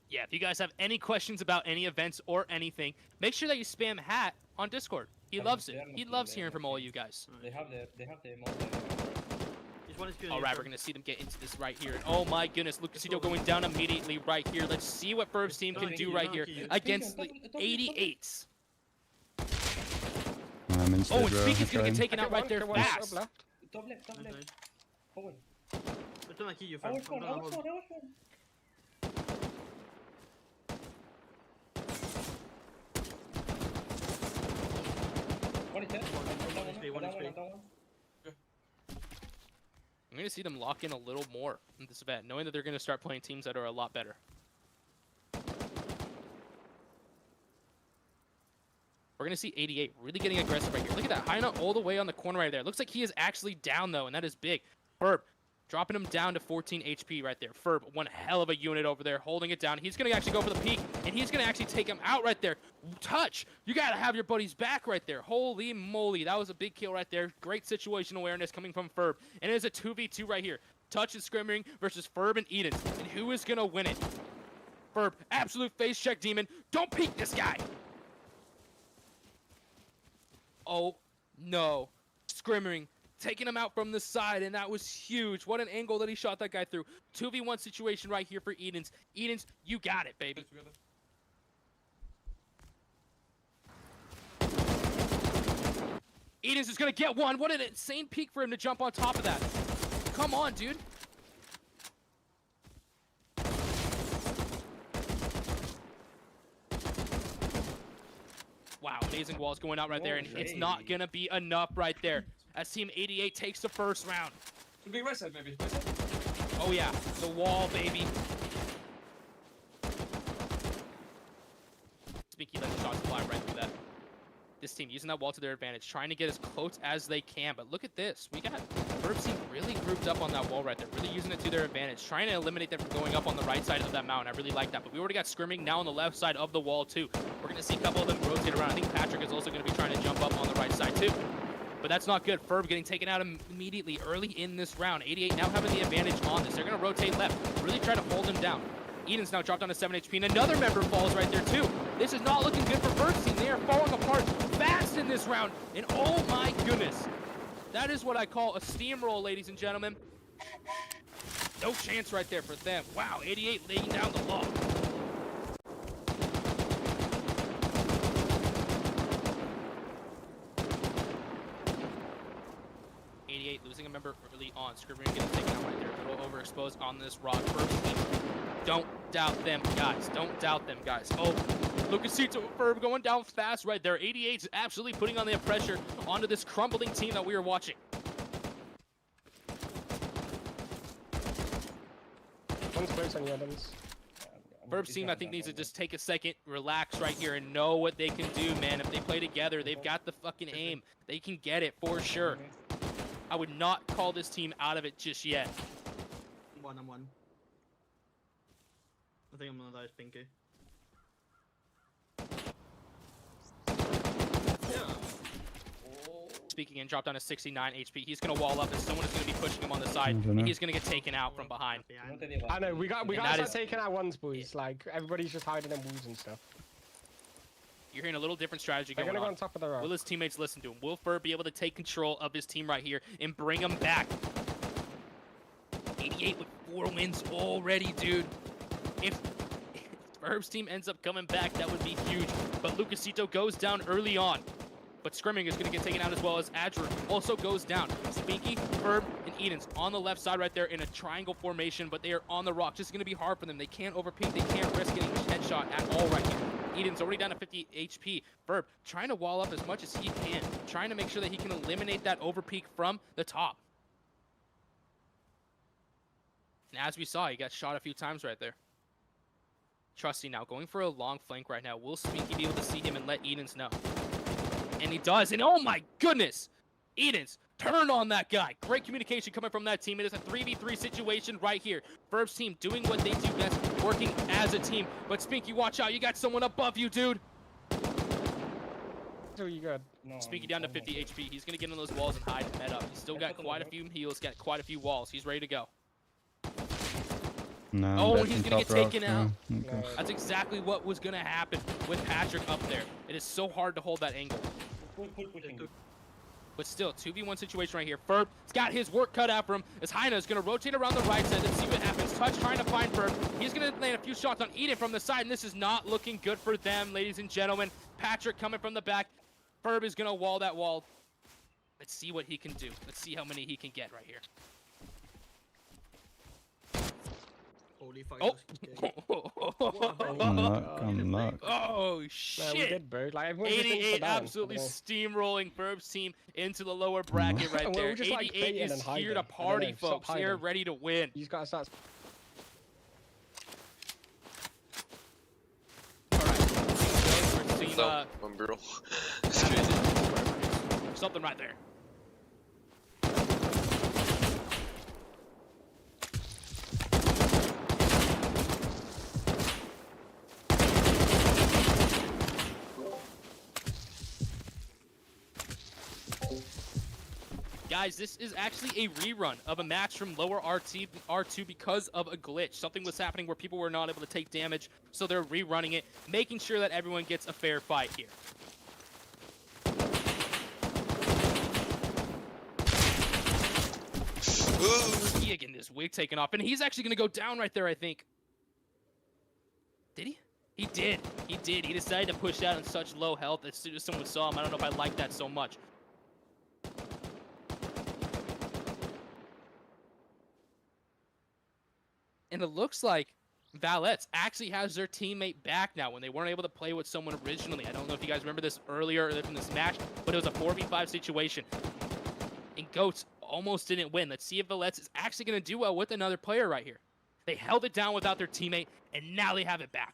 Yeah, if you guys have any questions about any events or anything, make sure that you spam Hat on Discord. He loves it. He loves hearing from all you guys. They have the All right, we're going to see them get into this right here. And oh my goodness, Lucasito going down immediately right here. Let's see what Ferb's team can do right here against the 88s. I'm in Oh, and Speaky's going to get taken out right there fast. Top left. Owen. But don't kill you first. I'm gonna hold. dead. One HP, one HP. I'm going to see them lock in a little more in this event, knowing that they're going to start playing teams that are a lot better. We're going to see 88 really getting aggressive right here. Look at that. Hyena all the way on the corner right there. Looks like he is actually down, though, and that is big. Ferb dropping him down to 14 HP right there. Ferb, one hell of a unit over there, holding it down. He's going to actually go for the peak, and he's going to actually take him out right there. Touch! You got to have your buddy's back right there. Holy moly. That was a big kill right there. Great situation awareness coming from Ferb. And it is a 2v2 right here. Touch and scrimming versus Ferb and Edens. And who is going to win it? Ferb, absolute face check demon. Don't peek this guy. Oh, no. Scrimming. Taking him out from the side, and that was huge. What an angle that he shot that guy through. 2v1 situation right here for Edens. Edens, you got it, baby. Edens is going to get one. What an insane peak for him to jump on top of that. Come on, dude. Wow, amazing walls going out right there, and it's not going to be enough right there as Team 88 takes the first round. Should be right side, maybe. Oh, yeah, the wall, baby. Speaky let the shots fly right through that. This team using that wall to their advantage, trying to get as close as they can. But look at this. We got Burbs team really grouped up on that wall right there, really using it to their advantage, trying to eliminate them from going up on the right side of that mountain. I really like that. But we already got scrimming now on the left side of the wall, too. We're going to see a couple of them rotate around. I think Patrick is also going to be trying to jump up on the right side, too. But that's not good. Ferb getting taken out immediately early in this round. 88 now having the advantage on this. They're going to rotate left, really try to hold him down. Eden's now dropped down to 7 HP, and another member falls right there, too. This is not looking good for Bird's team. They are falling apart fast in this round, and oh my goodness. That is what I call a steamroll, ladies and gentlemen. No chance right there for them. Wow, 88 laying down the law. Losing a member early on. Scribbling getting taken out right there. A little overexposed on this rock. Don't doubt them, guys. Don't doubt them, guys. Oh, Lucasito Ferb going down fast right there. 88's absolutely putting on the pressure onto this crumbling team that we are watching. One's close on the Adams. Burbs team, I think, needs to just take a second, relax right here, and know what they can do, man. If they play together, they've got the fucking aim. They can get it for sure. I would not call this team out of it just yet. I'm one. I think I'm gonna die, Pinky. Speaking and drop down to 69 HP. He's gonna wall up, and someone is gonna be pushing him on the side. And he's gonna get taken out from behind. I know, we got to start taking out ones, boys. Like, everybody's just hiding in walls and stuff. You're hearing a little different strategy They're going gonna on. go on top of the rock. Will his teammates listen to him? Will Ferb be able to take control of his team right here and bring him back? 88 with 4 wins already, dude. If Ferb's team ends up coming back, that would be huge. But Lucasito goes down early on. But Scrimming is going to get taken out as well as Adger also goes down. Spinky, Ferb, and Edens on the left side right there in a triangle formation, but they are on the rock. Just going to be hard for them. They can't overpeak. They can't risk getting a headshot at all right here. Eden's already down to 50 HP. Ferb trying to wall up as much as he can, trying to make sure that he can eliminate that overpeak from the top. And as we saw, he got shot a few times right there. Trusty now going for a long flank right now. Will Spinky be able to see him and let Edens know? And he does, and oh my goodness! Edens, turn on that guy. Great communication coming from that team. It is a 3v3 situation right here. Ferb's team doing what they do best, working as a team. But Spinky, watch out. You got someone above you, dude. So you good? Spinky down to 50 HP. He's going to get on those walls and hide and head up. He's still got quite a few heals, got quite a few walls. He's ready to go. No, Oh, he's going to get taken out. Okay. That's exactly what was going to happen with Patrick up there. It is so hard to hold that angle. But still, 2v1 situation right here. Ferb has got his work cut out for him as Heina is going to rotate around the right side. Let's see what happens. Touch trying to find Ferb. He's going to land a few shots on Eden from the side, and this is not looking good for them, ladies and gentlemen. Patrick coming from the back. Ferb is going to wall that wall. Let's see what he can do. Let's see how many he can get right here. Holy fuck. Oh. I'm not. Oh Man, we shit. did, bro. Like, everyone just thinks 88 we're down. absolutely Okay. steamrolling Verbs team into the lower bracket right And we're there. just, like, 88 baiting is and here hiding. to I don't party, know, stop folks. They're hiding. ready to win. You just gotta start. Alright. We're seeing, No, one barrel. something right there. Guys, this is actually a rerun of a match from lower R2 because of a glitch. Something was happening where people were not able to take damage, so they're rerunning it, making sure that everyone gets a fair fight here. He getting this wig taken off, and he's actually going to go down right there, I think. Did he? He did. He did. He decided to push out on such low health as soon as someone saw him. I don't know if I like that so much. And it looks like Valets actually has their teammate back now when they weren't able to play with someone originally. I don't know if you guys remember this earlier in this match, but it was a 4v5 situation. And Goats almost didn't win. Let's see if Valets is actually going to do well with another player right here. They held it down without their teammate, and now they have it back.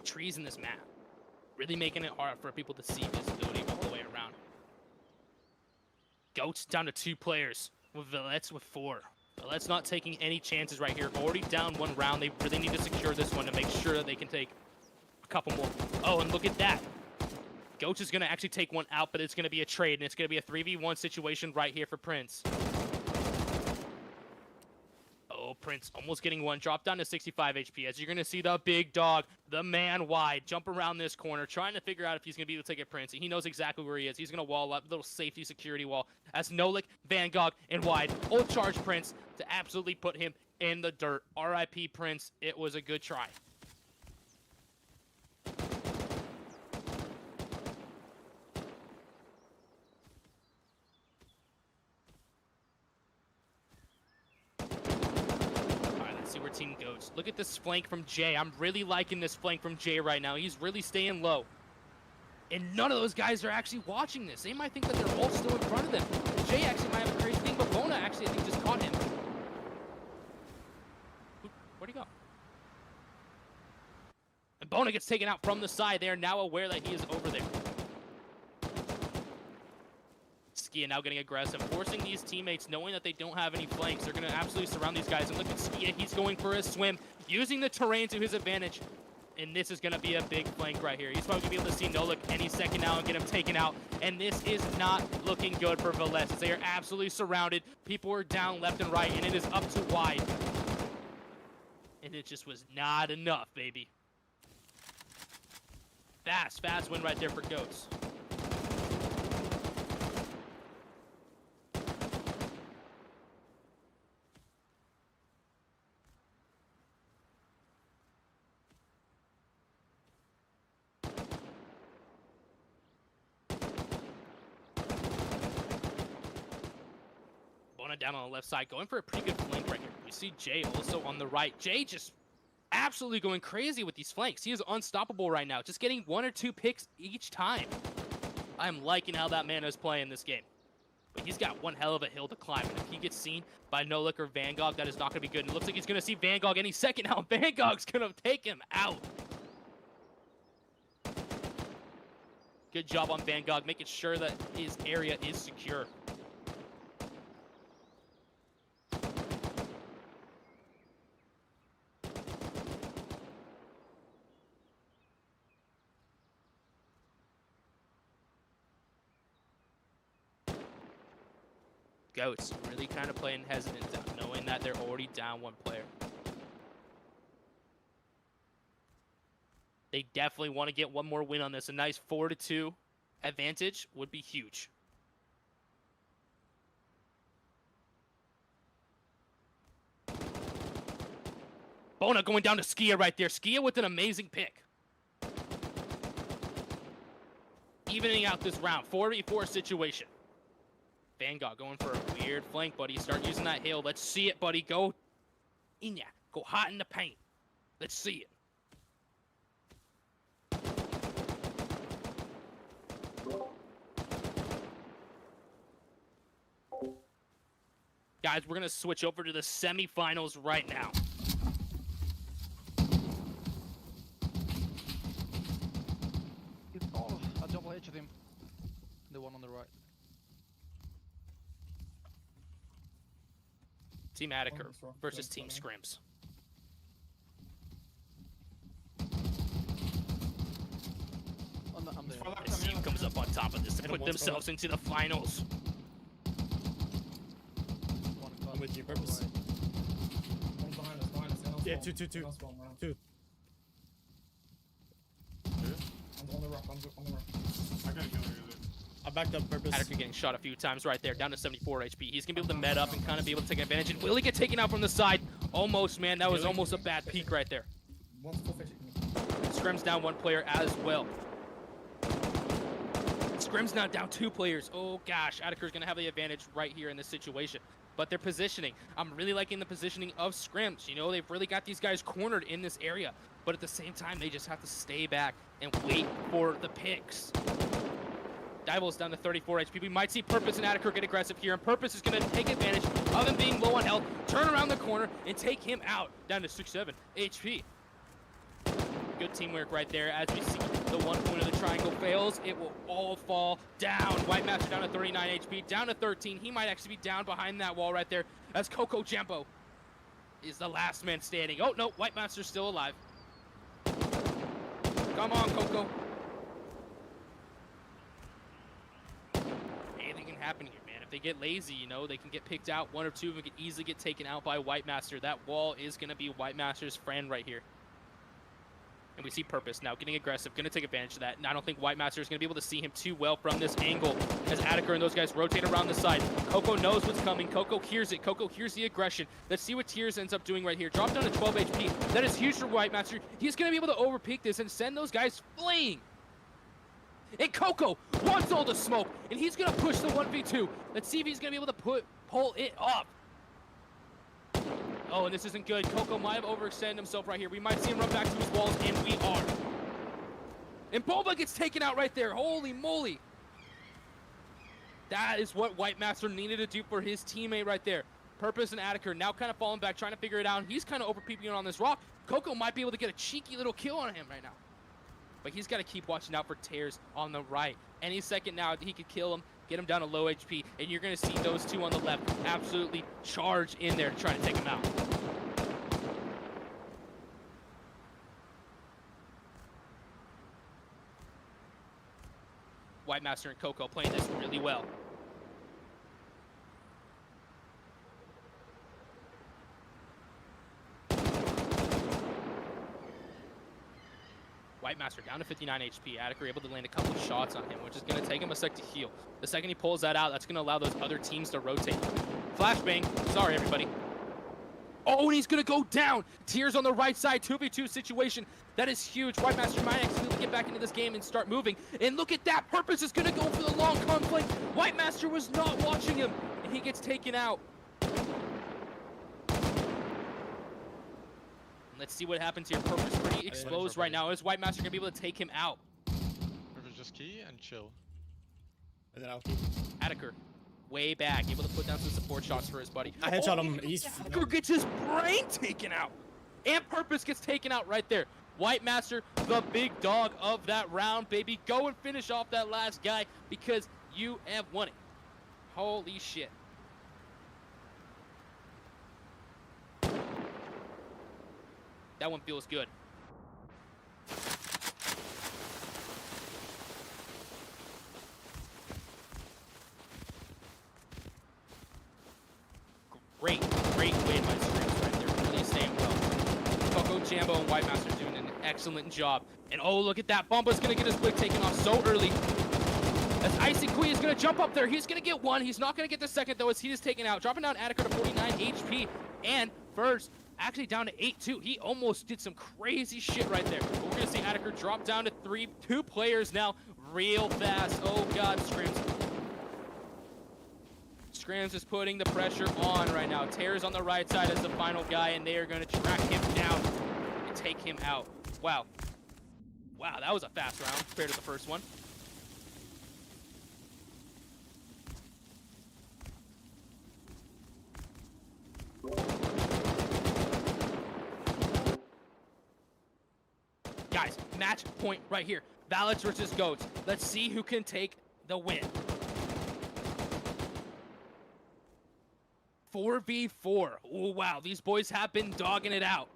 Trees in this map, really making it hard for people to see visibility all the way around. Goats down to 2 players, with Valets with 4. Valets not taking any chances right here. Already down 1 round. They really need to secure this one to make sure that they can take a couple more. Oh, and look at that. Goats is going to actually take one out, but it's going to be a trade, and it's going to be a 3v1 situation right here for Prince. Oh, Prince almost getting one. Drop down to 65 HP as you're going to see the big dog, the man wide, jump around this corner, trying to figure out if he's going to be able to take it Prince. He knows exactly where he is. He's going to wall up, little safety security wall, as Nolik, Van Gogh, and wide. Ult charge Prince to absolutely put him in the dirt. RIP Prince, it was a good try. Team Goats. Look at this flank from Jay. I'm really liking this flank from Jay right now. He's really staying low. And none of those guys are actually watching this. They might think that they're all still in front of them. Jay actually might have a crazy thing, but Bona actually, I think, just caught him. Where'd he go? And Bona gets taken out from the side. They are now aware that he is over there. Skia now getting aggressive, forcing these teammates, knowing that they don't have any flanks. They're going to absolutely surround these guys. And look at Skia. He's going for a swim, using the terrain to his advantage. And this is going to be a big flank right here. He's probably going to be able to see Nolik any second now and get him taken out. And this is not looking good for Valets. They are absolutely surrounded. People are down left and right, and it is up to wide. And it just was not enough, baby. Fast win right there for Goats. Down on the left side, going for a pretty good flank right here. We see Jay also on the right. Jay just absolutely going crazy with these flanks. He is unstoppable right now, just getting 1 or 2 picks each time. I'm liking how that man is playing this game. But he's got one hell of a hill to climb, and if he gets seen by Nolik or Van Gogh, that is not going to be good. And it looks like he's going to see Van Gogh any second now. Van Gogh's going to take him out. Good job on Van Gogh, making sure that his area is secure. Goats really kind of playing hesitant, knowing that they're already down 1 player. They definitely want to get 1 more win on this. A nice 4-2 advantage would be huge. Bona going down to Skia right there. Skia with an amazing pick. Evening out this round. 4v4 situation. Vanguard going for a weird flank, buddy. Start using that hail. Let's see it, buddy. Go in ya. Go hot in the paint. Let's see it. Guys, we're going to switch over to the semifinals right now. Oh, I double edged him. The one on the right. Team Attica versus Team Scrims. I'm there. This team comes up on top of this to put themselves into the finals. I'm with you, purpose. One's behind us. Yeah, two. Two. One's on the rock, on the rock. I gotta kill her. I backed up purpose. Attica getting shot a few times right there, down to 74 HP. He's going to be able to med up and kind of be able to take advantage. And will he get taken out from the side? Almost, man. That was almost a bad peek right there. One's full fishing. Scrims down one player as well. Scrims now down two players. Oh, gosh. Attica's going to have the advantage right here in this situation. But their positioning, I'm really liking the positioning of Scrims. You know, they've really got these guys cornered in this area. But at the same time, they just have to stay back and wait for the picks. Dival's down to 34 HP. We might see Purpose and Attica get aggressive here, and Purpose is going to take advantage of him being low on health, turn around the corner, and take him out down to 67 HP. Good teamwork right there. As we see the 1 point of the triangle fails, it will all fall down. White Master down to 39 HP, down to 13. He might actually be down behind that wall right there, as Coco Jambo is the last man standing. Oh, no, White Master's still alive. Come on, Coco. Anything can happen here, man. If they get lazy, you know, they can get picked out. One or two of them could easily get taken out by White Master. That wall is going to be White Master's friend right here. And we see Purpose now getting aggressive, going to take advantage of that. And I don't think White Master is going to be able to see him too well from this angle as Attica and those guys rotate around the side. Coco knows what's coming. Coco hears it. Coco hears the aggression. Let's see what Tears ends up doing right here. Drop down to 12 HP. That is huge for White Master. He's going to be able to overpeak this and send those guys fleeing. And Coco wants all the smoke, and he's going to push the 1v2. Let's see if he's going to be able to pull it off. Oh, and this isn't good. Coco might have overextended himself right here. We might see him run back to his walls, and we are. And Boba gets taken out right there. Holy moly. That is what White Master needed to do for his teammate right there. Purpose and Attica now kind of falling back, trying to figure it out. He's kind of over-peeping on this rock. Coco might be able to get a cheeky little kill on him right now. But he's got to keep watching out for Tears on the right. Any second now, he could kill him, get him down to low HP, and you're going to see those two on the left absolutely charge in there to try to take him out. White Master and Coco playing this really well. White Master down to 59 HP. Attica able to land a couple of shots on him, which is going to take him a sec to heal. The second he pulls that out, that's going to allow those other teams to rotate. Flashbang. Sorry, everybody. Oh, and he's going to go down. Tears on the right side. 2v2 situation. That is huge. White Master might actually get back into this game and start moving. And look at that. Purpose is going to go for the long conflict. White Master was not watching him, and he gets taken out. Let's see what happens here. Purpose pretty exposed right now. Is White Master going to be able to take him out? Purpose just key and chill. And then I'll keep. Attica, way back, able to put down some support shots for his buddy. I headshot him. He's. Attica gets his brain taken out. And Purpose gets taken out right there. White Master, the big dog of that round, baby. Go and finish off that last guy because you have won it. Holy shit. That one feels good. Great win by Scrims right there. Really staying well. Coco, Jambo, and White Master doing an excellent job. And oh, look at that. Bumba's going to get his blick taken off so early. As Icy Queen is going to jump up there. He's going to get one. He's not going to get the second, though, as he is taken out. Dropping down Attica to 49 HP. And first, Actually down to 8-2. He almost did some crazy shit right there. But we're going to see Attica drop down to 3. 2 players now real fast. Oh, God, Scrims. Scrims is putting the pressure on right now. Terror's on the right side as the final guy, and they are going to track him down and take him out. Wow. Wow, that was a fast round compared to the first one. Guys, match point right here. Valets versus Goats. Let's see who can take the win. 4v4. Oh, wow. These boys have been dogging it out.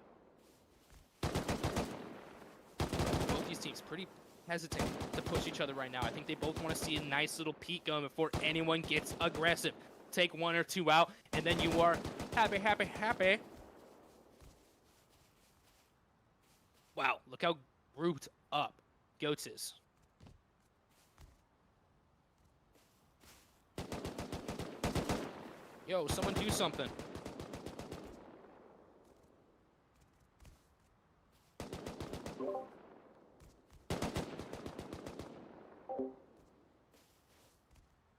Both these teams pretty hesitant to push each other right now. I think they both want to see a nice little peek going before anyone gets aggressive. Take 1 or 2 out, and then you are happy, happy, happy. Wow, look how grouped up Goats is. Yo, someone do something.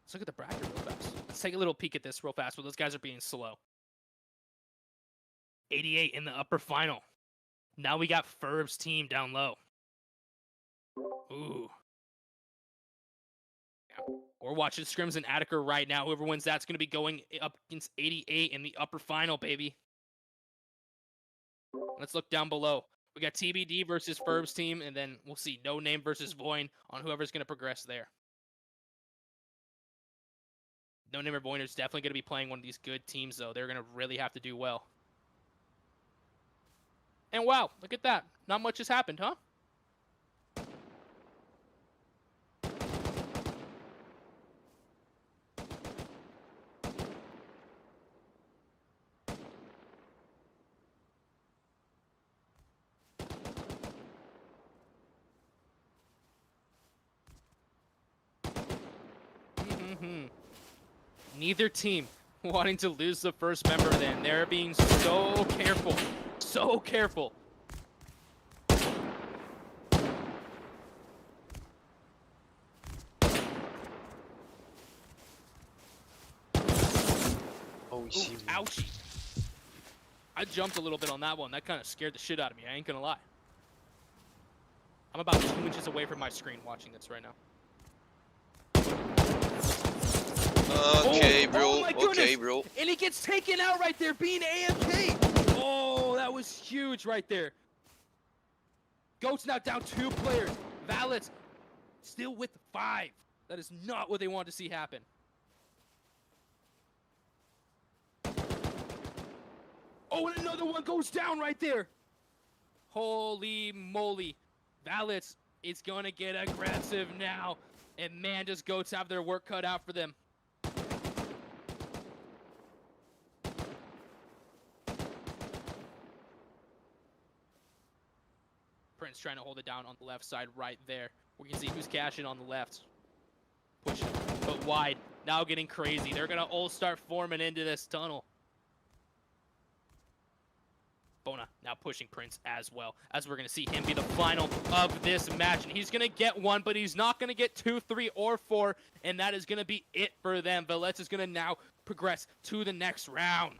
Let's look at the bracket real fast. Let's take a little peek at this real fast, but those guys are being slow. 88 in the upper final. Now we got Ferb's team down low. Ooh. Yeah. We're watching Scrims and Attica right now. Whoever wins that's going to be going up against 88 in the upper final, baby. Let's look down below. We got TBD versus Ferb's team, and then we'll see No Name versus Voin on whoever's going to progress there. No Name or Voin is definitely going to be playing one of these good teams, though. They're going to really have to do well. And wow, look at that. Not much has happened, huh? Neither team wanting to lose the first member then. They're being so careful. So careful. Oh, Ooh, ouchie. I jumped a little bit on that one. That kind of scared the shit out of me. I ain't gonna lie. I'm about 2 inches away from my screen watching this right now. Okay, Oh, bro. oh my goodness. Okay, bro. And he gets taken out right there, being AFK. Oh, that was huge right there. Goats now down 2 players. Valets still with 5. That is not what they wanted to see happen. Oh, and another one goes down right there. Holy moly. Valets is going to get aggressive now. And man, does Goats have their work cut out for them. Prince trying to hold it down on the left side right there. We can see who's cashing on the left. Pushing, but wide. Now getting crazy. They're going to all start forming into this tunnel. Bona now pushing Prince as well, as we're going to see him be the final of this match. And he's going to get 1, but he's not going to get 2, 3, or 4. And that is going to be it for them. Valets is going to now progress to the next round.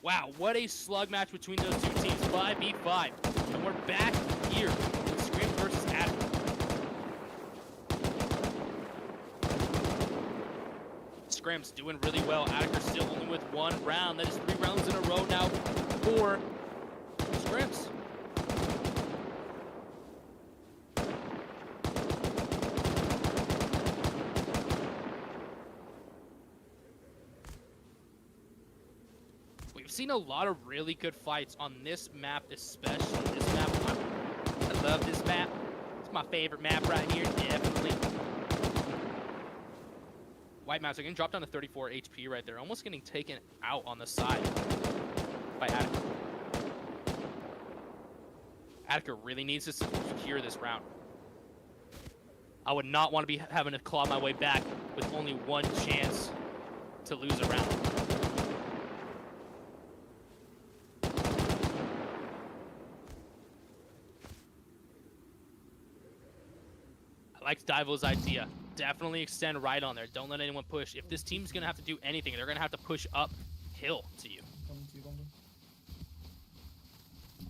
Wow, what a slug match between those two teams. 5v5. And we're back here with Scrims versus Attica. Scrims doing really well. Attica still only with 1 round. That is 3 rounds in a row now for Scrims. We've seen a lot of really good fights on this map, especially this map. I love this map. It's my favorite map right here, definitely. White maps are getting dropped down to 34 HP right there, almost getting taken out on the side by Attica. Attica really needs to secure this round. I would not want to be having to claw my way back with only 1 chance to lose a round. liked Divo's idea. Definitely extend right on there. Don't let anyone push. If this team's going to have to do anything, they're going to have to push uphill to you. Coming to you, London.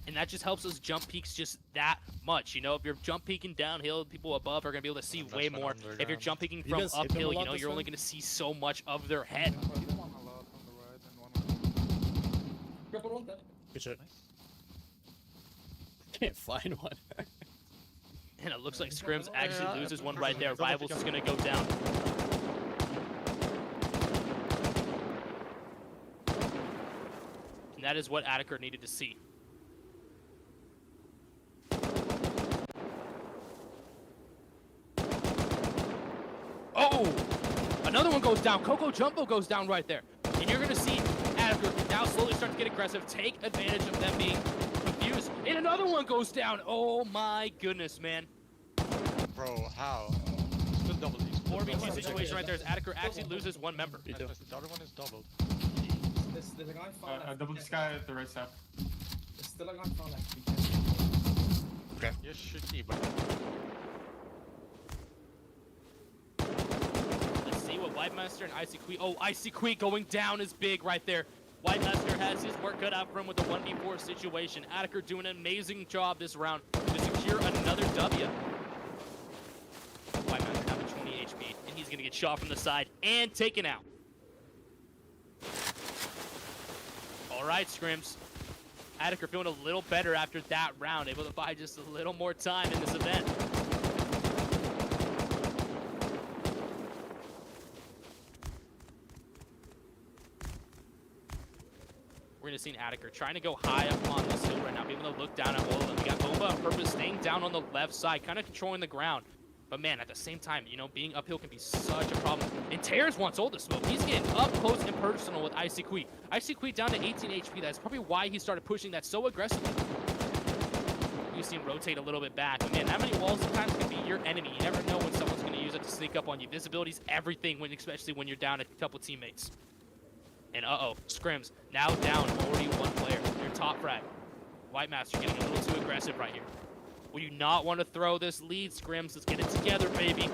And that just helps us jump peaks just that much. You know, if you're jump peaking downhill, people above are going to be able to see way Investment more. underground. If you're jump peaking You from guys hit them a uphill, you lot know, this you're only round? going to see so much of their head. One a lot on the right and one on Triple one, dead. Good shit. Can't find one. And it looks like Scrims Yeah, actually loses one right there. double Rivals pick is up. going to go down. And that is what Attica needed to see. Oh! Another one goes down. Coco Jumbo goes down right there. And you're going to see Attica now slowly start to get aggressive, take advantage of them being confused. And another one goes down. Oh my goodness, man. Bro, how? Still double. 4v2 situation right there as Attica actually loses one member. The other one is doubled. There's a guy far left. Double this guy at the right side. There's still a guy far left. Be careful. Yes, should be, but Let's see what White Master and Icy Queen. Oh, Icy Queen going down is big right there. White Master has his work cut out for him with the 1v4 situation. Attica doing an amazing job this round to secure another W. White Master down to 20 HP, and he's going to get shot from the side and taken out. All right, Scrims. Attica feeling a little better after that round, able to buy just a little more time in this event. We're going to see Attica trying to go high up on this hill right now, being able to look down at all of them. We got Bomba on purpose staying down on the left side, kind of controlling the ground. But man, at the same time, you know, being uphill can be such a problem. And Tears wants all the smoke. He's getting up close and personal with Icy Queen. Icy Queen down to 18 HP. That's probably why he started pushing that so aggressively. You see him rotate a little bit back. But man, that many walls sometimes can be your enemy. You never know when someone's going to use it to sneak up on you. Visibility's everything, especially when you're down a couple teammates. And uh-oh, Scrims now down already one player. Your top frag. White Master getting a little too aggressive right here. Will you not want to throw this lead, Scrims? Let's get it together, baby.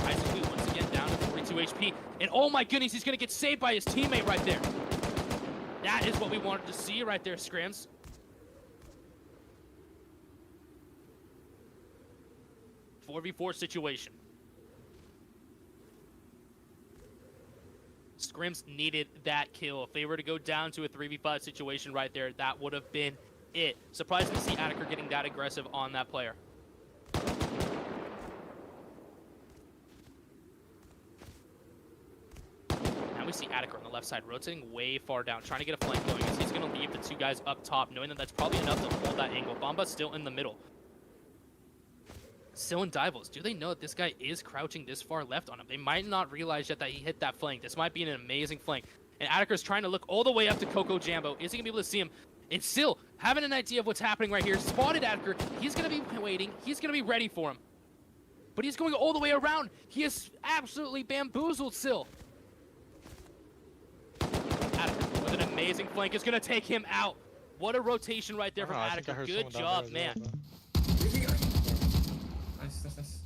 Isaac once again down to 42 HP. And oh my goodness, he's going to get saved by his teammate right there. That is what we wanted to see right there, Scrims. .4v4 situation. Scrims needed that kill. If they were to go down to a 3v5 situation right there, that would have been it. Surprising to see Attica getting that aggressive on that player. Now we see Attica on the left side rotating way far down, trying to get a flank going as he's going to leave the two guys up top, knowing that that's probably enough to hold that angle. Bomba's still in the middle. Still in Divos. Do they know that this guy is crouching this far left on him? They might not realize yet that he hit that flank. This might be an amazing flank. And Attica's trying to look all the way up to Coco Jambo. Is he going to be able to see him? And still, having an idea of what's happening right here. Spotted Attica. He's going to be waiting. He's going to be ready for him. But he's going all the way around. He is absolutely bamboozled still. Attica with an amazing flank is going to take him out. What a rotation right there from Attica. Good job, man. Nice.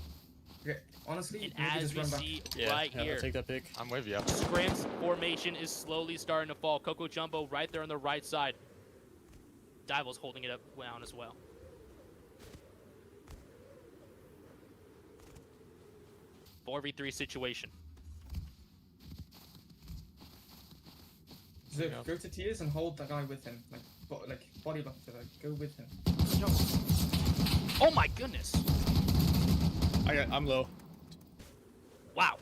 Okay, honestly, And maybe as just we run back. see right here, Take that pick. I'm with you. Scrims formation is slowly starting to fall. Coco Jumbo right there on the right side. Dival's holding it up down as well. .4v3 situation. So go to Tears and hold the guy with him, like body block to like go with him. Oh my goodness! I'm low. Wow.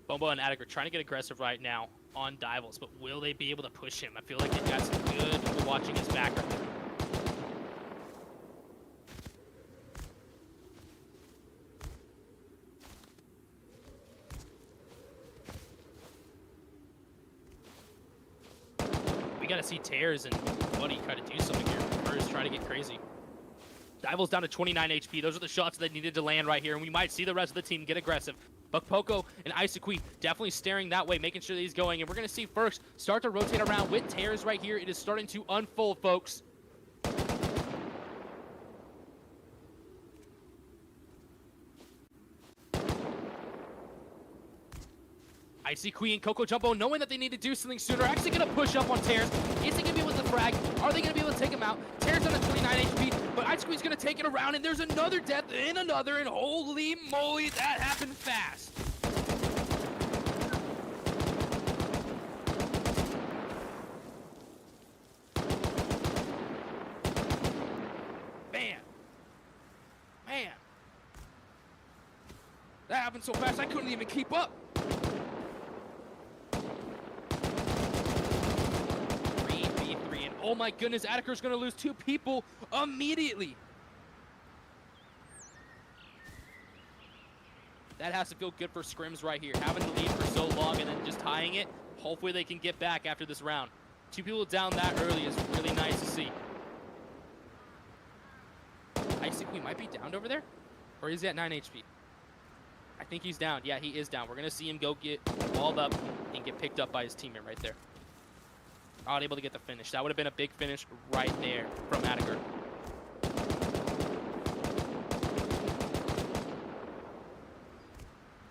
Bombo and Attic are trying to get aggressive right now on Divals, but will they be able to push him? I feel like they've got some good people watching his back right there. We gotta see Tears and Buddy try to do something here. Furs trying to get crazy. Dival's down to 29 HP. Those are the shots that needed to land right here, and we might see the rest of the team get aggressive. But Poco and Isaqui definitely staring that way, making sure that he's going. And we're going to see Ferks start to rotate around with Tears right here. It is starting to unfold, folks. Icy Queen, Coco Jumbo, knowing that they need to do something sooner, actually going to push up on Tears. Is he going to be able to frag? Are they going to be able to take him out? Tears on a 29 HP, but Icy Queen's going to take it around, and there's another death and another, and holy moly, that happened fast. Man. That happened so fast I couldn't even keep up. 3v3, and oh my goodness, Attiker's gonna lose 2 people immediately. That has to feel good for Scrims right here, having to lead for so long and then just tying it. Hopefully they can get back after this round. 2 people down that early is really nice to see. Icy Queen might be downed over there, or is he at 9 HP? I think he's down. Yeah, he is down. We're gonna see him go get walled up and get picked up by his teammate right there. Not able to get the finish. That would have been a big finish right there from Attiker.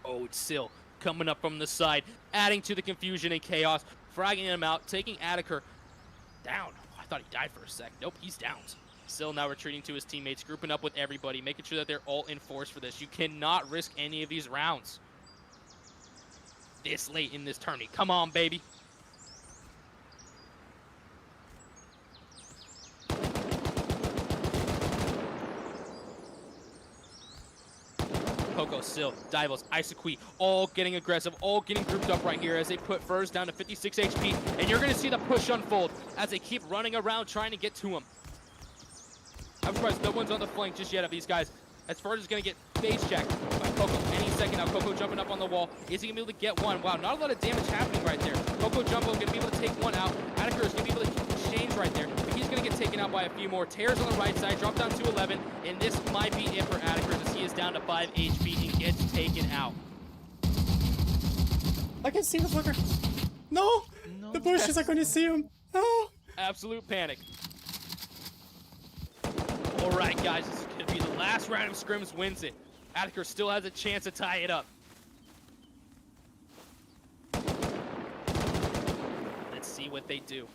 Oh, it's still coming up from the side, adding to the confusion and chaos, fragging him out, taking Attiker down. Oh, I thought he died for a sec. Nope, he's down. Still now retreating to his teammates, grouping up with everybody, making sure that they're all in force for this. You cannot risk any of these rounds this late in this tourney. Come on, baby. Coco, Sil, Divos, Isaqui, all getting aggressive, all getting grouped up right here as they put Furs down to 56 HP. And you're going to see the push unfold as they keep running around trying to get to him. I'm surprised no one's on the flank just yet of these guys. As Furs is going to get phase checked by Coco any second now. Coco jumping up on the wall. Is he going to be able to get one? Wow, not a lot of damage happening right there. Coco Jumbo going to be able to take one out. Attiker is going to be able to exchange right there. But he's going to get taken out by a few more. Tears on the right side, drop down to 11. And this might be it for Attiker as he is down to 5 HP and gets taken out. I can see the fucker. No! The bushes, I couldn't see him. No! Absolute panic. All right, guys, this is going to be the last round of Scrims wins it. Attiker still has a chance to tie it up. Let's see what they do.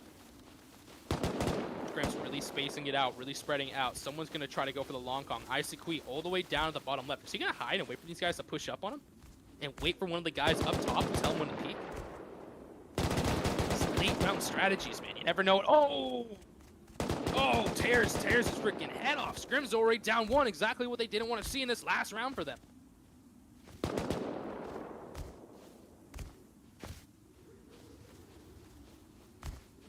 Scrims really spacing it out, really spreading out. Someone's going to try to go for the long Kong. Isaqui all the way down to the bottom left. Is he going to hide and wait for these guys to push up on him? And wait for one of the guys up top to tell him when to peek? These late round strategies, man. You never know. Oh, tears his freaking head off. Scrims already down 1. Exactly what they didn't want to see in this last round for them.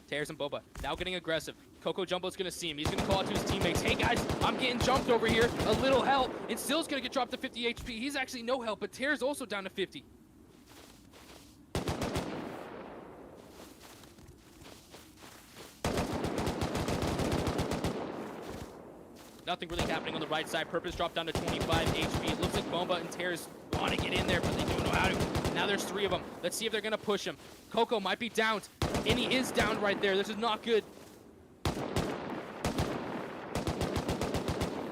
Tears and Boba now getting aggressive. Coco Jumbo's going to see him. He's going to call out to his teammates. Hey, guys, I'm getting jumped over here. A little help. And Still's going to get dropped to 50 HP. He's actually no help, but Tears also down to 50. Nothing really happening on the right side. Purpose dropped down to 25 HP. It looks like Bomba and Tears want to get in there, but they don't know how to. Now there's 3 of them. Let's see if they're going to push him. Coco might be downed, and he is downed right there. This is not good.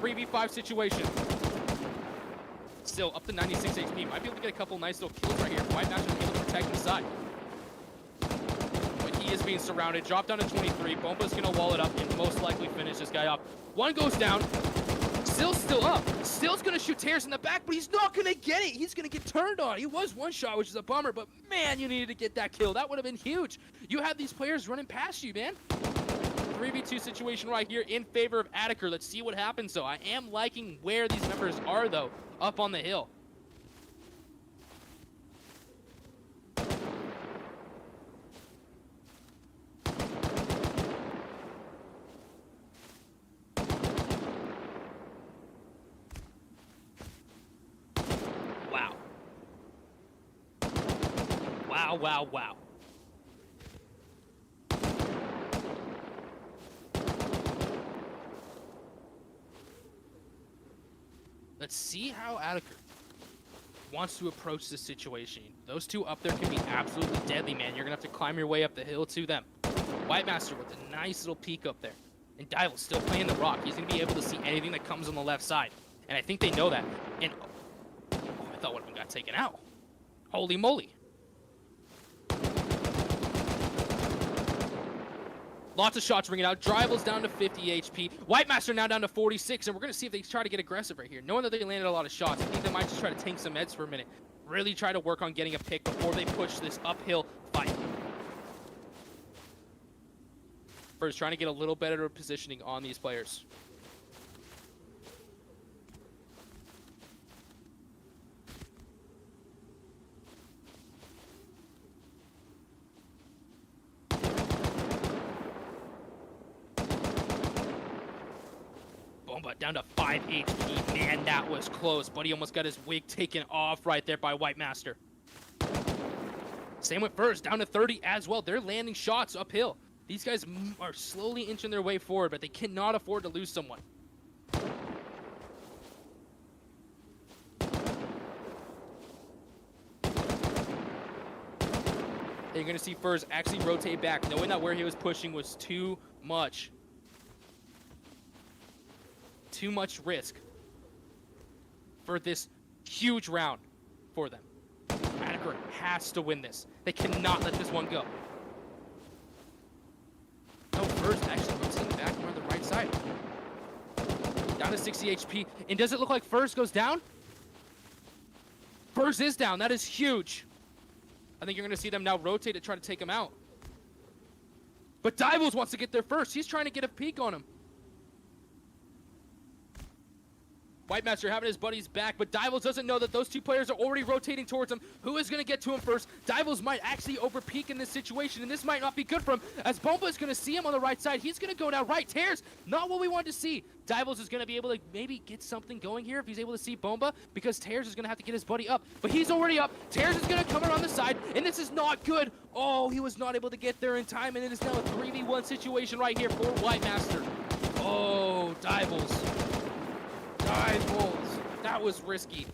3v5 situation. Still up to 96 HP. Might be able to get a couple nice little kills right here. White Master will be able to protect his side. But he is being surrounded. Drop down to 23. Bomba's going to wall it up and most likely finish this guy off. 1 goes down. Still's still up. Still's going to shoot Tears in the back, but he's not going to get it. He's going to get turned on. He was 1 shot, which is a bummer, but man, you needed to get that kill. That would have been huge. You had these players running past you, man. 3v2 situation right here in favor of Attiker. Let's see what happens, though. I am liking where these members are, though, up on the hill. Wow. Wow, wow, wow. Let's see how Attiker wants to approach this situation. Those 2 up there can be absolutely deadly, man. You're going to have to climb your way up the hill to them. White Master with a nice little peek up there. And Dival's still playing the rock. He's going to be able to see anything that comes on the left side. And I think they know that. And I thought one of them got taken out. Holy moly. Lots of shots ringing out. Drivel's down to 50 HP. Whitemaster now down to 46, and we're going to see if they try to get aggressive right here. Knowing that they landed a lot of shots, I think they might just try to tank some meds for a minute. Really try to work on getting a pick before they push this uphill fight. First, trying to get a little better positioning on these players. Bomba down to 5 HP. Man, that was close, but he almost got his wig taken off right there by Whitemaster. Same with Furs, down to 30 as well. They're landing shots uphill. These guys are slowly inching their way forward, but they cannot afford to lose someone. You're going to see Furs actually rotate back, knowing that where he was pushing was too much. Too much risk for this huge round for them. Attica has to win this. They cannot let this one go. No, Furs actually rotating back on the right side. Down to 60 HP. And does it look like Furs goes down? Furs is down. That is huge. I think you're going to see them now rotate to try to take him out. But Divals wants to get there first. He's trying to get a peek on him. Whitemaster having his buddies back, but Divals doesn't know that those two players are already rotating towards him. Who is going to get to him first? Divals might actually over-peak in this situation, and this might not be good for him, as Bomba is going to see him on the right side. He's going to go down right. Tears, not what we wanted to see. Divals is going to be able to maybe get something going here if he's able to see Bomba, because Tears is going to have to get his buddy up. But he's already up. Tears is going to come around the side, and this is not good. Oh, he was not able to get there in time, and it is now a 3v1 situation right here for Whitemaster. Oh, Divals. That was risky.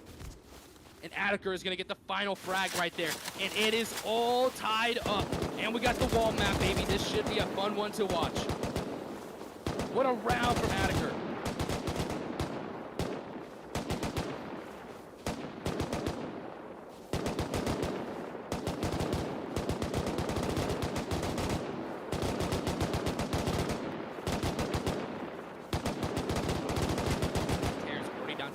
And Attica is going to get the final frag right there. And it is all tied up. And we got the wall map, baby. This should be a fun one to watch. What a round from Attica.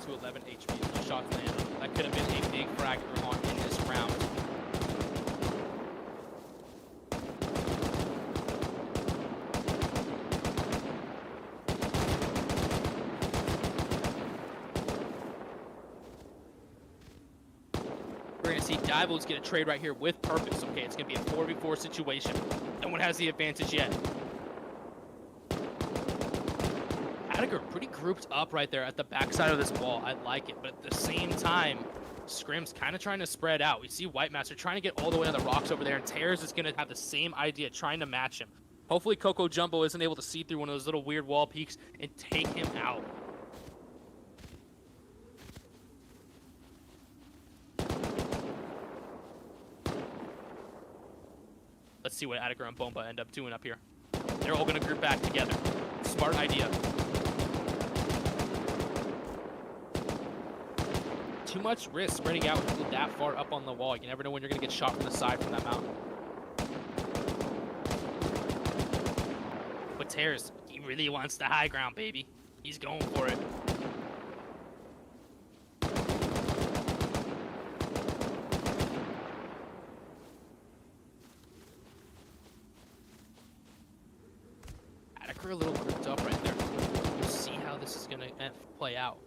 To 11 HP. No shots landed. That could have been a big frag on in this round. We're going to see Divals get a trade right here with purpose. Okay, it's going to be a 4v4 situation. No one has the advantage yet. Attica pretty grouped up right there at the backside of this wall. I like it, but at the same time, Scrims kind of trying to spread out. We see Whitemaster trying to get all the way on the rocks over there, and Tears is going to have the same idea, trying to match him. Hopefully Coco Jumbo isn't able to see through one of those little weird wall peaks and take him out. Let's see what Attica and Bomba end up doing up here. They're all going to group back together. Smart idea. Too much risk spreading out that far up on the wall. You never know when you're going to get shot from the side from that mountain. But Tears, he really wants the high ground, baby. He's going for it. Attica a little grouped up right there. We'll see how this is going to play out.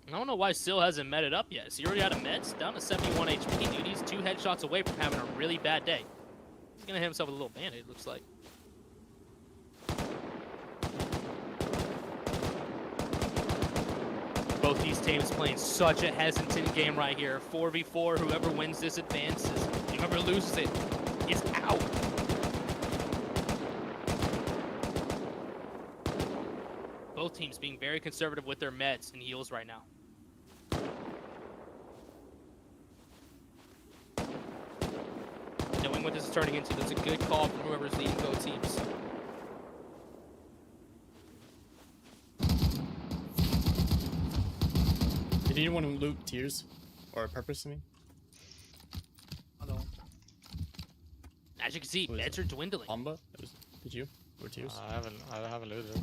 I don't know why Sil hasn't met it up yet. Is he already out of meds? Down to 71 HP, dude. He's 2 headshots away from having a really bad day. He's gonna hit himself with a little band-aid, looks like. Both these teams playing such a hesitant game right here. 4v4, whoever wins this advances. Whoever loses it is out. Both teams being very conservative with their meds and heals right now. Knowing what this is turning into. That's a good call from whoever's leading both teams. Did anyone loot Tears? Or Purpose, I mean? As you can see, Who is meds it? are dwindling. Amba? Did you? Or Tears? I haven't looted.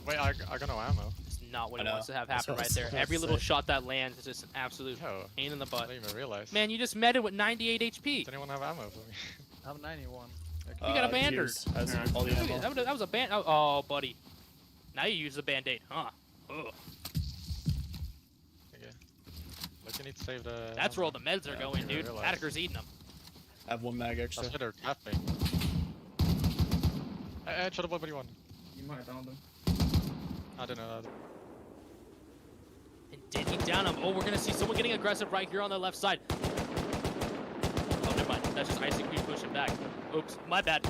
Wait, I got no ammo. It's not what I he know. wants to have That's happen what I right was there. about Every to little say. shot that lands is just an absolute Yo, pain in the I butt. didn't even realize. Man, you just met it with 98 HP. Does anyone have ammo for me? I have 91. You got a bandage. Tears has all the Look ammo. at- that was a band. Oh, buddy. Now you use the band-aid, huh? Ugh. Okay. Look, you need to save the. That's where all the meds are Yeah, going, I dude. realized. Attacker's eating them. I have 1 mag extra. That's why they're tapping. Hey, shut up, what do you want? You might have downed them. I don't know. And did he down him? Oh, we're gonna see someone getting aggressive right here on the left side. Oh, never mind. That's just Icy Queen pushing back. Oops, my bad.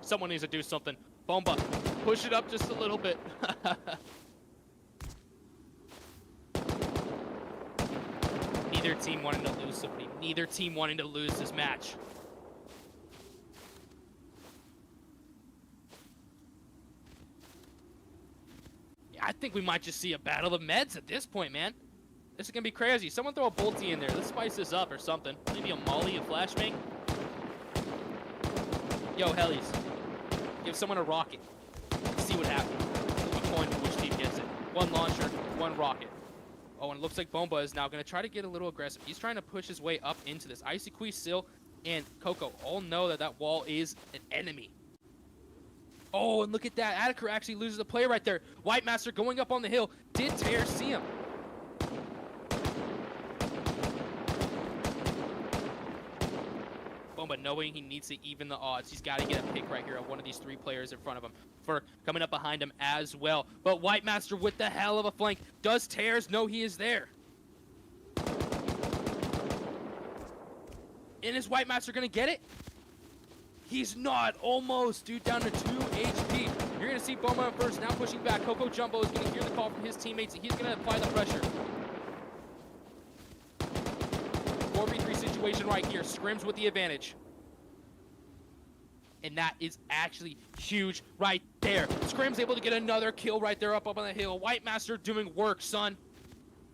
Someone needs to do something. Bomba, push it up just a little bit. Neither team wanting to lose somebody. Neither team wanting to lose this match. Yeah, I think we might just see a battle of meds at this point, man. This is gonna be crazy. Someone throw a bolty in there. Let's spice this up or something. Maybe a molly, a flashbang. Yo, Hellies. Give someone a rocket. Let's see what happens. Flip a coin for which team gets it. One launcher, one rocket. Oh, and it looks like Bomba is now going to try to get a little aggressive. He's trying to push his way up into this. Icy Quee, Sil, and Coco all know that that wall is an enemy. Oh, and look at that. Attica actually loses a player right there. White Master going up on the hill. Did Tear see him? Bomba knowing he needs to even the odds. He's got to get a pick right here of one of these 3 players in front of him. For coming up behind him as well. But White Master with the hell of a flank. Does Tears know he is there? And is White Master going to get it? He's not. Almost, dude. Down to 2 HP. You're going to see Bomba first. Now pushing back. Coco Jumbo is going to hear the call from his teammates. He's going to apply the pressure. 4v3 situation right here. Scrims with the advantage. And that is actually huge right there. Scrims able to get another kill right there up on the hill. White Master doing work, son.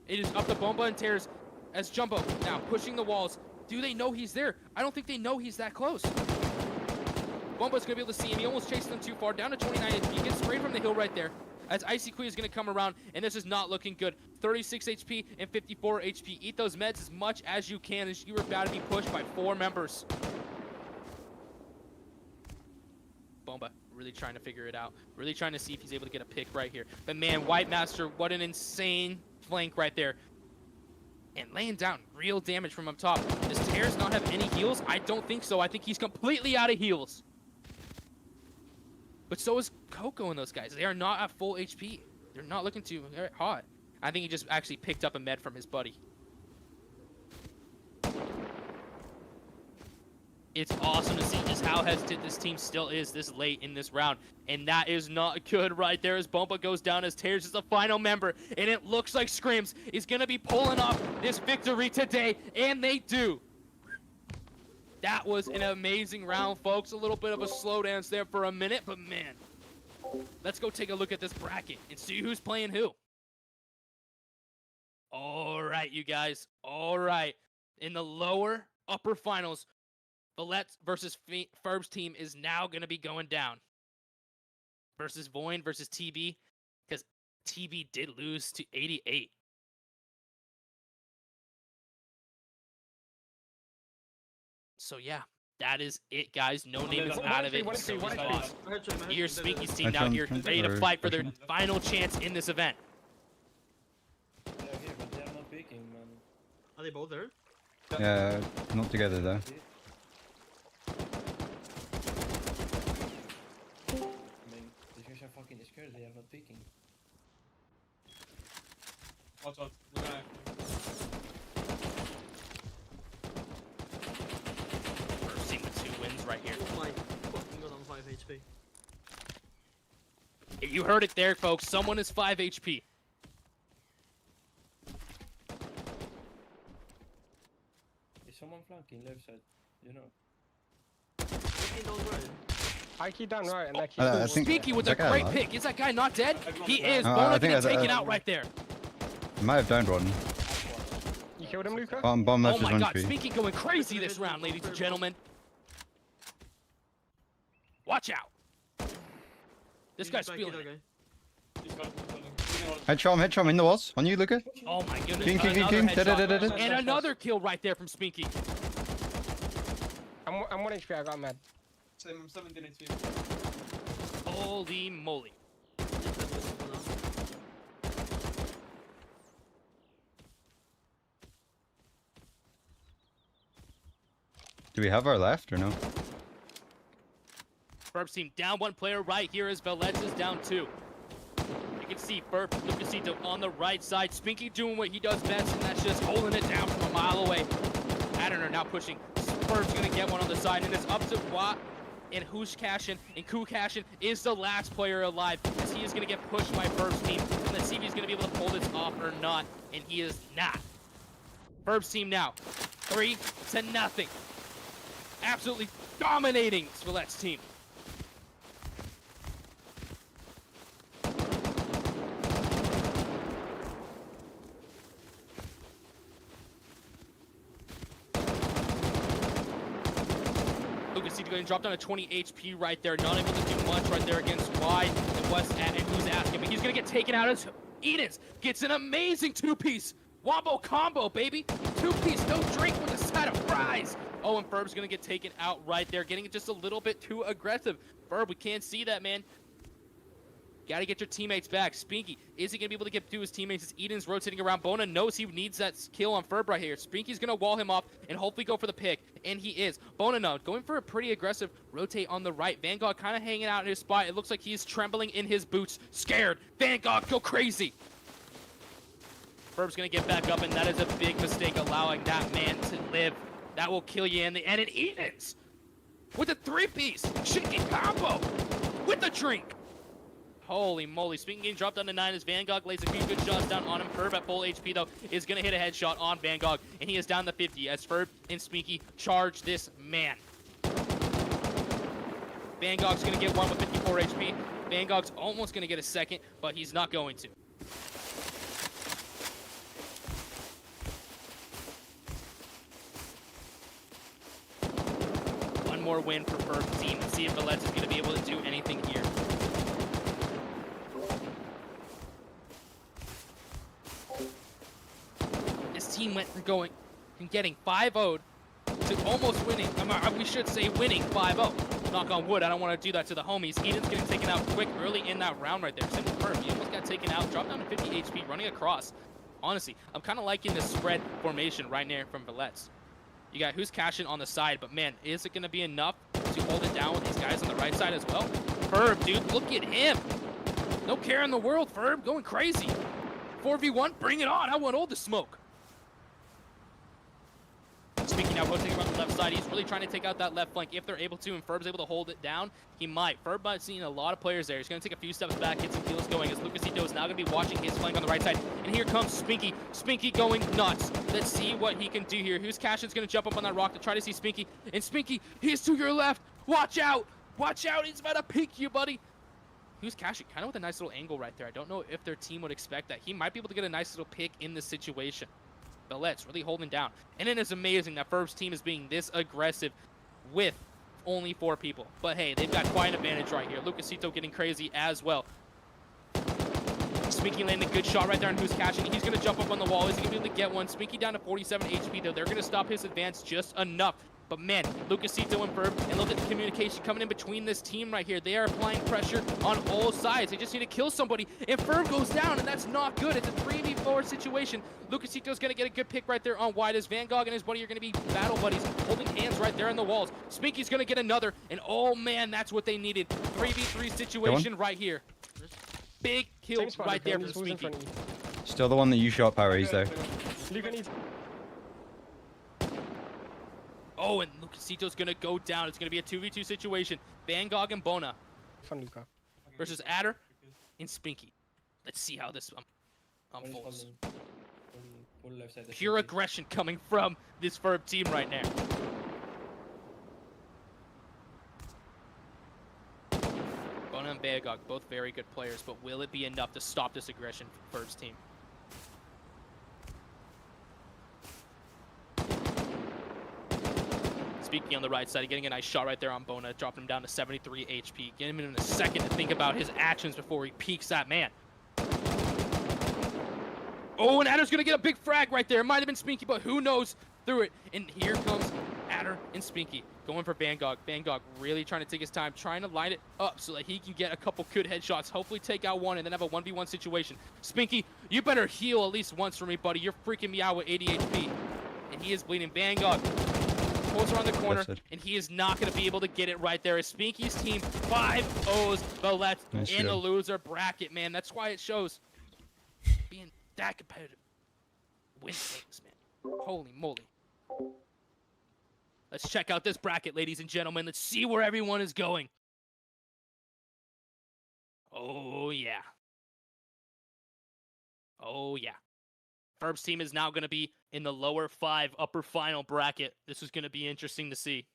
It is up to Bomba and Tears as Jumbo now pushing the walls. Do they know he's there? I don't think they know he's that close. Bomba's going to be able to see him. He almost chased them too far. Down to 29 HP. He gets sprayed from the hill right there. As Icy Queen is going to come around, and this is not looking good. 36 HP and 54 HP. Eat those meds as much as you can as you are about to be pushed by 4 members. Bomba really trying to figure it out. Really trying to see if he's able to get a pick right here. But man, White Master, what an insane flank right there. And laying down real damage from up top. Does Tears not have any heals? I don't think so. I think he's completely out of heals. But so is Coco and those guys. They are not at full HP. They're not looking too hot. I think he just actually picked up a med from his buddy. It's awesome to see just how hesitant this team still is this late in this round. And that is not good right there as Bomba goes down as Tears is the final member. And it looks like Scrims is going to be pulling off this victory today. And they do. That was an amazing round, folks. A little bit of a slow dance there for a minute. But man, let's go take a look at this bracket and see who's playing who. All right, you guys. All right. In the lower upper finals, Valette versus Ferb's team is now going to be going down. Versus Void versus TB, because TB did lose to 88. So yeah, that is it, guys. No name is out of it. So he's lost. Here's Speaky's team down here, ready to fight for their final chance in this event. They're here, but they're not picking, man. Are they both there? Yeah, not together though. I mean, these guys are fucking scared. They are not peeking. Watch out. We're gonna... First team with 2 wins right here. Oh my fucking god, I'm 5 HP. You heard it there, folks. Someone is 5 HP. Is someone flanking left side? You know. Looking down right. I keep down right and I keep I think- Speaky with is a that guy great alive? pick. Is that guy not dead? He is. I Bona think gonna that's- take it out right there. I might have downed one. You killed him, Luca? Bomb Oh left is my 1 god, HP. Speaky going crazy this round, ladies and gentlemen. Watch out. This guy's Back feeling here, it. okay. Headshot in the walls. On you, Luca. Oh my goodness. King, king, king, Another king. headshot. Da-da-da-da-da. And another kill right there from Speaky. I'm 1 HP, I got mad. Same, I'm 17 HP. Holy moly. Do we have our left or no? Burbs team down 1 player right here as Velez is down 2. You can see Burp Lucasito on the right side. Spinky doing what he does best, and that's just holding it down from a mile away. Adderner now pushing. Burb's gonna get one on the side, and it's up to Watt and Who's Cashin. And Koo Cashin is the last player alive, as he is gonna get pushed by Burb's team. And let's see if he's gonna be able to pull this off or not. And he is not. Burb's team now 3-0. Absolutely dominating Svillet's team. Lucasito getting dropped down to 20 HP right there. Not able to do much right there against Wide and West and Who's Asking. But he's going to get taken out as Edens gets an amazing 2-piece. Wombo combo, baby. 2-piece, no drink with a side of fries. Oh, and Ferb's going to get taken out right there. Getting just a little bit too aggressive. Ferb, we can't see that, man. Got to get your teammates back. Spinky, is he going to be able to get to his teammates as Eden's rotating around? Bona knows he needs that kill on Ferb right here. Spinky's going to wall him off and hopefully go for the pick, and he is. Bona now going for a pretty aggressive rotate on the right. Vanguard kind of hanging out in his spot. It looks like he's trembling in his boots. Scared. Vanguard, go crazy. Ferb's going to get back up, and that is a big mistake, allowing that man to live. That will kill you in the end. And Eden's with a 3-piece chicken combo with the drink. Holy moly. Speaking game dropped down to 9 as Vanguard lays a few good shots down on him. Ferb at full HP, though, is going to hit a headshot on Vanguard, and he is down to 50 as Ferb and Speaky charge this man. Vanguard's going to get one with 54 HP. Vanguard's almost going to get a second, but he's not going to. One more win for Ferb's team. Let's see if Velez is going to be able to do anything here. Team went from getting 5-0 to almost winning. We should say winning 5-0. Knock on wood. I don't want to do that to the homies. Eden's getting taken out quick early in that round right there. Same with Ferb. He almost got taken out. Dropped down to 50 HP, running across. Honestly, I'm kind of liking the spread formation right there from Velez. You got Who's Cashin on the side, but man, is it going to be enough to hold it down with these guys on the right side as well? Ferb, dude, look at him. No care in the world, Ferb. Going crazy. 4v1, bring it on. I want all the smoke. Speaking now, rotating around the left side, he's really trying to take out that left flank if they're able to, and Ferb's able to hold it down. He might. Ferb might seen a lot of players there. He's going to take a few steps back, get some kills going, as Lucasito is now going to be watching his flank on the right side. And here comes Spinky. Spinky going nuts. Let's see what he can do here. Who's Cashin's going to jump up on that rock to try to see Spinky. And Spinky, he's to your left. Watch out. Watch out. He's about to pick you, buddy. Who's Cashin? Kind of with a nice little angle right there. I don't know if their team would expect that. He might be able to get a nice little pick in this situation. Bellet's really holding down. And it is amazing that Ferb's team is being this aggressive with only 4 people. But hey, they've got quite an advantage right here. Lucasito getting crazy as well. Spinky landing a good shot right there on Who's Catching. He's going to jump up on the wall. Is he going to be able to get one? Spinky down to 47 HP, though. They're going to stop his advance just enough. But man, Lucasito and Verb, and look at the communication coming in between this team right here. They are applying pressure on all sides. They just need to kill somebody. And Verb goes down, and that's not good. It's a 3v4 situation. Lucasito's going to get a good pick right there on wide as Van Gogh and his buddy are going to be battle buddies, holding hands right there on the walls. Spinky's going to get another, and oh man, that's what they needed. 3v3 situation right here. Big kill right there from Spinky. Still the one that you shot, Power. He's there. Oh, and Lucasito's going to go down. It's going to be a 2v2 situation. Van Gogh and Bona versus Adder and Spinky. Let's see how this unfolds. Pure aggression coming from this Verb team right now. Bona and Van Gogh, both very good players, but will it be enough to stop this aggression from Verb's team? Speaking on the right side, getting a nice shot right there on Bona, dropping him down to 73 HP. Getting him in a second to think about his actions before he peeks that man. Oh, and Adder's going to get a big frag right there. It might have been Spinky, but who knows through it. And here comes Adder and Spinky going for Van Gogh. Van Gogh really trying to take his time, trying to line it up so that he can get a couple good headshots, hopefully take out one, and then have a 1v1 situation. Spinky, you better heal at least once for me, buddy. You're freaking me out with 80 HP. And he is bleeding. Van Gogh pulls around the corner, and he is not going to be able to get it right there. As Spinky's team 5-0s the left in the loser bracket, man. That's why it shows being that competitive. Win things, man. Holy moly. Let's check out this bracket, ladies and gentlemen. Let's see where everyone is going. Oh, yeah. Oh, yeah. Verb's team is now going to be in the lower 5 upper final bracket. This is going to be interesting to see.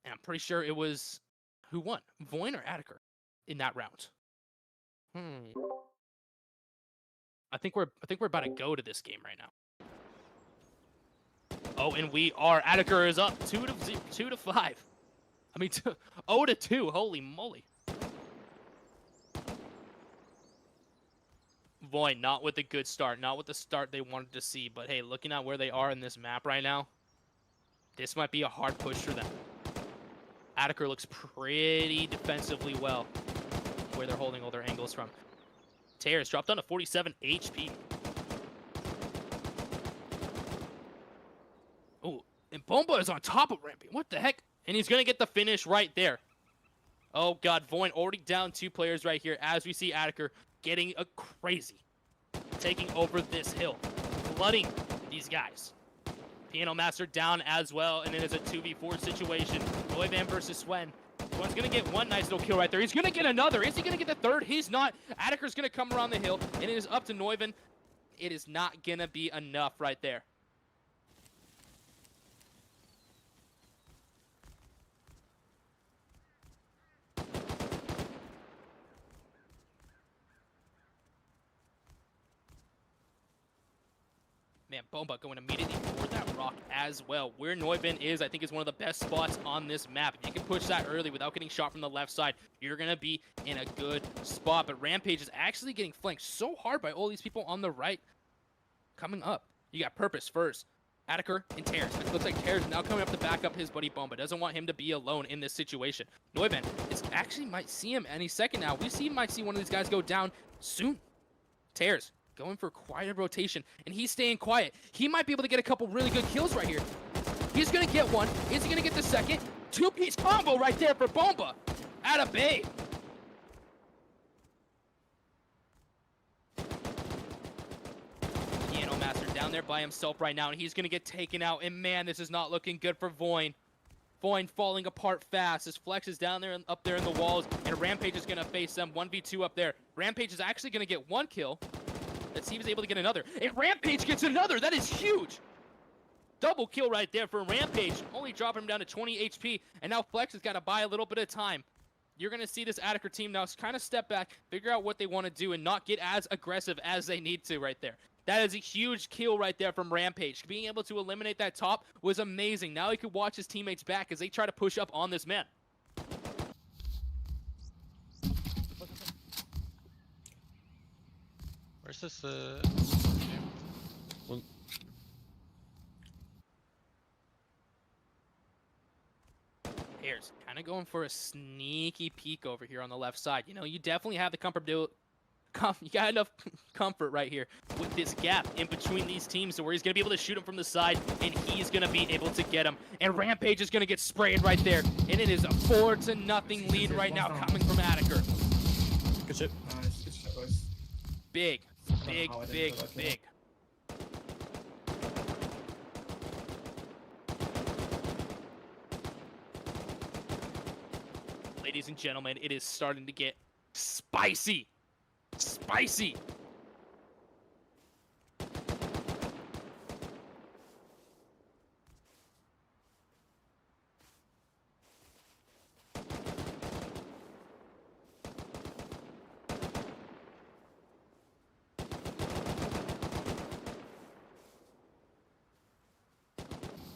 And I'm pretty sure it was who won, Voin or Attiker in that round. I think we're about to go to this game right now. Oh, and we are. Attiker is up 2-5. I mean 0-2. Holy moly. Void, not with a good start, not with the start they wanted to see, but hey, looking at where they are in this map right now, this might be a hard push for them. Attiker looks pretty defensively well where they're holding all their angles from. Tears dropped down to 47 HP. Oh, and Bomba is on top of Rampy. What the heck? And he's going to get the finish right there. Oh god, Void already down 2 players right here as we see Attiker getting a crazy, taking over this hill, flooding these guys. Piano Master down as well, and it is a 2v4 situation. Noivan versus Swen. Swen's gonna get one nice little kill right there. He's gonna get another. Is he gonna get the third? He's not. Attiker's gonna come around the hill, and it is up to Noivan. It is not gonna be enough right there. Man, Bomba going immediately for that rock as well. Where Neuben is, I think, is one of the best spots on this map. If you can push that early without getting shot from the left side, you're going to be in a good spot. But Rampage is actually getting flanked so hard by all these people on the right coming up. You got Purpose first, Attiker, and Tears. It looks like Tears is now coming up to back up his buddy Bomba. Doesn't want him to be alone in this situation. Neuben is actually might see him any second now. Might see one of these guys go down soon. Tears going for quite a rotation, and he's staying quiet. He might be able to get a couple really good kills right here. He's going to get one. Is he going to get the second? 2-piece combo right there for Bomba. Out of bay. Piano Master down there by himself right now, and he's going to get taken out. And man, this is not looking good for Voin. Voin falling apart fast. His Flex is down there and up there in the walls, and Rampage is going to face them 1v2 up there. Rampage is actually going to get one kill. Let's see if he's able to get another. And Rampage gets another. That is huge. Double kill right there for Rampage. Only dropping him down to 20 HP. And now Flex has got to buy a little bit of time. You're going to see this Attiker team now kind of step back, figure out what they want to do, and not get as aggressive as they need to right there. That is a huge kill right there from Rampage. Being able to eliminate that top was amazing. Now he could watch his teammates back as they try to push up on this man. Where's this Bears kind of going for a sneaky peek over here on the left side. You know, you definitely have the you got enough comfort right here with this gap in between these teams to where he's going to be able to shoot him from the side, and he's going to be able to get him. And Rampage is going to get sprayed right there, and it is a 4-0 lead right now coming from Attica. Good shit. Nice, good shot, boys. Big, big, how I didn't big, put that big. Ladies and gentlemen, it is starting to get spicy. Spicy.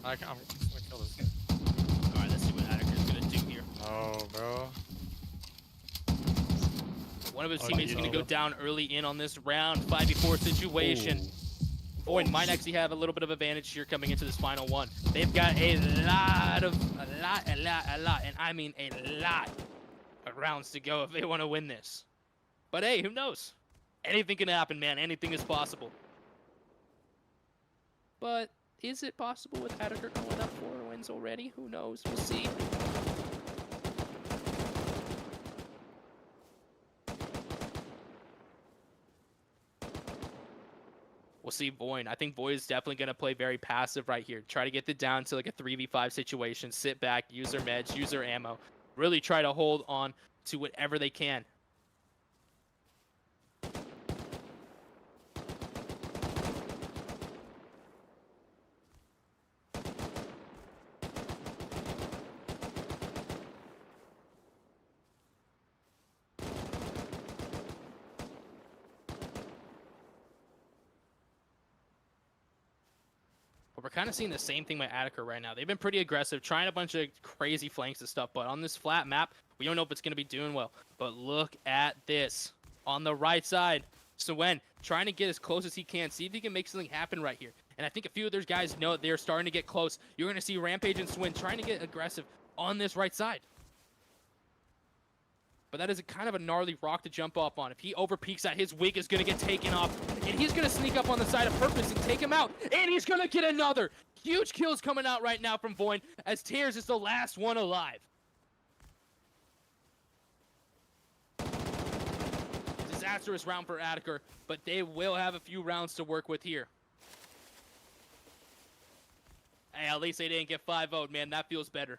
I'm gonna kill this. Alright, let's see what Attica's gonna do here. Oh, bro. One of his Oh, teammates is going to go down early in on this round. 5v4 situation. Boyd might actually have a little bit of advantage here coming into this final one. They've got a lot, and I mean a lot of rounds to go if they want to win this. But hey, who knows? Anything can happen, man. Anything is possible. But is it possible with Attica going up 4 wins already? Who knows? We'll see. We'll see Void. I think Void is definitely going to play very passive right here. Try to get it down to like a 3v5 situation. Sit back, use their meds, use their ammo. Really try to hold on to whatever they can. But we're kind of seeing the same thing with Attica right now. They've been pretty aggressive, trying a bunch of crazy flanks and stuff, but on this flat map, we don't know if it's going to be doing well. But look at this. On the right side, Swen trying to get as close as he can, see if he can make something happen right here. And I think a few of those guys know they're starting to get close. You're going to see Rampage and Swen trying to get aggressive on this right side. But that is a kind of a gnarly rock to jump off on. If he overpeaks that, his wig is going to get taken off. And he's going to sneak up on the side of Purpose and take him out. And he's going to get another. Huge kills coming out right now from Void, as Tears is the last one alive. Disastrous round for Attica, but they will have a few rounds to work with here. Hey, at least they didn't get 5-0'd, man. That feels better.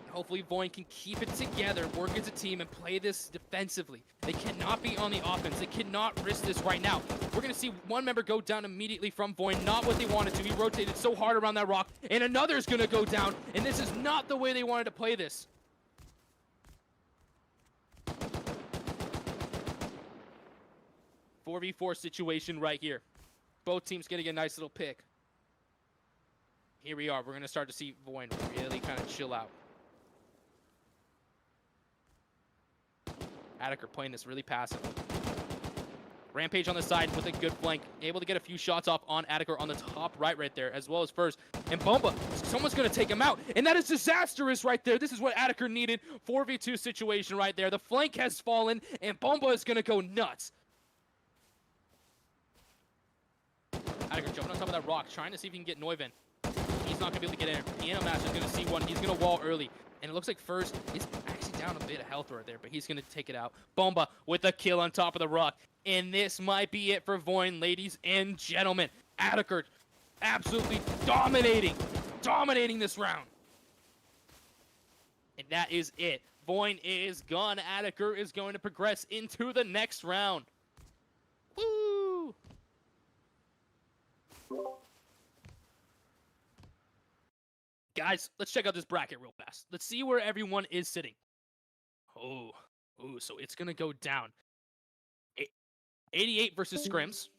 Hopefully Void can keep it together, work as a team, and play this defensively. They cannot be on the offense. They cannot risk this right now. We're going to see one member go down immediately from Void, not what they wanted to. He rotated so hard around that rock, and another is going to go down, and this is not the way they wanted to play this. Four v 4 situation right here. Both teams getting a nice little pick. Here we are. We're going to start to see Void really kind of chill out. Attica playing this really passively. Rampage on the side with a good flank. Able to get a few shots off on Attica on the top right there, as well as first. And Bomba, someone's going to take him out. And that is disastrous right there. This is what Attica needed. 4v2 situation right there. The flank has fallen, and Bomba is going to go nuts. Attica jumping on top of that rock, trying to see if he can get Neuven. He's not going to be able to get in. Piano Master's going to see one. He's going to wall early. And it looks like first is actually down a bit of health right there, but he's going to take it out. Bomba with a kill on top of the rock. And this might be it for Void, ladies and gentlemen. Attica absolutely dominating this round. And that is it. Void is gone. Attica is going to progress into the next round. Woo! Guys, let's check out this bracket real fast. Let's see where everyone is sitting. Oh, so it's going to go down. 88 versus Scrims,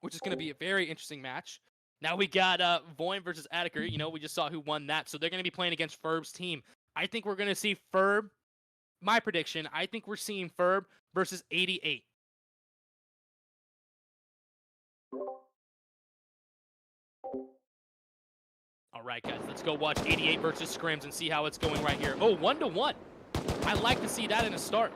which is going to be a very interesting match. Now we got Void versus Attica. You know, we just saw who won that. So they're going to be playing against Ferb's team. I think we're going to see Ferb. My prediction, I think we're seeing Ferb versus 88. All right, guys, let's go watch 88 versus Scrims and see how it's going right here. Oh, 1-1. I like to see that in a start.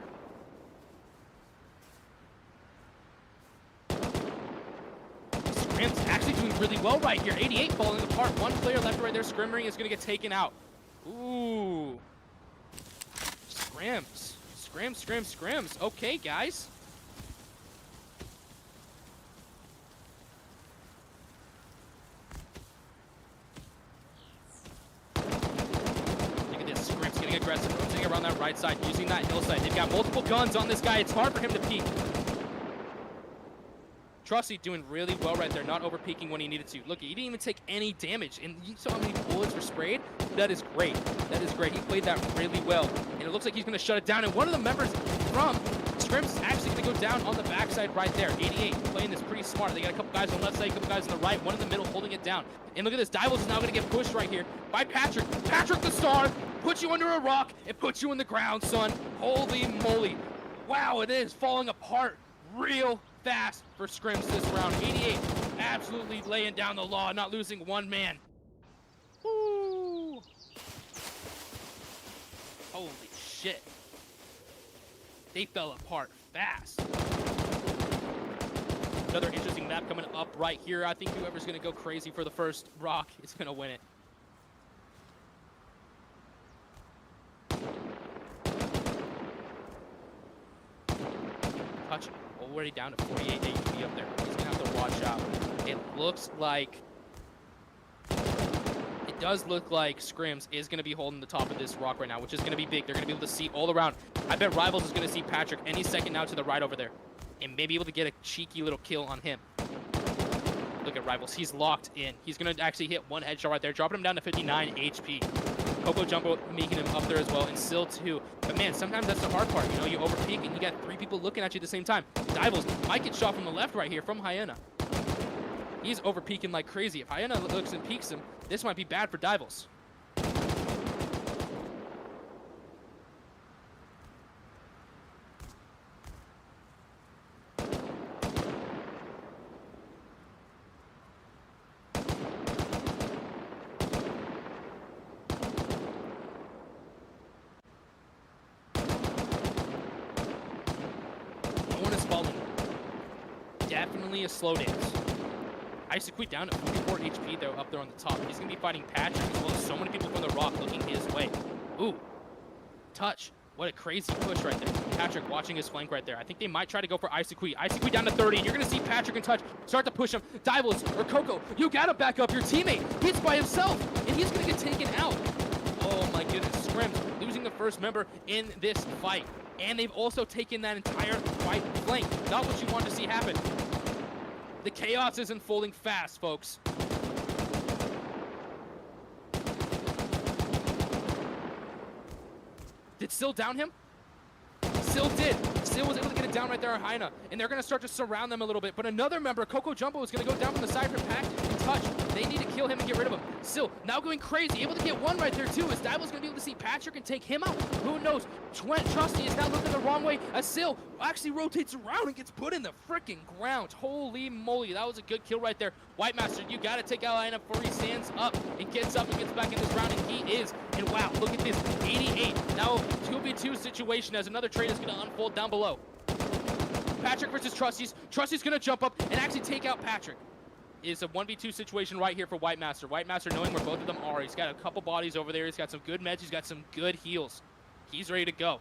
Scrims actually doing really well right here. 88 falling apart. One player left right there. Scrimmering is going to get taken out. Ooh. Scrims. Scrims. Okay, guys. Look at this. Scrims getting aggressive. Rotating around that right side. Using that hillside. They've got multiple guns on this guy. It's hard for him to peek. Trusty doing really well right there, not over peeking when he needed to. Look, he didn't even take any damage, and you saw how many bullets were sprayed? That is great. That is great. He played that really well, and it looks like he's going to shut it down, and one of the members from Scrims is actually going to go down on the backside right there. 88 playing this pretty smart. They got a couple guys on the left side, a couple guys on the right, one in the middle holding it down. And look at this. Divals is now going to get pushed right here by Patrick. Patrick the star puts you under a rock and puts you in the ground, son. Holy moly. Wow, it is falling apart real fast for Scrims this round. 88 absolutely laying down the law, not losing one man. Woo! Holy shit. They fell apart fast. Another interesting map coming up right here. I think whoever's going to go crazy for the first rock is going to win it. Touch already down to 48 HP up there. He's going to have to watch out. It looks like... It does look like Scrims is going to be holding the top of this rock right now, which is going to be big. They're going to be able to see all around. I bet Rivals is going to see Patrick any second now to the right over there. And maybe able to get a cheeky little kill on him. Look at Rivals. He's locked in. He's going to actually hit one headshot right there, dropping him down to 59 HP. Coco Jumbo making him up there as well, and Still too. But man, sometimes that's the hard part. You know, you overpeak and you got 3 people looking at you at the same time. Divals might get shot from the left right here from Hyena. He's overpeaking like crazy. If Hyena looks and peeks him, this might be bad for Divals. No one is falling. Definitely a slow dance. Isaac down at 44 HP though, up there on the top. He's going to be fighting Patrick as well as so many people from the rock looking his way. Ooh. Touch. What a crazy push right there. Patrick watching his flank right there. I think they might try to go for Isaac down to 30, and you're going to see Patrick and Touch start to push him. Divals or Coco, you got to back up your teammate. He's by himself, and he's going to get taken out. Oh my goodness. Scrims losing the first member in this fight. And they've also taken that entire right flank. Not what you want to see happen. The chaos is unfolding fast, folks. Did Still down him? Still did. Still was able to get it down right there on Hyena. And they're going to start to surround them a little bit. But another member, Coco Jumbo, is going to go down from the side for Pack and Touch. They need to kill him and get rid of him. Still, now going crazy. Able to get one right there, too. As Dival's going to be able to see Patrick and take him out. Who knows? Trusty is now looking the wrong way. As Still actually rotates around and gets put in the freaking ground. Holy moly. That was a good kill right there. White Master, you got to take out Hyena before he stands up and gets back in this round. And he is. And wow, look at this. 88. Now 2v2 situation as another trade is going to unfold down below. Patrick versus Trusty's. Trusty's going to jump up and actually take out Patrick. It's a 1v2 situation right here for White Master. White Master knowing where both of them are. He's got a couple bodies over there. He's got some good meds. He's got some good heals. He's ready to go.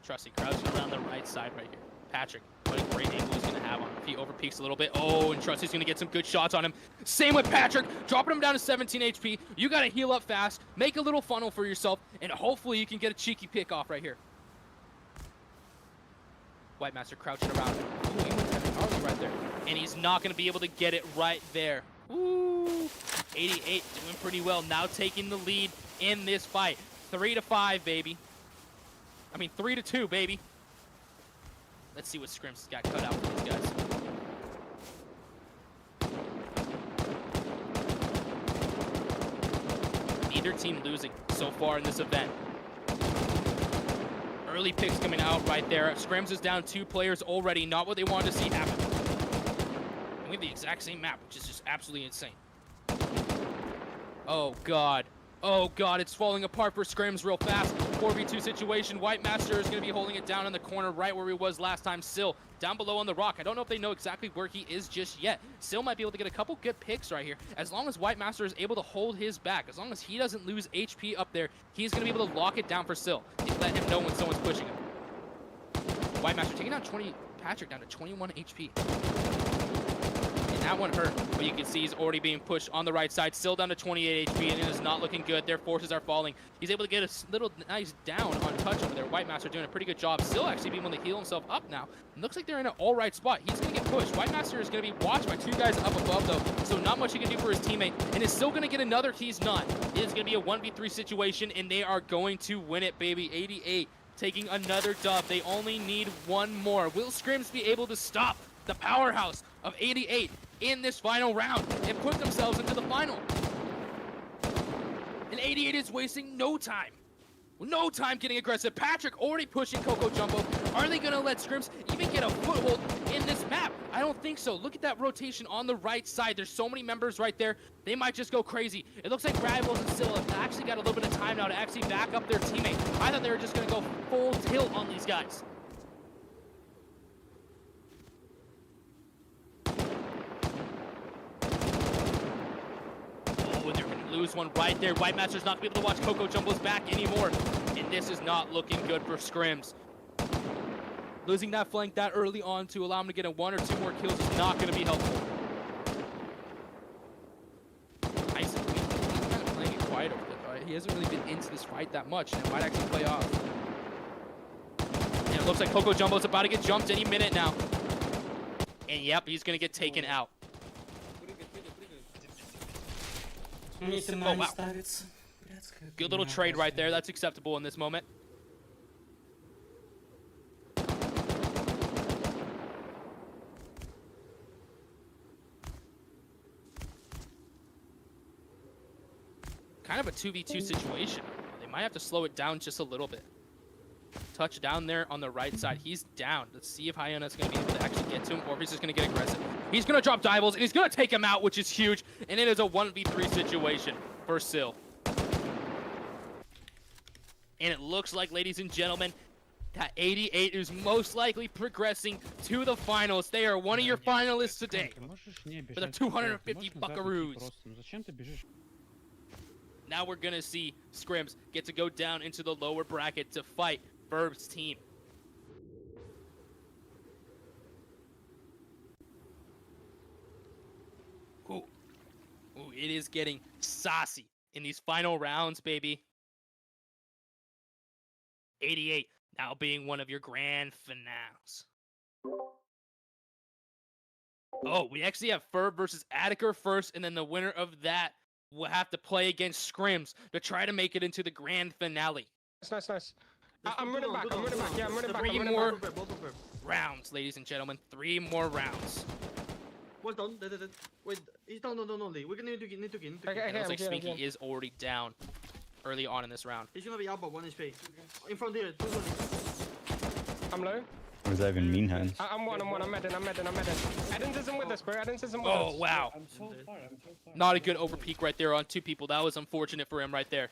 Trusty crouching around the right side right here. Patrick, what a great angle he's going to have on him. If he overpeaks a little bit. Oh, and Trusty's going to get some good shots on him. Same with Patrick. Dropping him down to 17 HP. You got to heal up fast. Make a little funnel for yourself. And hopefully you can get a cheeky pick off right here. White Master crouching around. Ooh, he went Kevin Harley right there. And he's not going to be able to get it right there. Ooh. 88 doing pretty well. Now taking the lead in this fight. 3-5, baby. I mean, 3-2, baby. Let's see what Scrims got cut out for these guys. Need neither team losing so far in this event. Early picks coming out right there. Scrims is down 2 players already. Not what they wanted to see happen. And we have the exact same map, which is just absolutely insane. Oh, God. Oh, God, it's falling apart for Scrims real fast. 4v2 situation. White Master is going to be holding it down in the corner right where he was last time. Sill down below on the rock. I don't know if they know exactly where he is just yet. Sill might be able to get a couple good picks right here. As long as White Master is able to hold his back, as long as he doesn't lose HP up there, he's going to be able to lock it down for Sill and let him know when someone's pushing him. White Master taking down Patrick down to 21 HP. And that one hurt, but you can see he's already being pushed on the right side. Still down to 28 HP, and it is not looking good. Their forces are falling. He's able to get a little nice down on touch over there. White Master doing a pretty good job. Still actually being able to heal himself up now. It looks like they're in an all right spot. He's going to get pushed. White Master is going to be watched by 2 guys up above, though, so not much he can do for his teammate, and is still going to get another. He's not. It is going to be a 1v3 situation, and they are going to win it, baby. 88 taking another dub. They only need 1 more. Will Scrims be able to stop the powerhouse of 88 in this final round and put themselves into the final? And 88 is wasting no time. No time getting aggressive. Patrick already pushing Coco Jumbo. Are they going to let Scrims even get a foothold in this map? I don't think so. Look at that rotation on the right side. There's so many members right there. They might just go crazy. It looks like Rivals and Scylla have actually got a little bit of time now to actually back up their teammate. I thought they were just going to go full tilt on these guys. Lose one right there. White Master's not going to be able to watch Coco Jumbo's back anymore. And this is not looking good for Scrims. Losing that flank that early on to allow him to get a 1 or 2 more kills is not going to be helpful. He's kind of playing it quiet over there, right? He hasn't really been into this fight that much, and it might actually play off. And it looks like Coco Jumbo's about to get jumped any minute now. And yep, he's going to get taken out. Oh, wow. Good little trade right there. That's acceptable in this moment. Kind of a 2v2 situation. They might have to slow it down just a little bit. Touch down there on the right side. He's down. Let's see if Hyena's going to be able to actually get to him, or if he's just going to get aggressive. He's going to drop dive-balls, and he's going to take him out, which is huge. And it is a 1v3 situation for Sill. And it looks like, ladies and gentlemen, that 88 is most likely progressing to the finals. They are one of your finalists today for the 250 Buckaroos. Now we're going to see Scrims get to go down into the lower bracket to fight Verb's team. Ooh, it is getting saucy in these final rounds, baby. 88 now being one of your grand finales. Oh, we actually have Ferb versus Attica first, and then the winner of that will have to play against Scrims to try to make it into the grand finale. Nice. I'm running back. Yeah, I'm running back. 3 more rounds, ladies and gentlemen. 3 more rounds. Well done. Wait, he's down. No. We're gonna need to get. Okay, it looks like Sminky is already down early on in this round. He's gonna be out by 1 HP. In front here. I'm low. What does that even mean, Hans? I'm one. I'm medding. Edens isn't with us, bro. Edens isn't with us. Oh, wow. I'm so far. Not a good over peak right there on 2 people. That was unfortunate for him right there.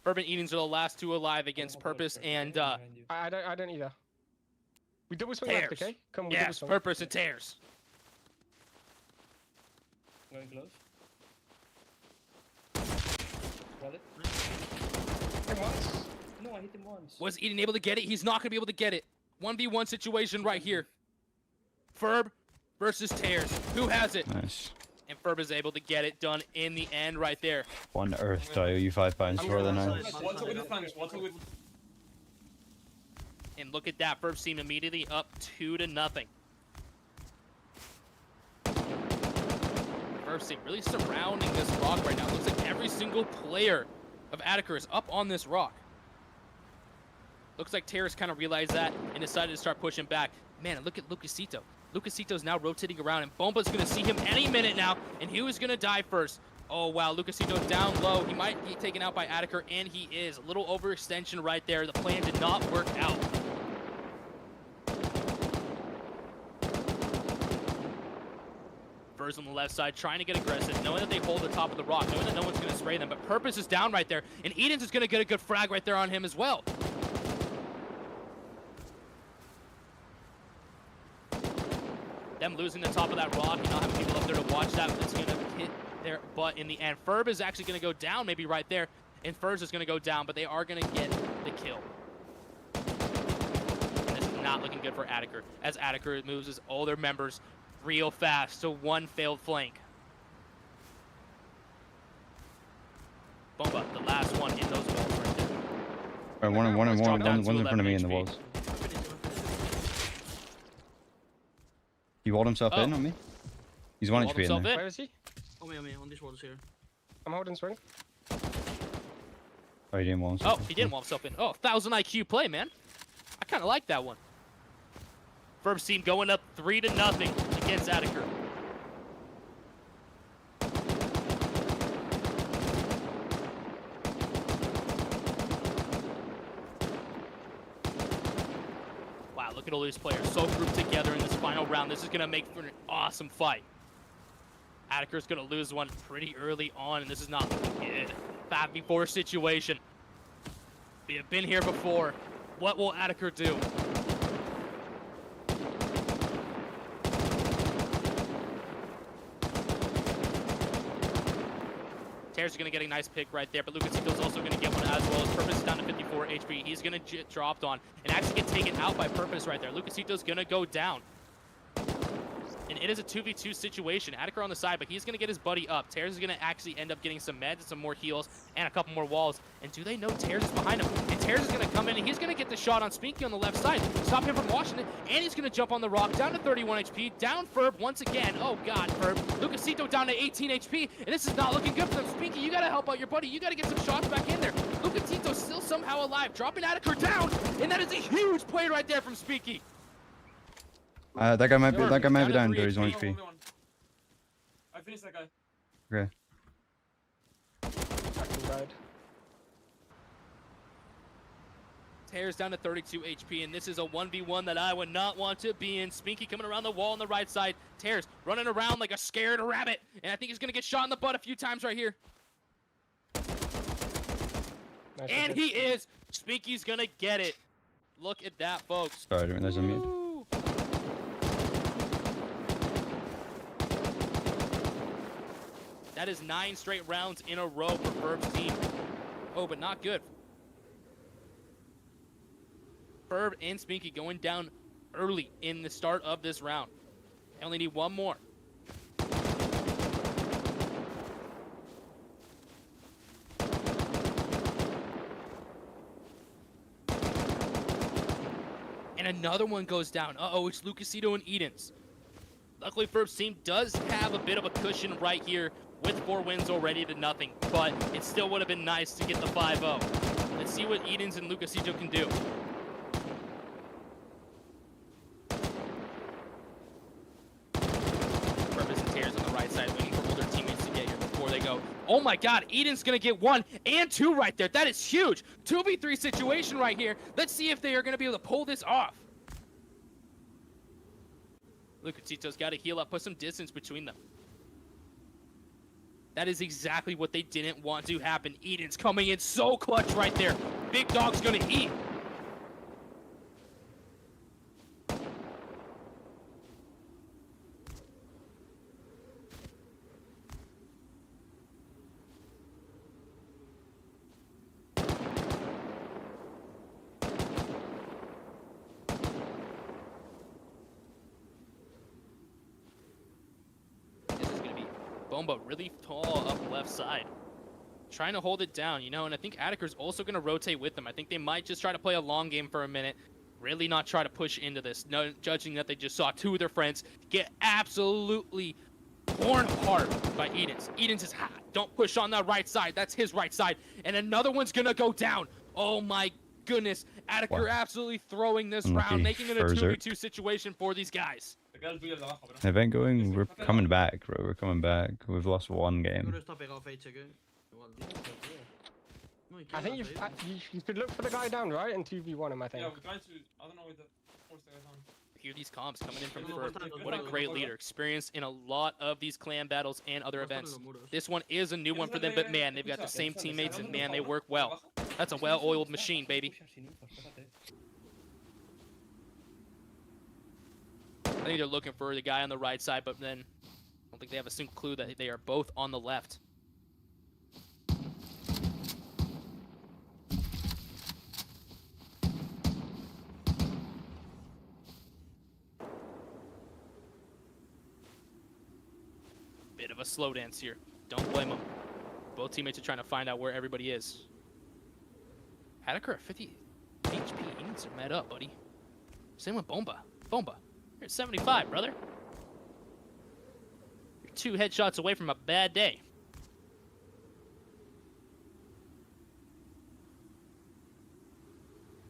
Bourbon Eatings are the last 2 alive against Purpose and I don't either. We double swing left, okay? Come on, we double yes, swing. Purpose and Tears. Going close. Got it. Hit once. No, I hit him once. Was Eden able to get it? He's not going to be able to get it. 1v1 situation right here. Ferb versus Tears. Who has it? Nice. And Ferb is able to get it done in the end right there. One Earth, I owe you 5 pounds for the night. One with the Spanish, one with... And look at that. Ferb team immediately up 2-0. Ferb team really surrounding this rock right now. Looks like every single player of Attica is up on this rock. Looks like Terrace kind of realized that and decided to start pushing back. Man, and look at Lucasito. Lucasito's now rotating around, and Bomba's going to see him any minute now, and who is going to die first? Oh, wow. Lucasito down low. He might be taken out by Attiker, and he is. A little overextension right there. The plan did not work out. Furs on the left side, trying to get aggressive, knowing that they hold the top of the rock, knowing that no one's going to spray them. But Purpose is down right there, and Edens is going to get a good frag right there on him as well. Them losing the top of that rock and not having people up there to watch that, it's going to hit their butt in the end. Ferb is actually going to go down maybe right there, and Furs is going to go down, but they are going to get the kill. And this is not looking good for Attiker, as Attiker moves all their members real fast to one failed flank. Bomba, the last one in those walls right there. Alright, one's in front of me in the 11 walls. He walled himself in on me? He's 1 HP in there. Where is he? On me, on these walls here. I'm holding swing. Oh, he didn't wall himself. Oh, he didn't wall himself in. Oh, 1,000 IQ play, man. I kind of like that one. Ferb's team going up 3-0 against Attiker. Wow, look at all these players so grouped together in this final round. This is going to make for an awesome fight. Attiker's going to lose one pretty early on, and this is not looking good. 5v4 situation. We have been here before. What will Attiker do? Tears is going to get a nice pick right there, but Lucasito's also going to get one as well. As Purpose is down to 54 HP. He's going to get dropped on and actually get taken out by Purpose right there. Lucasito's going to go down. And it is a 2v2 situation. Attiker on the side, but he's going to get his buddy up. Tears is going to actually end up getting some meds and some more heals and a couple more walls. And do they know Tears is behind him? And Tears is going to come in, and he's going to get the shot on Spinky on the left side. Stop him from Washington, and he's going to jump on the rock. Down to 31 HP. Down Ferb once again. Oh, God, Ferb. Lucasito down to 18 HP, and this is not looking good for them. Spinky, you got to help out your buddy. You got to get some shots back in there. Lucasito's still somehow alive, dropping Attiker down, and that is a huge play right there from Spinky. That guy might be down, but he's 1 HP. I finished that guy. Okay. Fucking died. Tears down to 32 HP, and this is a 1v1 that I would not want to be in. Spinky coming around the wall on the right side. Tears running around like a scared rabbit, and I think he's going to get shot in the butt a few times right here. Nice And he is. Spinky's going to get it. Look at that, folks. Sorry, I didn't realize I'm mute. Woo. That is 9 straight rounds in a row for Ferb's team. Oh, but not good. Ferb and Spinky going down early in the start of this round. They only need one more. And another one goes down. Uh-oh, it's Lucasito and Edens. Luckily, Ferb's team does have a bit of a cushion right here with 4 wins already to nothing, but it still would have been nice to get the 5-0. Let's see what Edens and Lucasito can do. Purpose and Tears on the right side, waiting for all their teammates to get here before they go. Oh my God, Eden's gonna get 1 and 2 right there. That is huge. 2v3 situation right here. Let's see if they are gonna be able to pull this off. Lucasito's got to heal up, put some distance between them. That is exactly what they didn't want to happen. Eden's coming in so clutch right there. Big Dog's gonna eat. Bomba really tall up left side. Trying to hold it down, you know, and I think Attiker's also going to rotate with them. I think they might just try to play a long game for a minute, really not try to push into this, no, judging that they just saw 2 of their friends get absolutely torn apart by Edens. Edens is hot. Don't push on that right side. That's his right side. And another one's going to go down. Oh my goodness. Attiker absolutely throwing this round, making it a 2v2 situation for these guys. They've been going. We're coming back, bro. We're coming back. We've lost one You're game. gonna stop it off 8 seconds. No, you I think can't, babe. you should look for the guy down, right, and 2v1 him, I think. Yeah, we're trying to. I don't know where the force the guys on. Hear these comms coming in from No, Ferb. bastard, What a bastard, great bastard. leader. Experienced in a lot of these clan battles and other Bastard events. lo muros. This one is a new one for them, but man, they've got the same teammates, and man, they work well. That's a well-oiled machine, baby. I think they're looking for the guy on the right side, but then I don't think they have a single clue that they are both on the left. Bit of a slow dance here. Don't blame them. Both teammates are trying to find out where everybody is. Hadeker at 50 HP. He needs to met up, buddy. Same with Bomba. Bomba, you're at 75, brother. You're 2 headshots away from a bad day.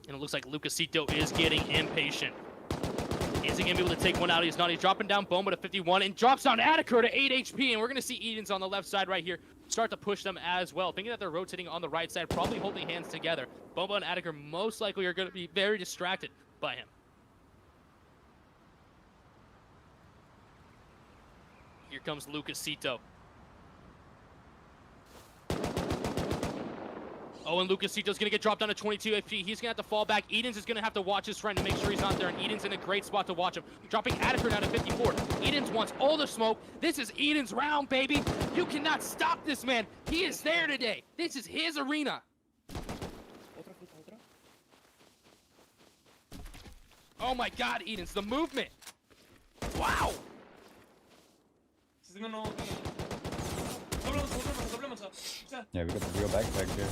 And it looks like Lucasito is getting impatient. Is he going to be able to take one out? He's not. He's dropping down Bomba to 51 and drops down Hadeker to 8 HP. And we're going to see Edens on the left side right here start to push them as well. Thinking that they're rotating on the right side, probably holding hands together. Bomba and Hadeker most likely are going to be very distracted by him. Here comes Lucasito. Oh, and Lucasito's going to get dropped down to 22 HP. He's going to have to fall back. Edens is going to have to watch his friend to make sure he's not there. And Edens in a great spot to watch him. Dropping Hadeker down to 54. Edens wants all the smoke. This is Edens' round, baby. You cannot stop this man. He is there today. This is his arena. Oh my God, Edens, the movement. Wow. Yeah, we got the real backpack here.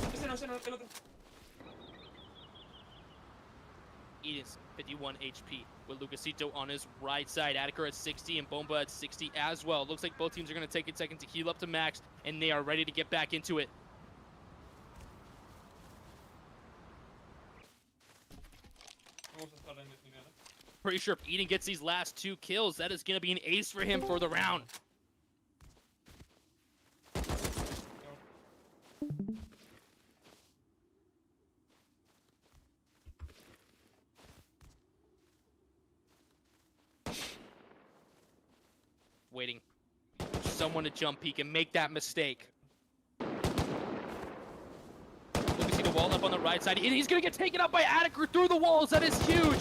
Edens, 51 HP with Lucasito on his right side. Hadeker at 60 and Bomba at 60 as well. Looks like both teams are going to take a second to heal up to max, and they are ready to get back into it. Pretty sure if Eden gets these last 2 kills, that is going to be an ace for him for the round. Waiting for someone to jump peek and make that mistake. Look, you see the wall up on the right side, and he's gonna get taken out by Hadeker through the walls. That is huge.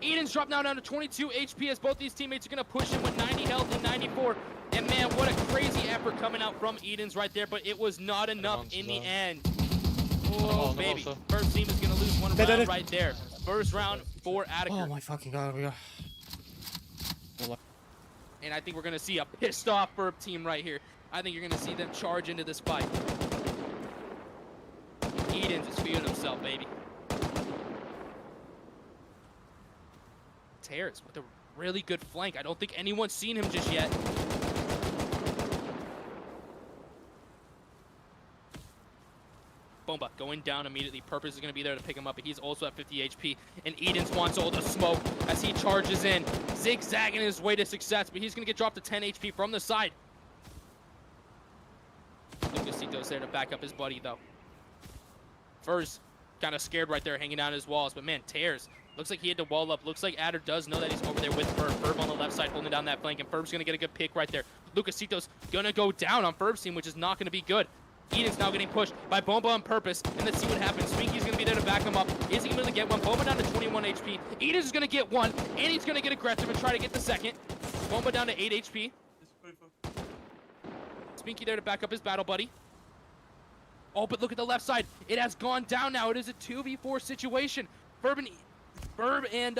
Eden's dropped now down to 22 HP as both these teammates are gonna push him with 90 health and 94. And man, what a crazy effort coming out from Edens right there, but it was not enough in the end. Oh, baby. First team is gonna lose one round right there. First round for Hadeker. Oh my fucking God, we got... And I think we're going to see a pissed off Ferb team right here. I think you're going to see them charge into this fight. Edens is feeling himself, baby. Tears with a really good flank. I don't think anyone's seen him just yet. Bomba going down immediately. Purpose is going to be there to pick him up, but he's also at 50 HP. And Edens wants all the smoke as he charges in, zigzagging his way to success, but he's going to get dropped to 10 HP from the side. Lucasito's there to back up his buddy, though. Fur's kind of scared right there, hanging down his walls, but man, Tears. Looks like he had to wall up. Looks like Adder does know that he's over there with Ferb. Ferb on the left side holding down that flank, and Ferb's going to get a good pick right there. Lucasito's going to go down on Ferb's team, which is not going to be good. Eden's now getting pushed by Bomba on purpose, and let's see what happens. Swinky's going to be there to back him up. Is he going to get one? Bomba down to 21 HP. Eden's going to get one, and he's going to get aggressive and try to get the second. Bomba down to 8 HP. Spinky there to back up his battle buddy. Oh, but look at the left side. It has gone down now. It is a 2v4 situation. Ferb and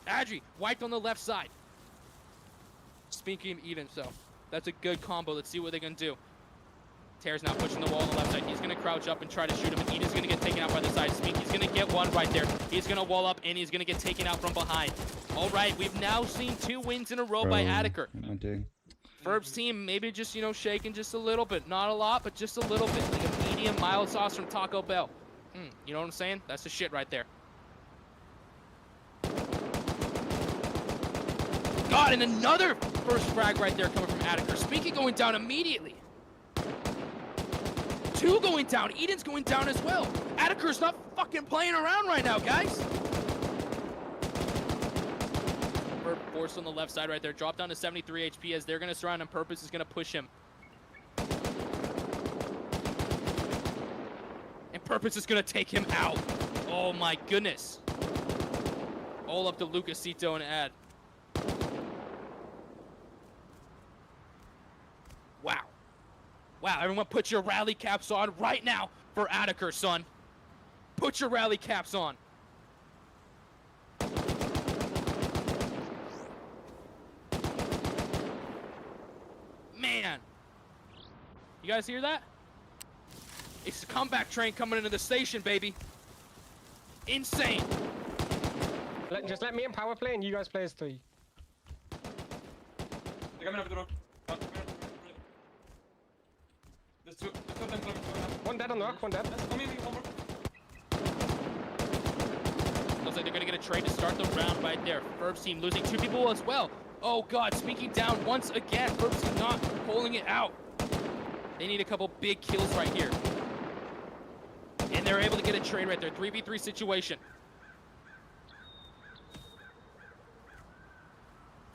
Adri wiped on the left side. Spinky and Eden, so that's a good combo. Let's see what they're going to do. Tear's now pushing the wall on the left side. He's going to crouch up and try to shoot him, and Eden's going to get taken out by the side. Spinky's going to get one right there. He's going to wall up, and he's going to get taken out from behind. All right, we've now seen 2 wins in a row by Hadeker. Ferb's team maybe just, you know, shaking just a little bit. Not a lot, but just a little bit. Like a medium mild sauce from Taco Bell. You know what I'm saying? That's the shit right there. God, and another first frag right there coming from Attica. Speaking going down immediately. 2 going down. Eden's going down as well. Attica's not fucking playing around right now, guys. Forced on the left side right there. Drop down to 73 HP as they're going to surround him. Purpose is going to push him. And Purpose is going to take him out. Oh my goodness. All up to Lucasito and Ad. Wow. Wow, everyone put your rally caps on right now for Attica, son. Put your rally caps on. Man. You guys hear that? It's a comeback train coming into the station, baby. Insane. Just let me in power play and you guys play as 3. One dead on the rock, one dead. Looks like they're gonna get a trade to start the round right there. Ferb's team losing 2 people as well. Oh God, speaking down once again. Ferb's team not pulling it out. They need a couple big kills right here. And they're able to get a trade right there. 3v3 situation.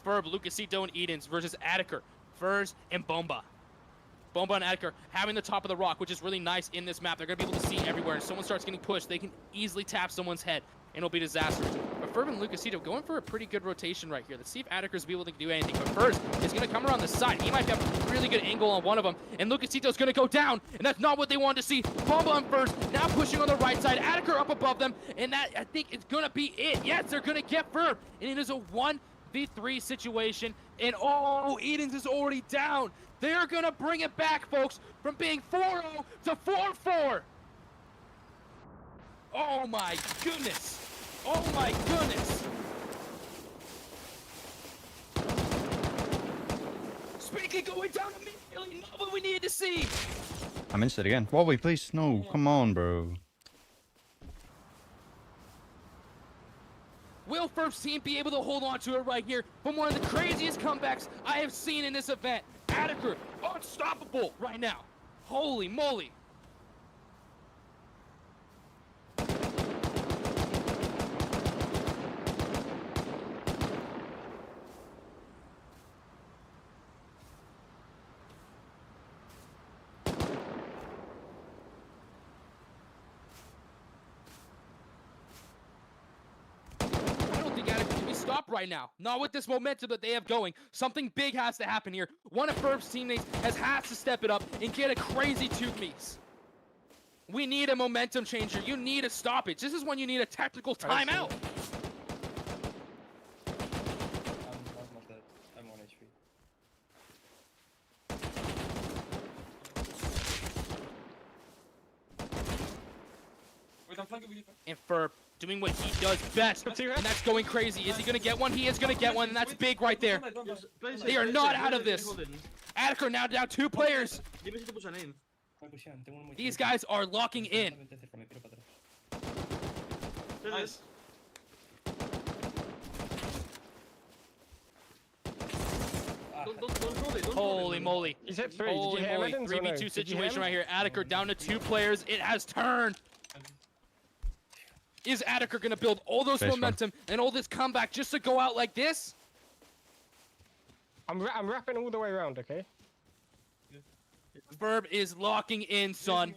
Ferb, Lucasito, and Edens versus Attica. Furs and Bomba. Bomba and Attica having the top of the rock, which is really nice in this map. They're going to be able to see everywhere. And if someone starts getting pushed, they can easily tap someone's head, and it'll be disastrous. But Ferb and Lucasito going for a pretty good rotation right here. Let's see if Attica's be able to do anything. But first, is going to come around the side. He might have a really good angle on one of them. And Lucasito's going to go down, and that's not what they wanted to see. Bomba on first, now pushing on the right side. Attica up above them, and that, I think, is going to be it. Yes, they're going to get Ferb, and it is a 1v3 situation. And oh, Edens is already down. They're going to bring it back, folks, from being 4-0 to 4-4. Oh, my goodness. Oh, my goodness. Speaking going down immediately, not what we needed to see. I'm inside again. Wowie, please. No, come on, bro. Will Ferb's team be able to hold on to it right here from one of the craziest comebacks I have seen in this event? Attica, unstoppable right now. Holy moly. Stop right now. Not with this momentum that they have going. Something big has to happen here. One of Ferb's teammates has to step it up and get a crazy 2-piece. We need a momentum changer. You need a stoppage. This is when you need a tactical timeout. I'm 1 HP. And Ferb doing what he does best, and that's going crazy. Is he going to get one? He is going to get one, and that's big right there. They are not out of this. Attica now down 2 players. These guys are locking in. Nice. Holy moly. He's hit 3. Holy moly. 3v2 situation right here. Attica down to 2 players. It has turned. Is Attica going to build all those momentum and all this comeback just to go out like this? I'm wrapping all the way around, okay? Ferb is locking in, son.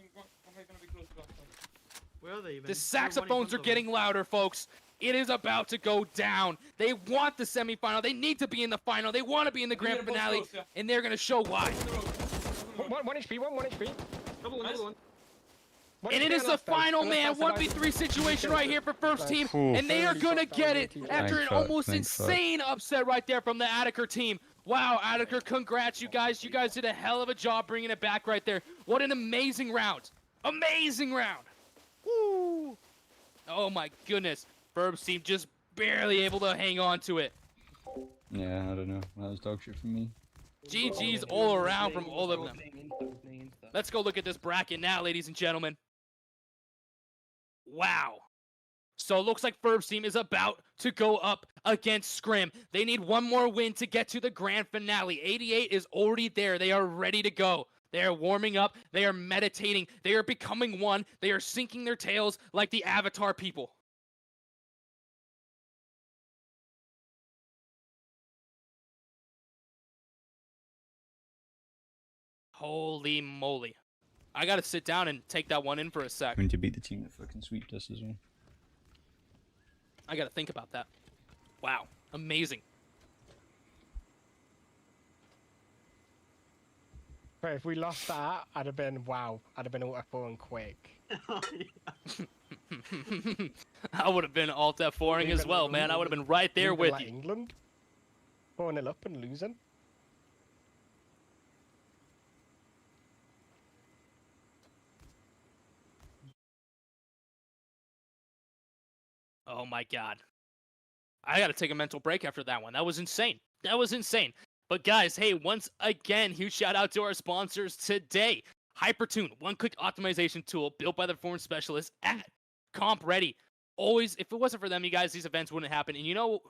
Where are they even? The saxophones are getting louder, folks. It is about to go down. They want the semifinal. They need to be in the final. They want to be in the grand finale, and they're going to show why. 1 HP, 1 HP. Double one. And it is the final, man, 1v3 situation right here for Ferb's team, and they are going to get it after an almost insane upset right there from the Attica team. Wow, Attica, congrats, you guys. You guys did a hell of a job bringing it back right there. What an amazing round. Amazing round. Woo. Oh, my goodness. Ferb's team just barely able to hang on to it. Yeah, I don't know. That was dog shit for me. GG's all around from all of them. Let's go look at this bracket now, ladies and gentlemen. Wow. So it looks like Ferb's team is about to go up against Scrim. They need one more win to get to the grand finale. 88 is already there. They are ready to go. They are warming up. They are meditating. They are becoming one. They are sinking their tails like the Avatar people. Holy moly. I gotta sit down and take that one in for a sec. Going to beat the team that fucking sweeped us as well. I gotta think about that. Wow. Amazing. But if we lost that, I'd have been, wow. I'd have been alt F4 quick. I would have been alt F4ing as well, man. I would have been right there with like you. England? 4-0 up and losing. Oh my god. I gotta take a mental break after that one. That was insane. That was insane. But guys, hey, once again, huge shout out to our sponsors today. Hypertune, one-click optimization tool built by the performance specialists at Comp Ready. Always, if it wasn't for them, you guys, these events wouldn't happen. And you know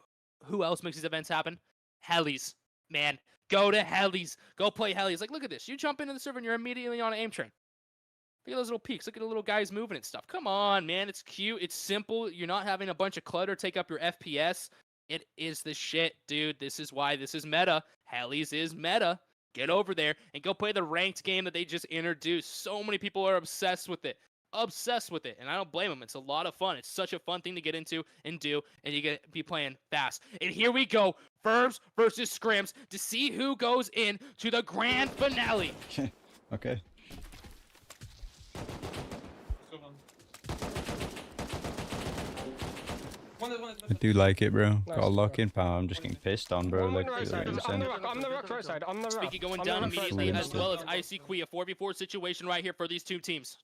who else makes these events happen? Helli's. Man, go to Helli's. Go play Helli's. Like, look at this. You jump into the server and you're immediately on an aim train. Look at those little peaks. Look at the little guys moving and stuff. Come on, man. It's cute. It's simple. You're not having a bunch of clutter take up your FPS. It is the shit, dude. This is why this is meta. Helli's is meta. Get over there and go play the ranked game that they just introduced. So many people are obsessed with it. Obsessed with it. And I don't blame them. It's a lot of fun. It's such a fun thing to get into and do. And you get be playing fast. And here we go. Ferbs versus Scrims to see who goes in to the grand finale. Okay. I do like it, bro. Got a lock-in power. I'm just getting pissed on, bro. Like, right side. On the rock, right side. On the rock. Speaky going On down the rock, right immediately, side. as well as Icy Quee. A 4v4 situation right here for these two teams.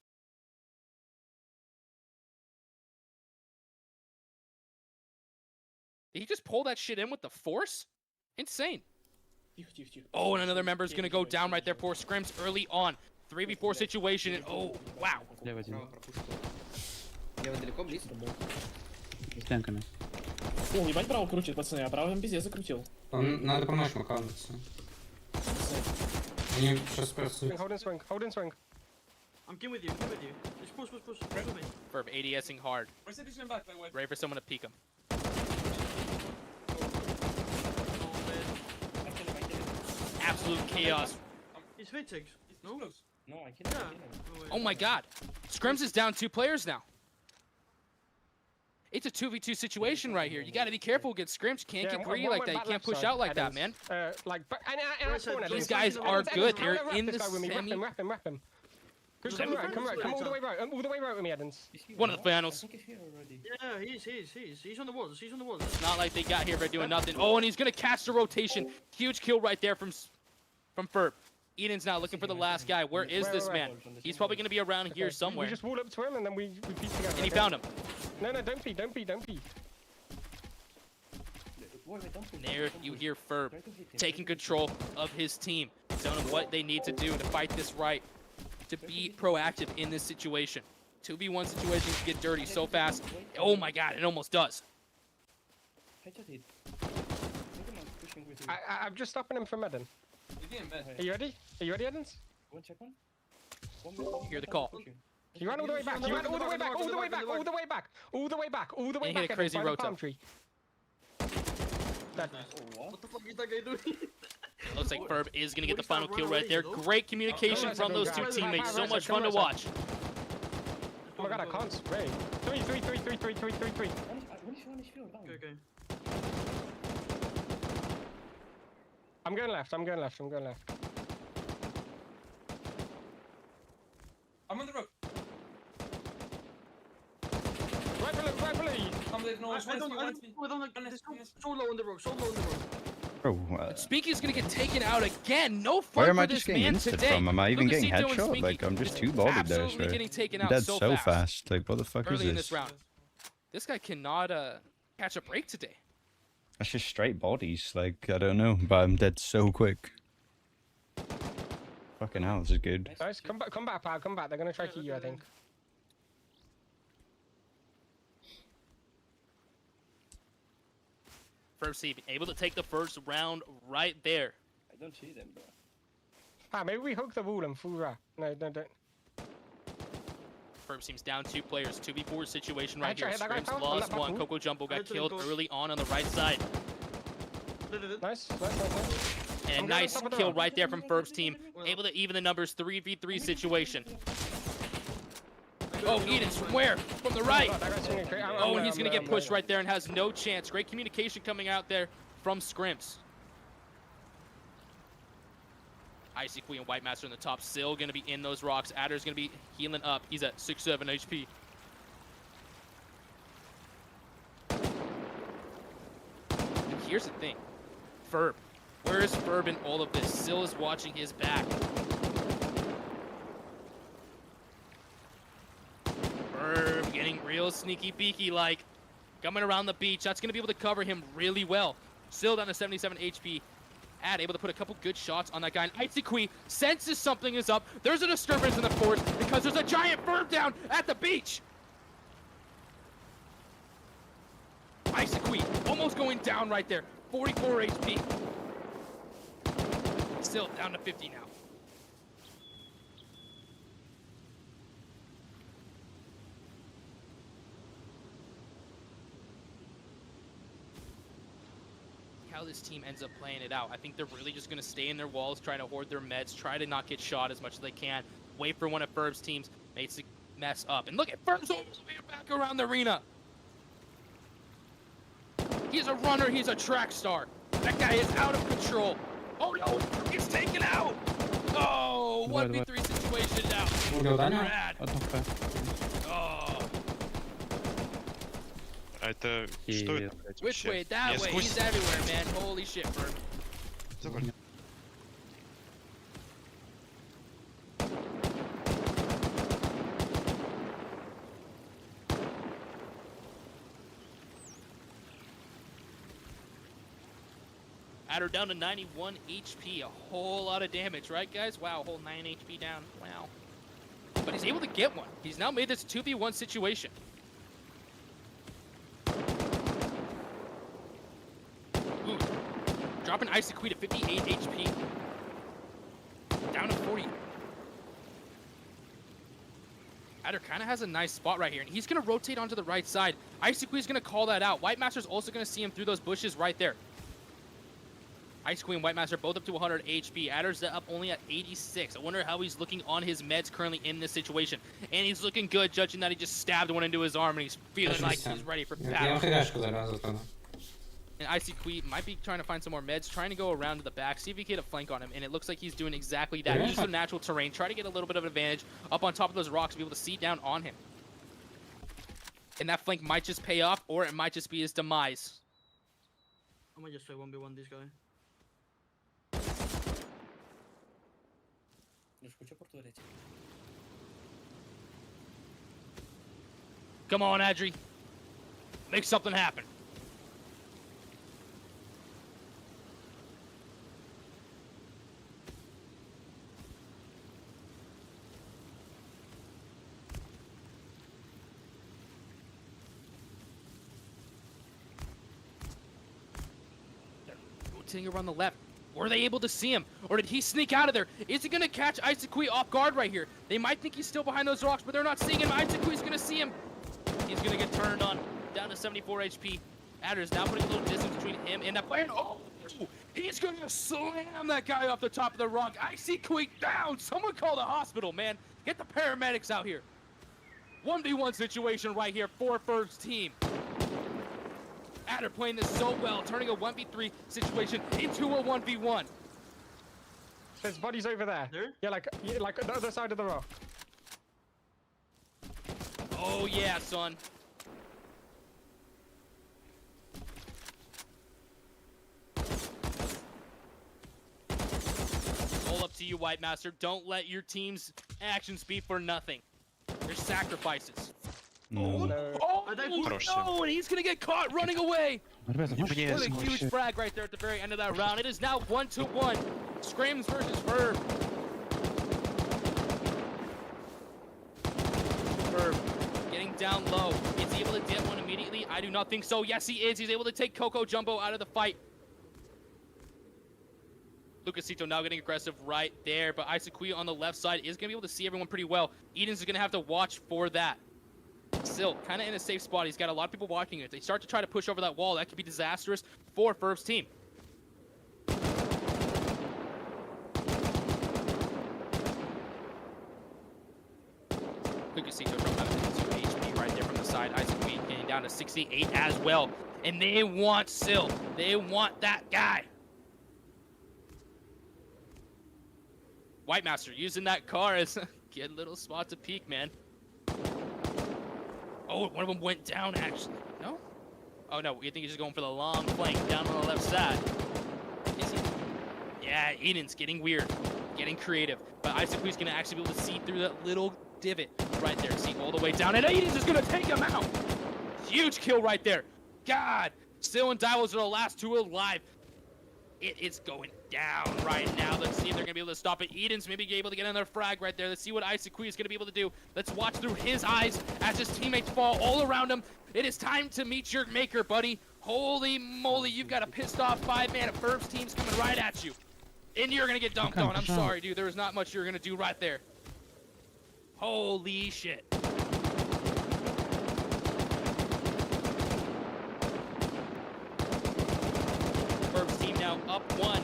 Did he just pull that shit in with the force? Insane. Oh, and another member is going to go down right there for Scrims early on. 3v4 situation, and oh, wow. О, ебать, право крутит, пацаны, а право там пиздец закрутил. Надо помочь ему, кажется. Они сейчас просто... Hold and swing. I'm in with you, I'm with you. Just push. Push with me. Ferb ADSing hard. Ready for someone to peek him. Absolute chaos. He's V6. No? No, I can't. Oh my god. Scrims is down 2 players now. It's a 2v2 situation right here. You gotta be careful against Scrims. You can't get greedy like that. You can't push out like that, man. These guys are good. They're in the semi. Wrap him. Come all the way right. All the way right with me, Edens. One of the finals. Yeah, he's on the walls. He's on the walls. It's not like they got here by doing nothing. Oh, and he's gonna catch the rotation. Huge kill right there from Ferb. Eden's now looking for the last guy. Where is this man? He's probably gonna be around here somewhere. We just wall up to him and then we peek together. And he found him. No, don't peek. There you hear Ferb taking control of his team, telling them what they need to do to fight this right, to be proactive in this situation. 2v1 situations get dirty so fast. Oh my god, it almost does. I'm just stopping him from Eden. Are you ready? Are you ready, Edens? You hear the call. He ran all the way back. All the way back. And he hit a crazy roto. What the fuck is that guy doing? Looks like Ferb is going to get the final kill right there. Great communication from those two teammates. So much fun to watch. Oh my god, I can't spray. 3. Okay. I'm going left. I'm on the road. Right below you. So low on the road. Bro, Speaky's going to get taken out again. No where fun am I for just this getting man instant today. from? Am I even getting Lucasito and headshot? Speaky Like, I'm just too bodied there, absolutely sir. getting taken I'm out dead so so fast. fast. Like, what the fuck Early is in this? this round. This guy cannot catch a break today. That's just straight bodies. Like, I don't know, but I'm dead so quick. Fucking hell, this is good. Guys, come back, pal. Come back. They're gonna try to kill you, I think. First team able to take the first round right there. I don't see them, bro. Ah, maybe we hook the wall and full ra. No, don't. First team's down 2 players, 2v4 situation right Headshot, here. hit that guy Scrims down, lost on that 1. back Coco Jumbo got Headshot, killed go. early on the right side. Nice. And a I'm nice going top of the kill round. right there from First team. Able to even the numbers, 3v3 situation. Oh, Edens from where? From the right. Oh, and he's going to get pushed right there and has no chance. Great communication coming out there from Scrims. Icy Queen and White Master in the top, still going to be in those rocks. Adder's going to be healing up. He's at 6-7 HP. And here's the thing. Ferb. Where is Ferb in all of this? Still is watching his back. Ferb getting real sneaky beaky like. Coming around the beach. That's going to be able to cover him really well. Still down to 77 HP. Ad able to put a couple good shots on that guy. And Icy Queen senses something is up. There's a disturbance in the forest because there's a giant Ferb down at the beach. Icy Queen almost going down right there. 44 HP. Still down to 50 now. How this team ends up playing it out. I think they're really just going to stay in their walls, try to hoard their meds, try to not get shot as much as they can, wait for one of Ferb's teams mates to mess up. And look at Ferb's all the way back around the arena. He's a runner, he's a track star. That guy is out of control. Oh no, he's taken out. Oh, 1v3 situation now. Brad. Oh. Это что это, блядь, Which вообще? way? That Я way. сквозь- He's everywhere, man. Holy shit, Ferb. Закрой. Adder down to 91 HP. A whole lot of damage, right, guys? Wow, whole 9 HP down. Wow. But he's able to get one. He's now made this 2v1 situation. Ooh. Dropping Icy Queen to 58 HP. Down to 40. Adder kind of has a nice spot right here, and he's going to rotate onto the right side. Icy Queen's going to call that out. White Master's also going to see him through those bushes right there. Ice Queen, White Master, both up to 100 HP. Adder's up only at 86. I wonder how he's looking on his meds currently in this situation. And he's looking good, judging that he just stabbed one into his arm, and he's feeling like he's ready for battle. And Icy Queen might be trying to find some more meds, trying to go around to the back, see if he can get a flank on him, and it looks like he's doing exactly that. Use some natural terrain, try to get a little bit of an advantage up on top of those rocks, be able to see down on him. And that flank might just pay off, or it might just be his demise. I'm gonna just try 1v1 this guy. Come on, Adri. Make something happen. They're rotating around the left. Were they able to see him? Or did he sneak out of there? Is he going to catch Isakui off guard right here? They might think he's still behind those rocks, but they're not seeing him. Isakui's going to see him. He's going to get turned on. Down to 74 HP. Adder's now putting a little distance between him and that player. Oh! He's going to slam that guy off the top of the rock. Isakui down! Someone call the hospital, man. Get the paramedics out here. 1v1 situation right here for first team. Adder playing this so well, turning a 1v3 situation into a 1v1. There's bodies over there. There? Yeah, like the other side of the rock. Oh yeah, son. All up to you, White Master. Don't let your team's actions be for nothing. They're sacrifices. No. Oh, Хорош. no, and he's gonna get caught running away. Мне What a huge frag right there at the very end of that round. It is now 1-1. Scrims versus Ferb. Ferb getting down low. Is able to get one immediately. immediately? I do not think so. Yes, he is. He's able to take Coco Jumbo out of the fight. Lucasito now getting aggressive right there, but Isaac on the left side is going to be able to see everyone pretty well. Eden's going to have to watch for that. Still, kind of in a safe spot. He's got a lot of people watching it. They start to try to push over that wall. That could be disastrous for Ferb's team. Lucasito dropped out of 2 HP right there from the side. Isaac getting down to 68 as well. And they want Sil. They want that guy. White Master using that car as get a little spot to peek, man. Oh, one of them went down, actually. No? Oh, no. You think he's just going for the long flank down on the left side. Is he? Yeah, Eden's getting weird. Getting creative. But Isaac's going to actually be able to see through that little divot right there. See all the way down. And Eden's just going to take him out. Huge kill right there. God. Still and Divos are the last two alive. It is going down right now. Let's see if they're going to be able to stop it. Eden's maybe able to get another frag right there. Let's see what Isaac is going to be able to do. Let's watch through his eyes as his teammates fall all around him. It is time to meet your maker, buddy. Holy moly, you've got a pissed off 5-man of Ferb's team's coming right at you. And you're going to get dunked on. I'm sorry, dude. There was not much you're going to do right there. Holy shit. Ferb's team now up 1.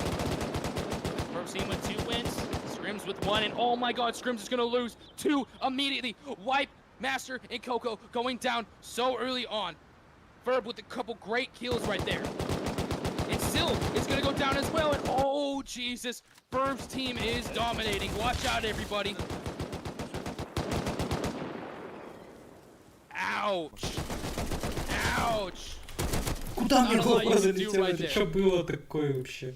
Ferb's team with 2 wins. Scrims with 1. And oh my god, Scrims is going to lose 2 immediately. Wipe, Master, and Coco going down so early on. Ferb with a couple great kills right there. And Sil is going to go down as well. And oh, Jesus. Ferb's team is dominating. Watch out, everybody. Ouch. Ouch. Куда мне I don't know what голова you can do залетела? right Это there. что было такое вообще?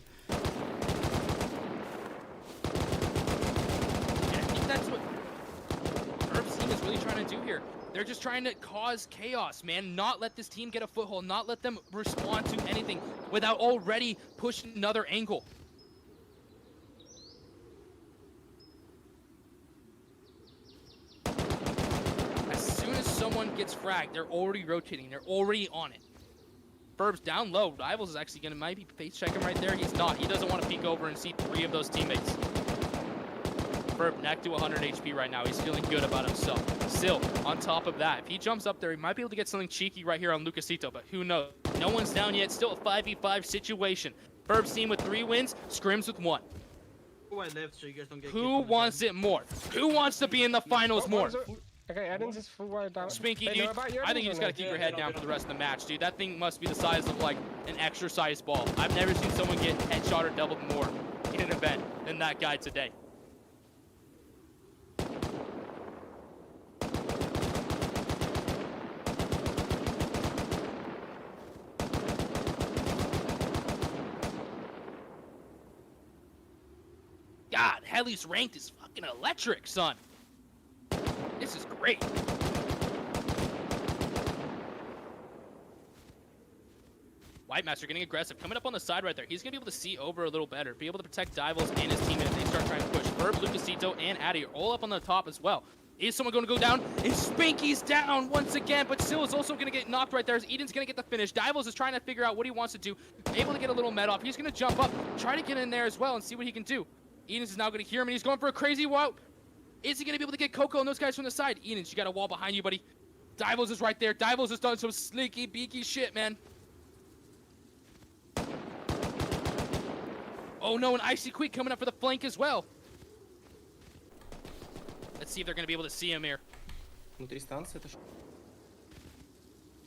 And I think that's what Ferb's team is really trying to do here. They're just trying to cause chaos, man. Not let this team get a foothold. Not let them respond to anything without already pushing another angle. As soon as someone gets fragged, they're already rotating. They're already on it. Ferb's down low. Rivals is actually going to maybe face check him right there. He's not. He doesn't want to peek over and see 3 of those teammates. Ferb neck to 100 HP right now. He's feeling good about himself. Still, on top of that, if he jumps up there, he might be able to get something cheeky right here on Lucasito, but who knows? No one's down yet. Still a 5v5 situation. Ferb's team with 3 wins, Scrims with 1. Left so you guys don't get Who wants it more? Who wants to be in the finals more? Okay, Eden's is full wide down. Spinky, They know dude, about you, I think you Eden's, just or gotta no? keep your head down for the rest of the match, dude. That thing must be the size of, like, an exercise ball. I've never seen someone get headshot or doubled more in an event than that guy today. God, Helli's ranked is fucking electric, son. This is great. White Master getting aggressive, coming up on the side right there. He's gonna be able to see over a little better, be able to protect Divos and his team if they start trying to push. Ferb, Lucasito, and Addy are all up on the top as well. Is someone going to go down? And Spinky's down once again, but Sil is also going to get knocked right there as Eden's going to get the finish. Divos is trying to figure out what he wants to do, able to get a little med off. He's going to jump up, try to get in there as well and see what he can do. Eden's is now going to hear him, and he's going for a crazy wall. Is he going to be able to get Coco and those guys from the side? Eden's, you got a wall behind you, buddy. Divos is right there. Divos has done some sneaky, beaky shit, man. Oh no, and Icy Queek coming up for the flank as well. Let's see if they're going to be able to see him here. Внутри станции это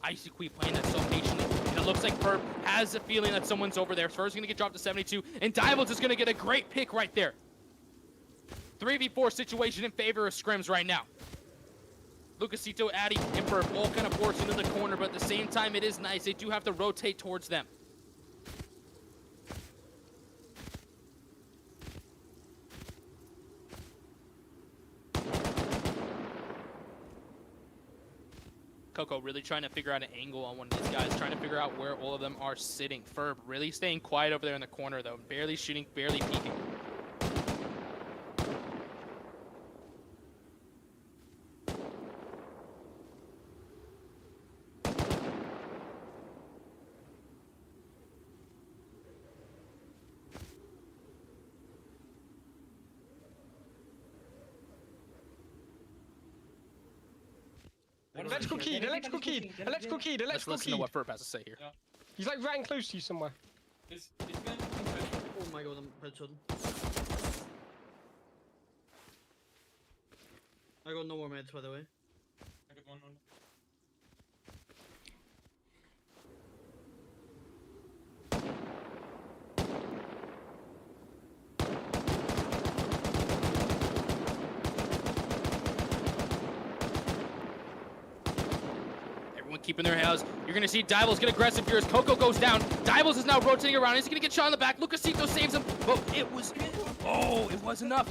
Icy Queek playing that so patiently. And it looks like Ferb has a feeling that someone's over there. Fer's going to get dropped to 72. And Divos is going to get a great pick right there. 3v4 situation in favor of Scrims right now. Lucasito, Addy, and Ferb all kind of forced into the corner, but at the same time, it is nice. They do have to rotate towards them. Coco really trying to figure out an angle on one of these guys, trying to figure out where all of them are sitting. Ferb really staying quiet over there in the corner, though. Barely shooting, barely peeking. Electrical keyed, electrical keyed, electrical keyed, Let's electrical listen to keyed. what Ferb has to say here. He's like right close to you somewhere. Oh my god, I'm headshot. I got no more meds, by the way. I got one. Everyone keeping their house. You're going to see Dival's get aggressive here as Coco goes down. Divals is now rotating around. He's going to get shot in the back. Lucasito saves him, but it was... Oh, it was enough.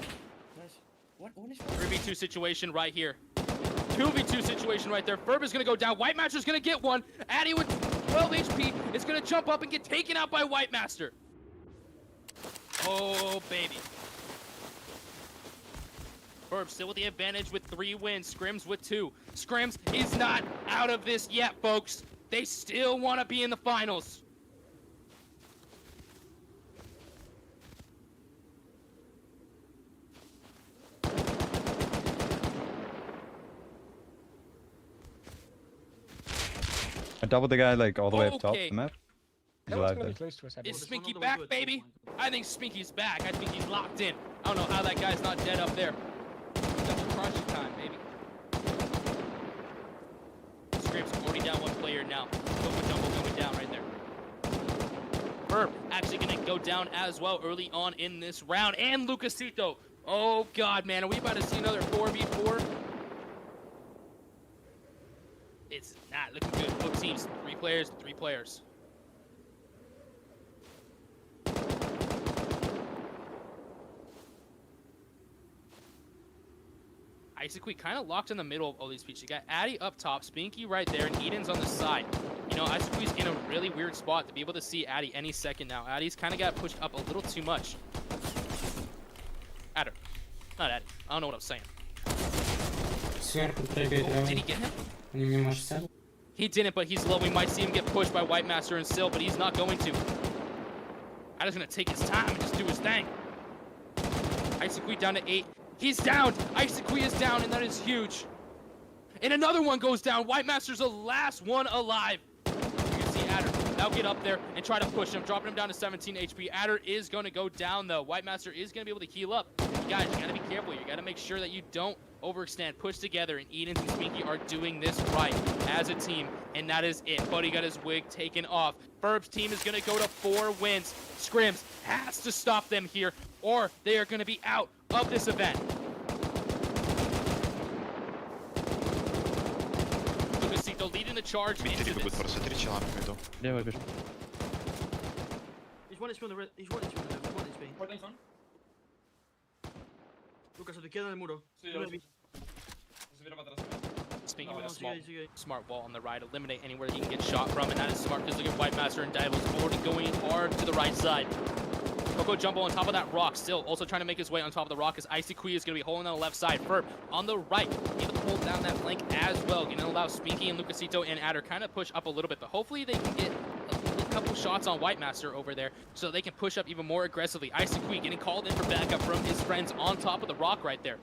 Nice. One is 3v2 situation right here. 2v2 situation right there. Ferb is going to go down. White Master's going to get one. Addy with 12 HP is going to jump up and get taken out by White Master. Oh, baby. Ferb still with the advantage with 3 wins. Scrims with 2. Scrims is not out of this yet, folks. They still want to be in the finals. I doubled the guy like all the way up top of Okay. the map. He's No one's alive gonna be there. close to us. Is Edward. Spinky on the way back, to it. baby? I think Spinky's back. I think he's locked in. I don't know how that guy's not dead up there. Double crunchy time, baby. Scrims already down 1 player now. Coco Jumbo going down right there. Ferb actually going to go down as well early on in this round. And Lucasito. Oh, God, man. Are we about to see another 4v4? It's not looking good. Both teams, 3 players, 3 players. Isaac kind of locked in the middle of all these peaks. You got Addy up top, Spinky right there, and Eden's on the side. You know, Isaac's in a really weird spot to be able to see Addy any second now. Addy's kind of got pushed up a little too much. Adder. Not Addy. I don't know what I'm saying. Oh, did he get him? He didn't, but he's low. We might see him get pushed by White Master and Sil, but he's not going to. Adder's going to take his time and just do his thing. Isaac down to 8. He's down. Isaac is down, and that is huge. And another one goes down. White Master's the last one alive. You can see Adder now get up there and try to push him, dropping him down to 17 HP. Adder is going to go down, though. White Master is going to be able to heal up. You guys, you got to be careful. You got to make sure that you don't overextend. Push together, and Eden and Spinky are doing this right as a team, and that is it. Buddy got his wig taken off. Ferb's team is going to go to 4 wins. Scrims has to stop them here, or they are going to be out of this event. Lucasito leading the charge into this. He's 1 HP on the red. He's 1 HP on the left. 1 HP. Lucas, se te queda en el muro. Spinky with a smart wall on the right, eliminate anywhere he can get shot from, and that is smart because look at White Master and Divals already going hard to the right side. Coco Jumbo on top of that rock, still also trying to make his way on top of the rock as Icy Kui is going to be holding on the left side. Ferb on the right, able to hold down that flank as well. Going to allow Spinky and Lucasito and Adder kind of push up a little bit, but hopefully they can get a couple shots on White Master over there so they can push up even more aggressively. Icy Kui getting called in for backup from his friends on top of the rock right there.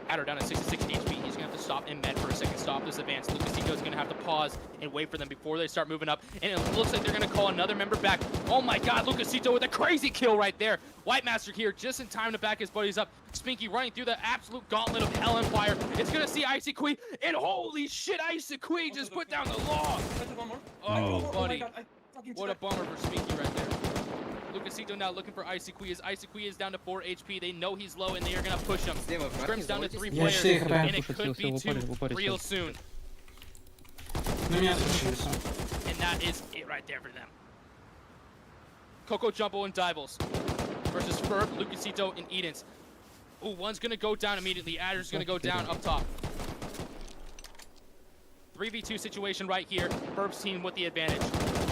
Adder down at 66 HP. He's going to have to stop in med for a second, stop this advance. Lucasito is going to have to pause and wait for them before they start moving up. And it looks like they're going to call another member back. Oh my God, Lucasito with a crazy kill right there. White Master here just in time to back his buddies up. Spinky running through the absolute gauntlet of hell and fire. It's going to see Icy Kui. And holy shit, Icy Kui just put down the law. Oh, buddy. What a bummer for Spinky right there. Lucasito now looking for Icy Kui as Icy Kui is down to 4 HP. They know he's low and they are going to push him. Scrims down to 3 players and it could be 2 real soon. And that is it right there for them. Coco Jumbo and Divals versus Ferb, Lucasito, and Edens. Ooh, one's going to go down immediately. Adder's going to go down up top. 3v2 situation right here. Ferb's team with the advantage.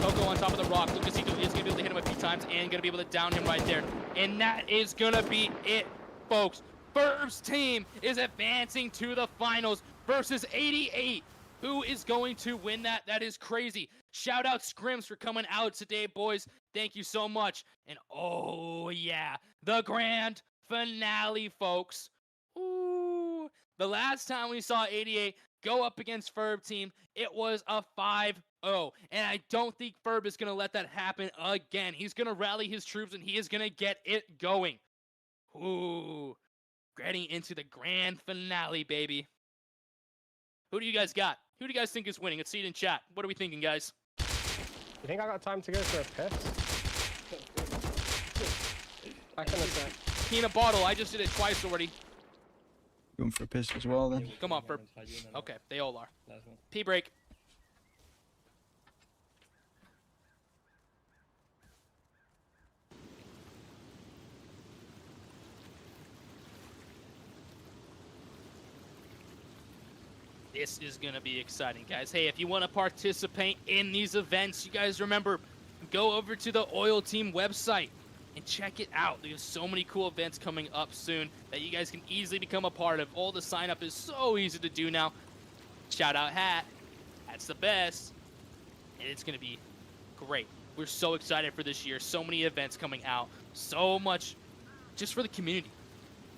Coco on top of the rock. Lucasito is going to be able to hit him a few times and going to be able to down him right there. And that is going to be it, folks. Ferb's team is advancing to the finals versus 88. Who is going to win that? That is crazy. Shout out Scrims for coming out today, boys. Thank you so much. And oh, yeah, the grand finale, folks. Ooh, the last time we saw 88, go up against Ferb team. It was a 5-0, and I don't think Ferb is going to let that happen again. He's going to rally his troops, and he is going to get it going. Ooh, getting into the grand finale, baby. Who do you guys got? Who do you guys think is winning? Let's see it in chat. What are we thinking, guys? You think I got time to go for a piss? I can attack. Peanut bottle. I just did it twice already. Going for a piss as well then. Come on, Ferb. Okay, they all are. Pee break. This is going to be exciting, guys. Hey, if you want to participate in these events, you guys remember, go over to the Oil Team website and check it out. There's so many cool events coming up soon that you guys can easily become a part of. All the sign up is so easy to do now. Shout out Hat. That's the best. And it's going to be great. We're so excited for this year. So many events coming out. So much just for the community.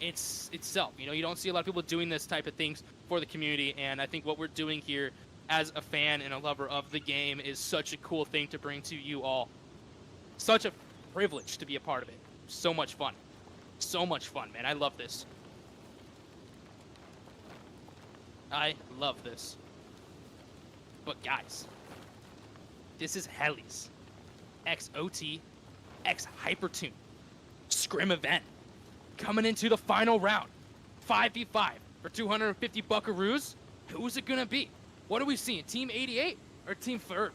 Itself. You know, you don't see a lot of people doing this type of things for the community, and I think what we're doing here as a fan and a lover of the game is such a cool thing to bring to you all. Such a privilege to be a part of it. So much fun. So much fun, man. I love this. I love this. But guys, this is Helli's XOT X Hypertune Scrim event coming into the final round. 5v5 for 250 buckaroos. Who's it gonna be? What are we seeing? Team 88 or Team Ferb?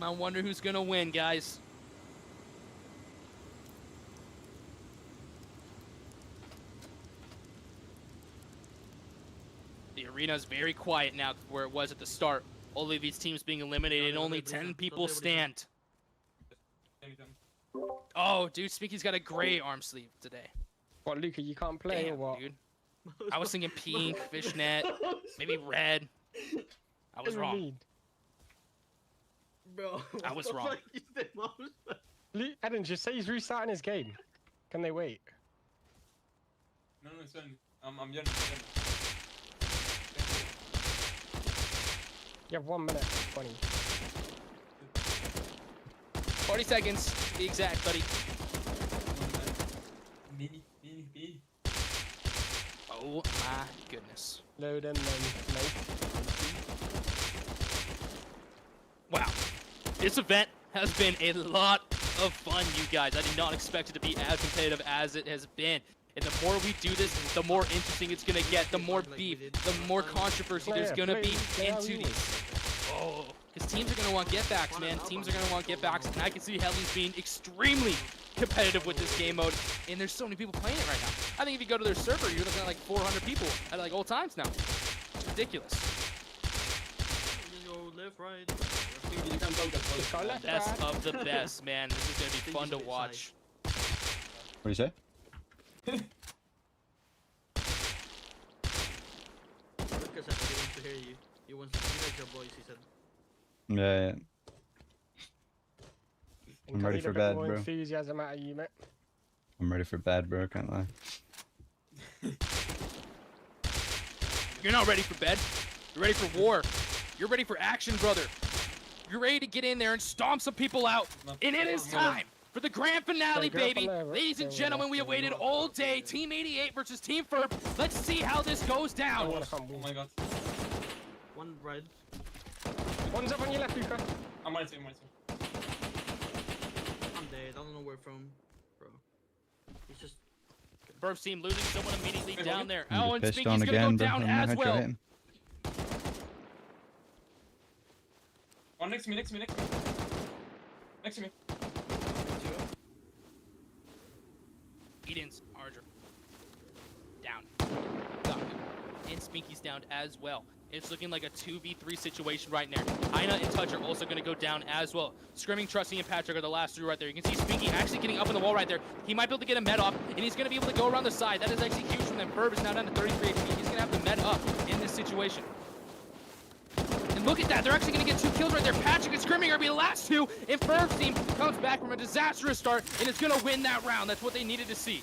I wonder who's gonna win, guys. The arena's very quiet now where it was at the start. All of these teams being eliminated, only 10 people stand. Oh, dude, Speaky's got a gray arm sleeve today. What, Luca, you can't play Damn, or what? dude. I was thinking pink, fishnet, maybe red. I was wrong. Bro, I was wrong. Eden, just say he's restarting his game. Can they wait? No, it's fine. I'm done. You have 1 minute, 20. 40 seconds, to be exact, buddy. Mini. Oh my goodness. Load and then load. Wow. This event has been a lot of fun, you guys. I did not expect it to be as competitive as it has been. And the more we do this, the more interesting it's going to get. The more beef, the more controversy there's going to be into these. Oh, because teams are going to want get-backs, man. Teams are going to want get-backs. And I can see Helli's being extremely competitive with this game mode. And there's so many people playing it right now. I think if you go to their server, you're looking at like 400 people at like all times now. It's ridiculous. Left, right. Best of the best, man. This is going to be fun to watch. What do you say? Lucas said he wants to hear you. He wants to hear your voice, he said. Yeah. I'm ready for bed, bro. Enthusiasm out of you, mate. I'm ready for bed, bro. Can't lie. You're not ready for bed. You're ready for war. You're ready for action, brother. You're ready to get in there and stomp some people out. And it is time for the grand finale, baby. Ladies and gentlemen, we have waited all day. Team 88 versus Team Ferb. Let's see how this goes down. Oh my god. One right. One's up on your left, Luca. I'm right here. I'm dead. I don't know where from, bro. He's just. Ferb's team losing someone immediately down there. I'm Oh, and pissed Spinky's on gonna again, go bro. down I'm not as gonna try well. hit him. One next to me. Next to me. Eden's Arger. Down. Got him. And Spinky's down as well. It's looking like a 2v3 situation right now. Ina and Touch are also going to go down as well. Scrimming, Trusty, and Patrick are the last two right there. You can see Spinky actually getting up on the wall right there. He might be able to get a med off, and he's going to be able to go around the side. That is actually huge from them. Ferb is now down to 33 HP. He's going to have the med up in this situation. And look at that. They're actually going to get 2 kills right there. Patrick and Scrimming are going to be the last 2. And Ferb's team comes back from a disastrous start, and it's going to win that round. That's what they needed to see.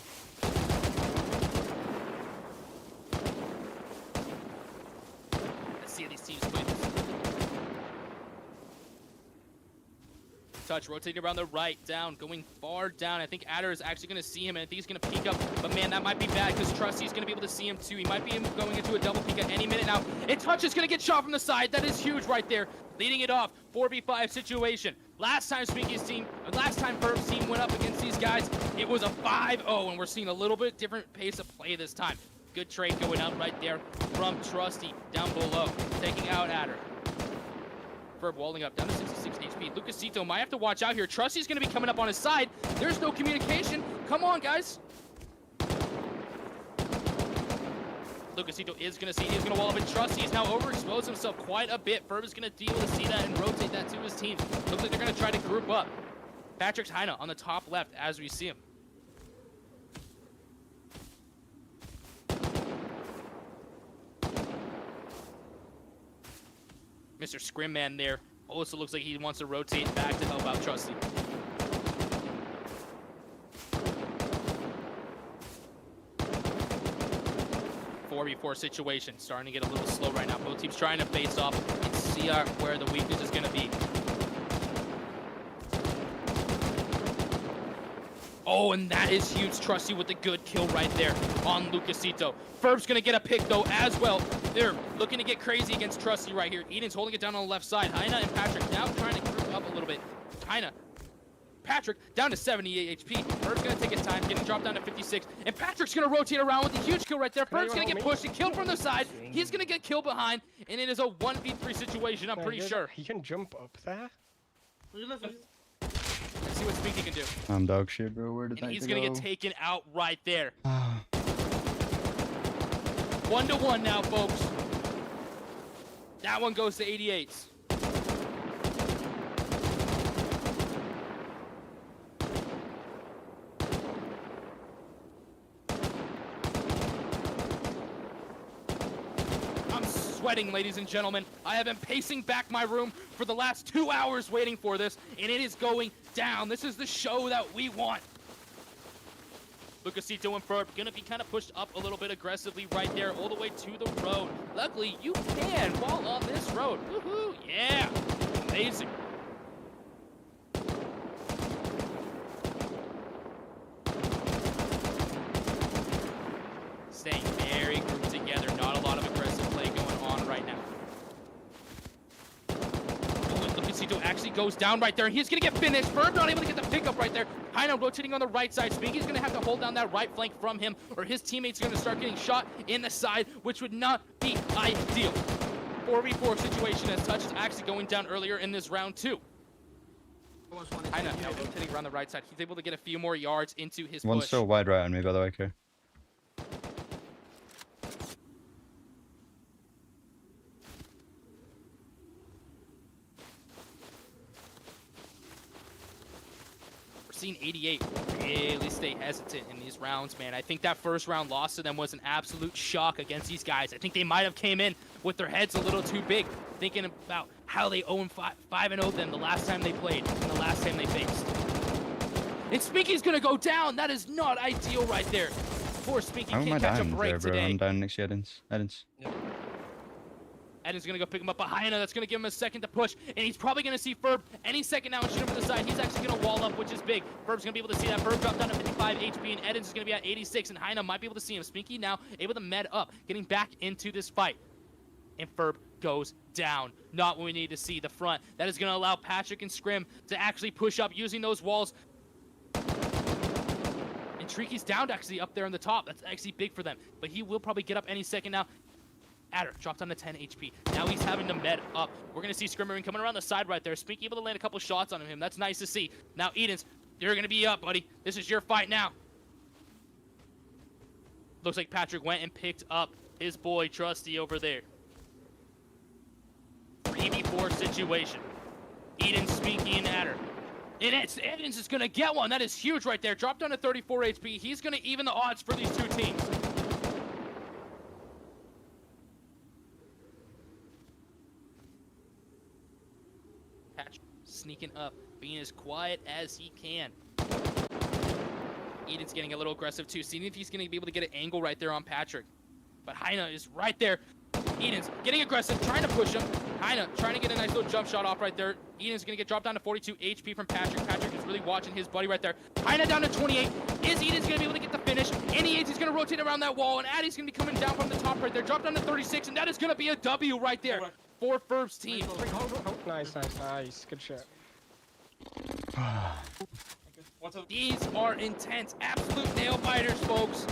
see these teams play this. Touch, rotating around the right, down, going far down. I think Adder is actually going to see him, and I think he's going to peek up. But man, that might be bad because Trusty's going to be able to see him too. He might be going into a double peek at any minute now. And Touch is going to get shot from the side. That is huge right there, leading it off. 4v5 situation. Last time Ferb's team went up against these guys, it was a 5-0, and we're seeing a little bit different pace of play this time. Good trade going out right there from Trusty down below, taking out Adder. Ferb walling up down to 66 HP. Lucasito might have to watch out here. Trusty's going to be coming up on his side. There's no communication. Come on, guys. Lucasito is going to see. He's going to wall up, and Trusty is now overexposed himself quite a bit. Ferb is going to be able to see that and rotate that to his team. Looks like they're going to try to group up. Patrick's Heine on the top left as we see him. Mr. Scrim Man there also looks like he wants to rotate back to help out Trusty. .4v4 situation, starting to get a little slow right now. Both teams trying to face off and see where the weakness is going to be. Oh, and that is huge. Trusty with a good kill right there on Lucasito. Ferb's going to get a pick, though, as well. They're looking to get crazy against Trusty right here. Eden's holding it down on the left side. Heine and Patrick now trying to group up a little bit. Heine, Patrick down to 78 HP. Ferb's going to take his time, getting dropped down to 56. And Patrick's going to rotate around with a huge kill right there. Ferb's going to get pushed and killed from the side. He's going to get killed behind, and it is a 1v3 situation, I'm pretty sure. He can jump up there. Let's see what Spinky can do. I'm dog shit, bro. Where did And that he's go? going to get taken out right there. 1-1 now, folks. That one goes to 88s. I'm sweating, ladies and gentlemen. I have been pacing back my room for the last 2 hours waiting for this, and it is going down. This is the show that we want. Lucasito and Ferb gonna be kind of pushed up a little bit aggressively right there, all the way to the road. Luckily, you can fall on this road. Woohoo! Yeah! Amazing. Staying very grouped together. Not a lot of aggressive play going on right now. Oh, and Lucasito actually goes down right there, and he's gonna get finished. Ferb not able to get the pickup right there. Heine rotating on the right side. Spinky's going to have to hold down that right flank from him, or his teammates are going to start getting shot in the side, which would not be ideal. 4v4 situation as Touch is actually going down earlier in this round too. Heine now rotating around the right side. He's able to get a few more yards into his One's push. so wide right on me, by the way, okay. Seen 88 really stay hesitant in these rounds, man. I think that first round loss to them was an absolute shock against these guys. I think they might have came in with their heads a little too big, thinking about how they 5-0 them the last time they played and the last time they faced. And Spinky's gonna go down. That is not ideal right there. Poor Spinky How am I can't catch a down break there, bro? today. I'm down next to Edens. Eden's gonna go pick him up behind him. That's gonna give him a second to push, and he's probably gonna see Ferb any second now and shoot him from the side. He's actually gonna wall up, which is big. Ferb's gonna be able to see that. Ferb dropped down to 55 HP, and Eden's is gonna be at 86, and Heine might be able to see him. Spinky now able to med up, getting back into this fight. And Ferb goes down. Not what we need to see. The front. That is gonna allow Patrick and Scrim to actually push up using those walls. And Triki's down actually up there on the top. That's actually big for them, but he will probably get up any second now. Adder dropped down to 10 HP. Now he's having to med up. We're going to see Scrimmering coming around the side right there. Spinky able to land a couple shots on him. That's nice to see. Now, Edens, you're going to be up, buddy. This is your fight now. Looks like Patrick went and picked up his boy Trusty over there. 3v4 situation. Edens, Spinky, and Adder. And Edens is going to get one. That is huge right there. Dropped down to 34 HP. He's going to even the odds for these two teams. Patrick sneaking up, being as quiet as he can. Eden's getting a little aggressive too, seeing if he's going to be able to get an angle right there on Patrick. But Heine is right there. Eden's getting aggressive, trying to push him. Heine trying to get a nice little jump shot off right there. Eden's going to get dropped down to 42 HP from Patrick. Patrick is really watching his buddy right there. Heine down to 28. Is Eden's going to be able to get the finish? And he is. He's going to rotate around that wall, and Addy's going to be coming down from the top right there. Drop down to 36, and that is going to be a W right there for Ferb's team. Nice. Good shit. These are intense, absolute nail biters, folks.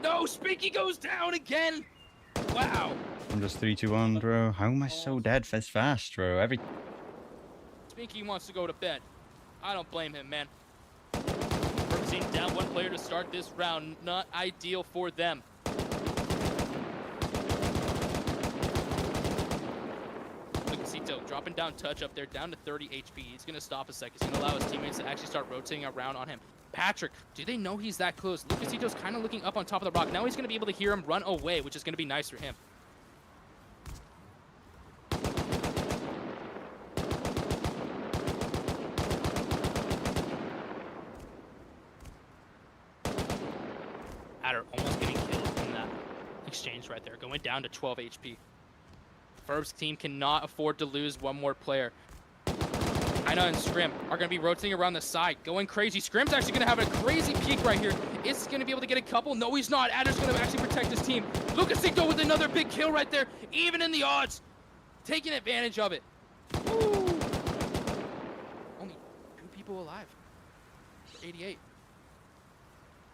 No, Spinky goes down again. Wow. I'm just 3-2-1, bro. How am I so dead this fast, bro? Spinky wants to go to bed. I don't blame him, man. Ferb's team down one player to start this round. Not ideal for them. Lucasito dropping down touch up there, down to 30 HP. He's going to stop a sec. He's going to allow his teammates to actually start rotating around on him. Patrick, do they know he's that close? Lucasito's kind of looking up on top of the rock. Now he's going to be able to hear him run away, which is going to be nice for him. Adder almost getting killed in that exchange right there, going down to 12 HP. Ferb's team cannot afford to lose one more player. Heine and Scrim are going to be rotating around the side, going crazy. Scrim's actually going to have a crazy peek right here. Is he going to be able to get a couple? No, he's not. Adder's going to actually protect his team. Lucasito with another big kill right there, even in the odds. Taking advantage of it. Woo. Only 2 people alive for 88.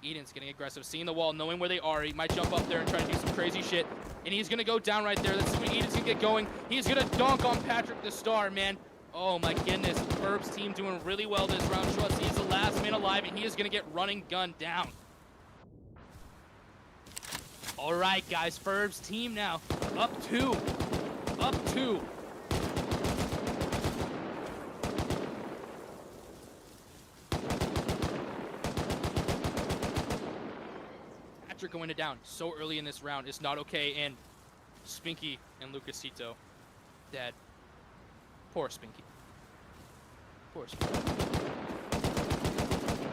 Eden's getting aggressive, seeing the wall, knowing where they are. He might jump up there and try to do some crazy shit. And he's going to go down right there. Let's see when Eden's going to get going. He's going to dunk on Patrick the Star, man. Oh my goodness, Ferb's team doing really well this round. Trust he's the last man alive, and he is going to get running gun down. All right, guys, Ferb's team now up 2. Up 2. Patrick going down so early in this round is not okay, and Spinky and Lucasito dead. Poor Spinky. Poor Spinky.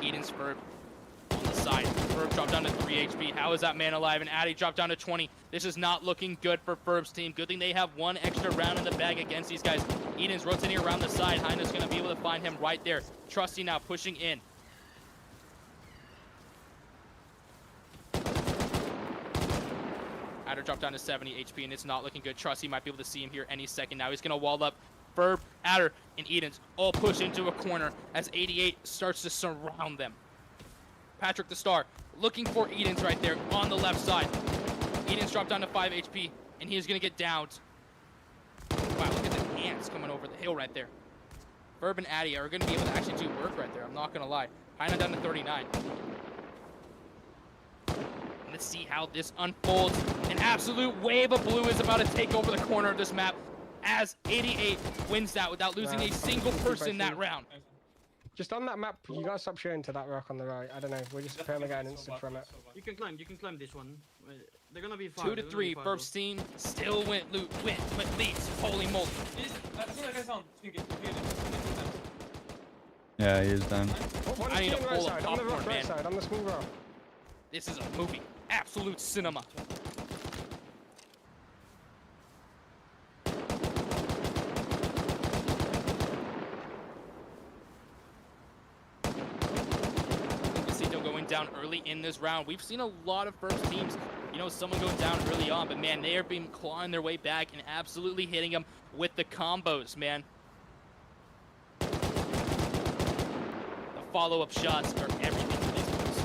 Eden's Ferb on the side. Ferb dropped down to 3 HP. How is that man alive? And Addy dropped down to 20. This is not looking good for Ferb's team. Good thing they have one extra round in the bag against these guys. Eden's rotating around the side. Heine's going to be able to find him right there. Trusty now pushing in. Adder dropped down to 70 HP, and it's not looking good. Trusty might be able to see him here any second now. He's going to wall up. Ferb, Adder, and Eden's all push into a corner as 88 starts to surround them. Patrick the Star looking for Eden's right there on the left side. Eden's dropped down to 5 HP, and he is going to get downed. Wow, look at the ants coming over the hill right there. Ferb and Addy are going to be able to actually do work right there. I'm not going to lie. Heine down to 39. Let's see how this unfolds. An absolute wave of blue is about to take over the corner of this map as 88 wins that without losing a single person that round. Just on that map, you gotta stop shooting to that rock on the right. I don't know, we're just apparently getting instant from it. You can climb this one. They're gonna be 2 to 3, Ferb's team still went leads. Holy moly. Yeah, he is down. I need to pull up on the rock, popcorn, right man. side, on the smooth rock. This is a movie. Absolute cinema. Lucasito going down early in this round. We've seen a lot of first teams, you know, someone go down early on, but man, they are being clawing their way back and absolutely hitting them with the combos, man. The follow-up shots are everything for these boys.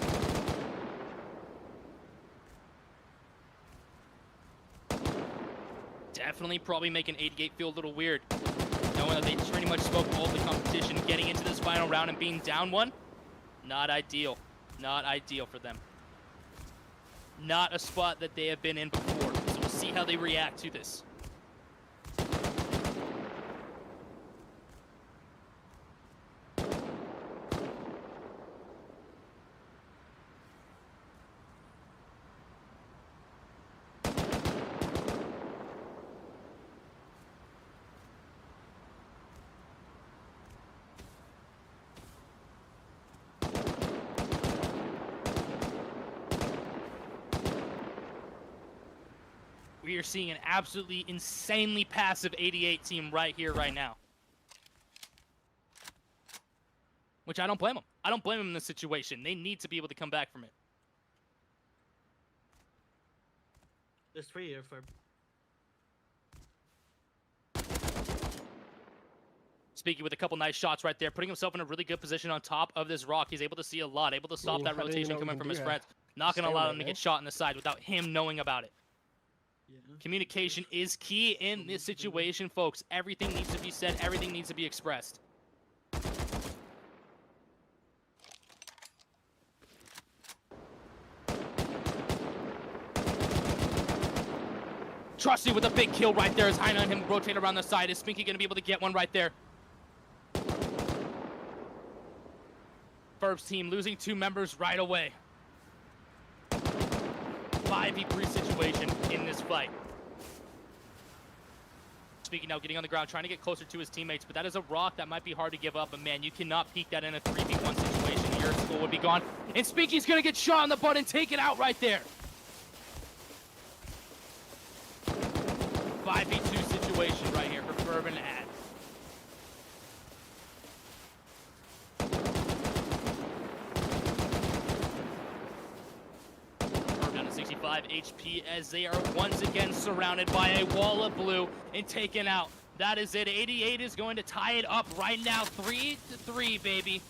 Definitely probably making 88 feel a little weird, knowing that they pretty much spoke all the competition getting into this final round and being down one. Not ideal. Not ideal for them. Not a spot that they have been in before. So we'll see how they react to this. We we are seeing an absolutely insanely passive 88 team right here, right now. Which I don't blame them. I don't blame them in this situation. They need to be able to come back from it. There's 3 here, Ferb. Speaking with a couple nice shots right there, putting himself in a really good position on top of this rock. He's able to see a lot, able to stop that rotation coming from his friends. Not going to allow him to get shot in the side without him knowing about it. Yeah. Communication is key in this situation, folks. Everything needs to be said. Everything needs to be expressed. Trusty with a big kill right there as Heine and him rotate around the side. Is Spinky going to be able to get one right there? Ferb's team losing 2 members right away. 5v3 situation in this fight. Spinky now getting on the ground, trying to get closer to his teammates, but that is a rock that might be hard to give up. And man, you cannot peek that in a 3v1 situation. Your school would be gone. And Spinky's going to get shot on the butt and take it out right there. 5v2 situation right here for Ferb and Ad. Ferb down to 65 HP as they are once again surrounded by a wall of blue and taken out. That is it. 88 is going to tie it up right now. 3-3, baby.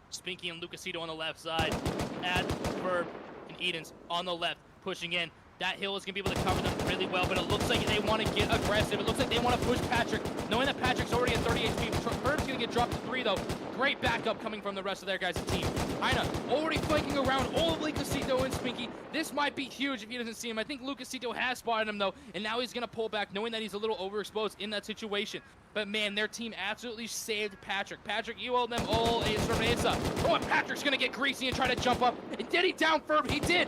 Spinky and Lucasito on the left side. Ad, Ferb, and Edens on the left, pushing in. That hill is going to be able to cover them really well, but it looks like they want to get aggressive. It looks like they want to push Patrick, knowing that Patrick's already at 30 HP. Ferb's going to get dropped to 3, though. Great backup coming from the rest of their guys' team. Heine already flanking around all of Lucasito and Spinky. This might be huge if he doesn't see him. I think Lucasito has spotted him, though, and now he's going to pull back, knowing that he's a little overexposed in that situation. But man, their team absolutely saved Patrick. Patrick, you owe them all a cerveza. Oh, and Patrick's going to get greasy and try to jump up. And did he down Ferb? He did.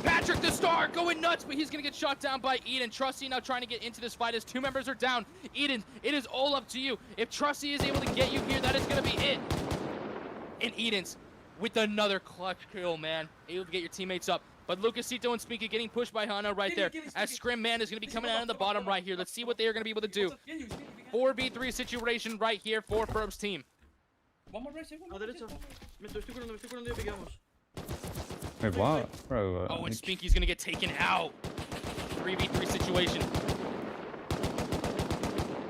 Patrick the star going nuts, but he's going to get shot down by Eden. Trusty now trying to get into this fight as 2 members are down. Eden, it is all up to you. If Trusty is able to get you here, that is going to be it. And Eden's with another clutch kill, man. Able to get your teammates up. But Lucasito and Spinky getting pushed by Hana right there. As Scrim Man is going to be coming out of the bottom right here. Let's see what they are going to be able to do. 4v3 situation right here for Ferb's team. A derecha. Me estoy curando yo, pegamos. Wait, what? Bro, Oh, and Spinky's going to get taken out. 3v3 situation.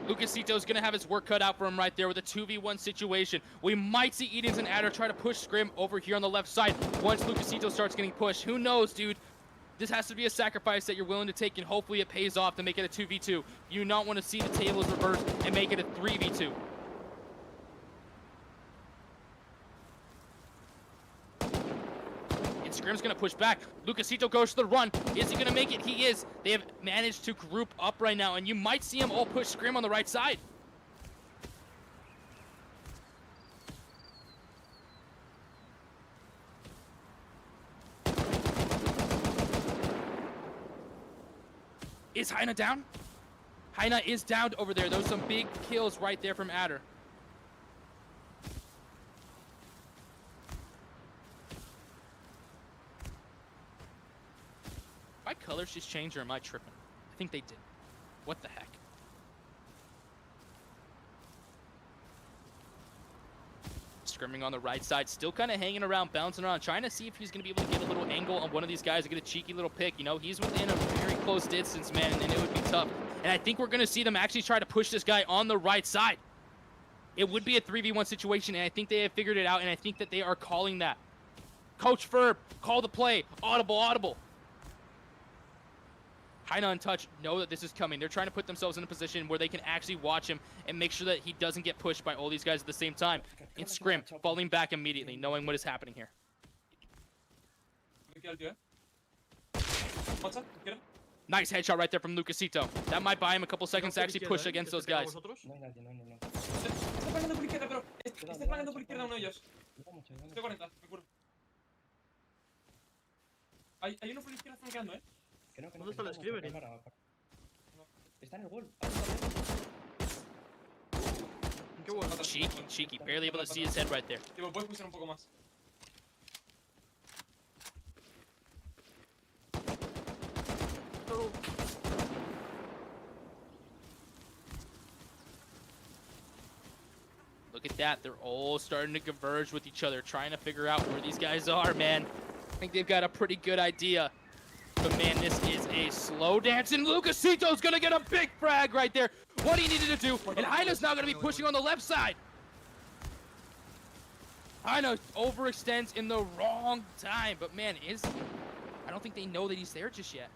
Lucasito's going to have his work cut out for him right there with a 2v1 situation. We might see Edens and Adder try to push Scrim over here on the left side once Lucasito starts getting pushed. Who knows, dude? This has to be a sacrifice that you're willing to take, and hopefully it pays off to make it a 2v2. You do not want to see the tables reverse and make it a 3v2. Scrim's going to push back. Lucasito goes to the run. Is he going to make it? He is. They have managed to group up right now, and you might see him all push Scrim on the right side. Is Heine down? Heine is downed over there. Those are some big kills right there from Adder. My colors just changed, or am I tripping? I think they did. What the heck? Scrimming on the right side, still kind of hanging around, bouncing around, trying to see if he's going to be able to get a little angle on one of these guys and get a cheeky little pick. You know, he's within a very close distance, man, and it would be tough. And I think we're going to see them actually try to push this guy on the right side. It would be a 3v1 situation, and I think they have figured it out, and I think that they are calling that. Coach Ferb, call the play. Audible, audible. Heine untouched know that this is coming. They're trying to put themselves in a position where they can actually watch him and make sure that he doesn't get pushed by all these guys at the same time. And Scrim falling back immediately, knowing what is happening here. Nice headshot right there from Lucasito. That might buy him a couple seconds to actually push against those guys. ¿Dónde está el Screamer? Está en el wall. Qué bueno. Cheeky. Barely able to see his head right there. Tipo, puedes pushear un poco más. Look at that. They're all starting to converge with each other, trying to figure out where these guys are, man. I think they've got a pretty good idea. But, man, this is a slow dance, and Lucasito's going to get a big frag right there. What he needed to do, and Heina's now going to be pushing on the left side. Heina overextends in the wrong time, but, man, I don't think they know that he's there just yet.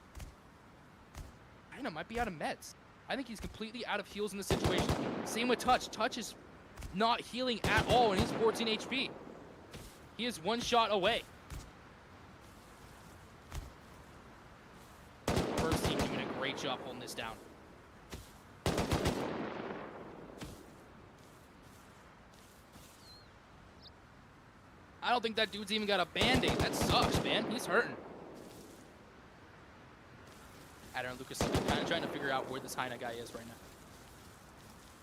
Heina might be out of meds. I think he's completely out of heals in this situation. Same with Touch. Touch is not healing at all, and he's 14 HP. He is one shot away. First team doing a great job holding this down. I don't think that dude's even got a band-aid. That sucks, man. He's hurting. Adder and Lucas kind of trying to figure out where this Heina guy is right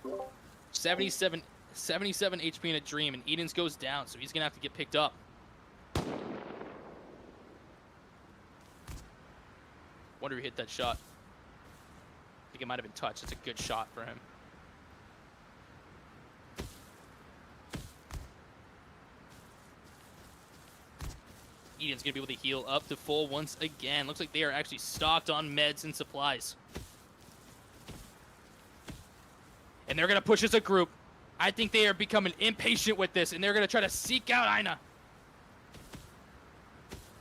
now. 77 HP in a dream, and Edens goes down, so he's gonna have to get picked up. Wonder who hit that shot. I think it might have been Touch. It's a good shot for him. Eden's gonna be able to heal up to full once again. Looks like they are actually stocked on meds and supplies. And they're gonna push as a group. I think they are becoming impatient with this, and they're gonna try to seek out Heina.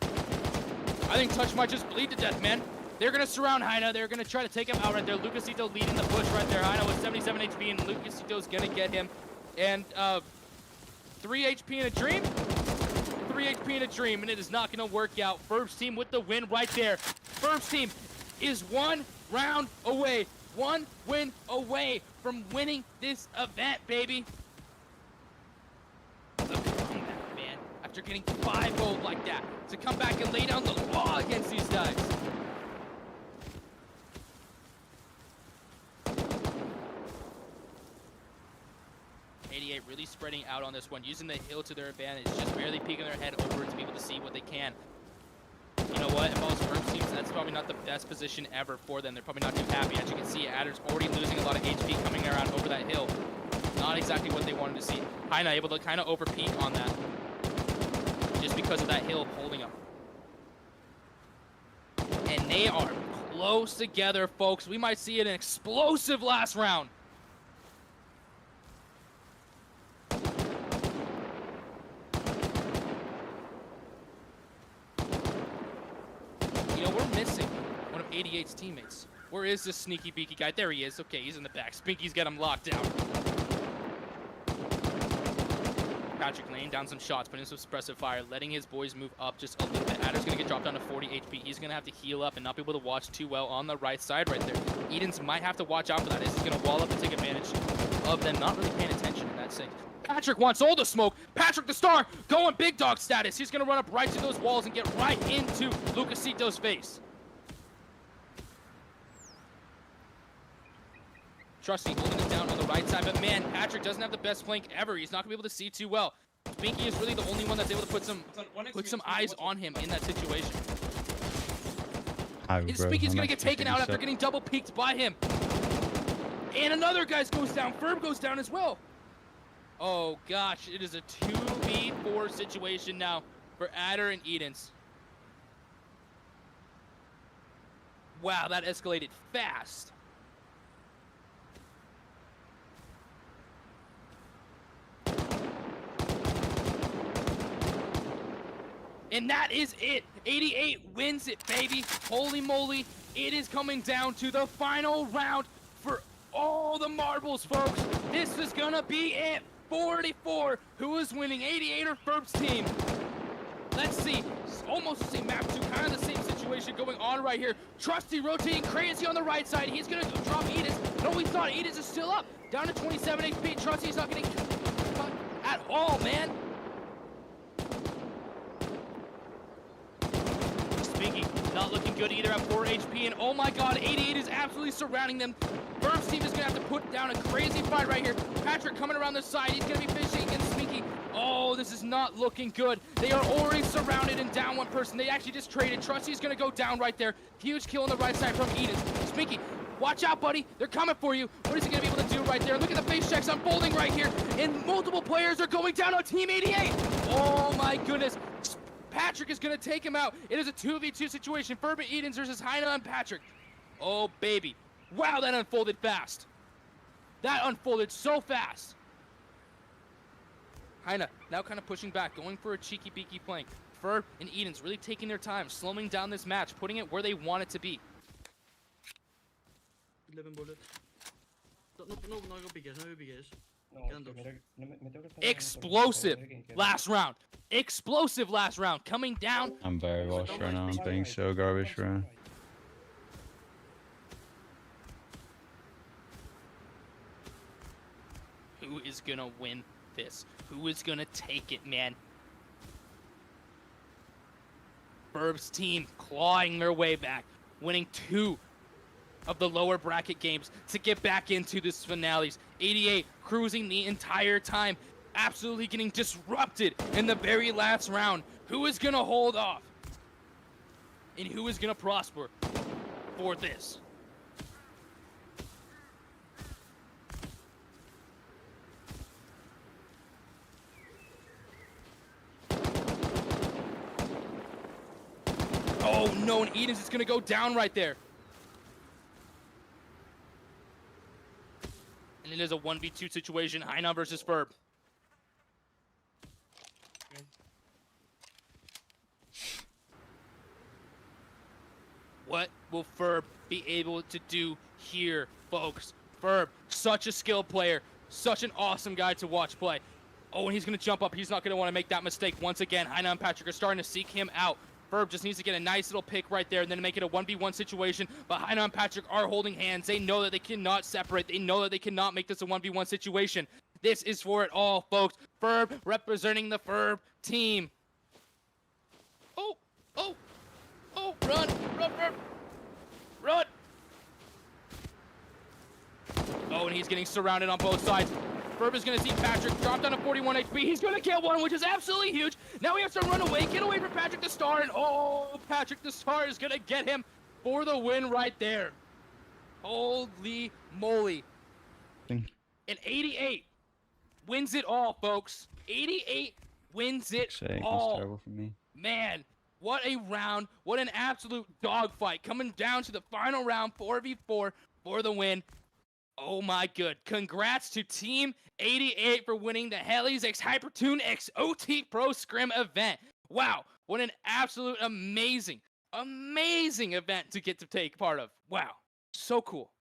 I think Touch might just bleed to death, man. They're gonna surround Heina. They're gonna try to take him out right there. Lucasito leading the push right there. Heina with 77 HP, and Lucasito's gonna get him. And 3 HP in a dream. 3 HP in a dream, and it is not gonna work out. Furbs team with the win right there. Furbs team is 1 round away. 1 win away from winning this event, baby. The comeback, man. After getting 5 gold like that, to come back and lay down the law against these guys. Really spreading out on this one, using the hill to their advantage, just barely peeking their head over to be able to see what they can. You know what? If I was Furbs teams, that's probably not the best position ever for them. They're probably not too happy. As you can see, Adder's already losing a lot of HP coming around over that hill. Not exactly what they wanted to see. Heina able to kind of over-peek on that, just because of that hill holding them. And they are close together, folks. We might see an explosive last round. Missing one of 88's teammates. Where is this sneaky beaky guy? There he is. Okay, he's in the back. Spinky's got him locked down. Patrick laying down some shots, putting some suppressive fire, letting his boys move up just a little bit. Adder's gonna get dropped down to 40 HP. He's gonna have to heal up and not be able to watch too well on the right side right there. Edens might have to watch out for that. He's gonna wall up and take advantage of them not really paying attention in that sync. Patrick wants all the smoke. Patrick the star going big dog status. He's gonna run up right to those walls and get right into Lucasito's face. Trusty holding it down on the right side, but man, Patrick doesn't have the best flank ever. He's not gonna be able to see too well. Binky is really the only one that's able to put some eyes on him in that situation. Spinky's gonna get taken out after getting double peeked by him. And another guy goes down. Ferb goes down as well. Oh gosh, it is a 2v4 situation now for Adder and Edens. Wow, that escalated fast. And that is it. 88 wins it, baby. Holy moly. It is coming down to the final round for all the marbles, folks. This is gonna be it. 44. Who is winning? 88 or Furbs team? Let's see. Almost the same map, too. Kind of the same situation going on right here. Trusty rotating crazy on the right side. He's gonna drop Edens. No, he's not. Edens is still up. Down to 27 HP. Trusty's not getting cut at all, man. Spinky Not looking good either at 4 HP, and oh my god, 88 is absolutely surrounding them. Burb's team is gonna have to put down a crazy fight right here. Patrick coming around the side, he's gonna be fishing against Sminky. Oh, this is not looking good. They are already surrounded and down one person. They actually just traded. Trusty's gonna go down right there. Huge kill on the right side from Edens. Sminky, watch out, buddy. They're coming for you. What is he gonna be able to do right there? Look at the face checks unfolding right here. And multiple players are going down on Team 88. Oh my goodness. Patrick is gonna take him out. It is a 2v2 situation. Ferb and Edens versus Heina and Patrick. Oh, baby. Wow, that unfolded fast. That unfolded so fast. Heina now kind of pushing back, going for a cheeky beaky flank. Ferb and Edens really taking their time, slowing down this match, putting it where they want it to be. 11 bullet. No, go big guys, no big guys. Explosive last round. Explosive last round. Coming down. I'm very washed right now. I'm being so garbage right now. Who is gonna win this? Who is gonna take it, man? Burb's team clawing their way back, winning 2 of the lower bracket games to get back into this finales. 88 cruising the entire time, absolutely getting disrupted in the very last round. Who is gonna hold off? And who is gonna prosper for this? Oh no, and Edens is gonna go down right there. And it is a 1v2 situation, Heina versus Ferb. What will Ferb be able to do here, folks? Ferb, such a skilled player, such an awesome guy to watch play. Oh, and he's gonna jump up. He's not gonna wanna make that mistake once again. Heina and Patrick are starting to seek him out. Ferb just needs to get a nice little pick right there and then make it a 1v1 situation. But Heina and Patrick are holding hands. They know that they cannot separate. They know that they cannot make this a 1v1 situation. This is for it all, folks. Ferb representing the Ferb team. Oh, run, Ferb. Run. Oh, and he's getting surrounded on both sides. Ferb is going to see Patrick drop down to 41 HP. He's going to kill one, which is absolutely huge. Now he has to run away, get away from Patrick the Star, and oh, Patrick the Star is going to get him for the win right there. Holy moly. And 88 wins it all, folks. 88 wins it all. Terrible for me. Man, what a round. What an absolute dogfight. Coming down to the final round, 4v4 for the win. Oh my good. Congrats to Team 88 for winning the Helli's X Hypertune X OT Pro Scrim event. Wow, what an absolute amazing event to get to take part of. Wow, so cool.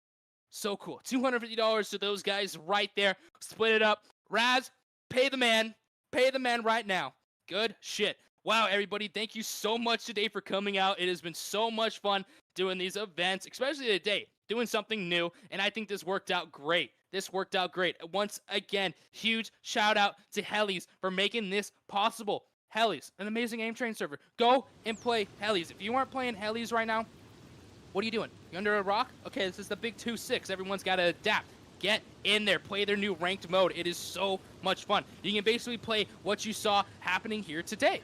So cool. $250 to those guys right there. Split it up. Raz, pay the man. Pay the man right now. Good shit. Wow, everybody, thank you so much today for coming out. It has been so much fun doing these events, especially today. Doing something new, and I think this worked out great. Once again, huge shout out to Helli's for making this possible. Helli's, an amazing aim train server. Go and play Helli's. If you aren't playing Helli's right now, what are you doing? You under a rock? Okay, this is the big 2-6. Everyone's got to adapt. Get in there. Play their new ranked mode. It is so much fun. You can basically play what you saw happening here today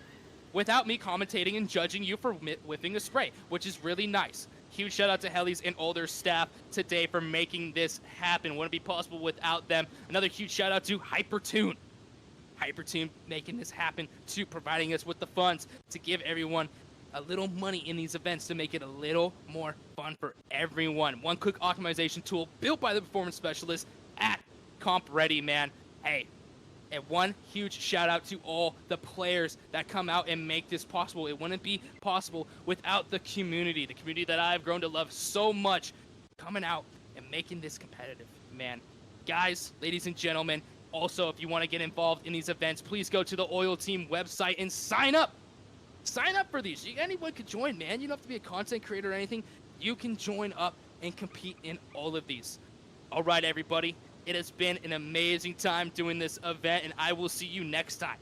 without me commentating and judging you for whipping a spray, which is really nice. Huge shout out to Helli's and all their staff today for making this happen. Wouldn't be possible without them. Another huge shout out to Hypertune. Hypertune making this happen, to providing us with the funds to give everyone a little money in these events to make it a little more fun for everyone. One quick optimization tool built by the performance specialist at Comp Ready, man. Hey, and one huge shout out to all the players that come out and make this possible. It wouldn't be possible without the community that I've grown to love so much, coming out and making this competitive, man. Guys, ladies and gentlemen, also, if you want to get involved in these events, please go to the Oil Team website and sign up. Sign up for these. Anyone could join, man. You don't have to be a content creator or anything. You can join up and compete in all of these. All right, everybody. It has been an amazing time doing this event, and I will see you next time.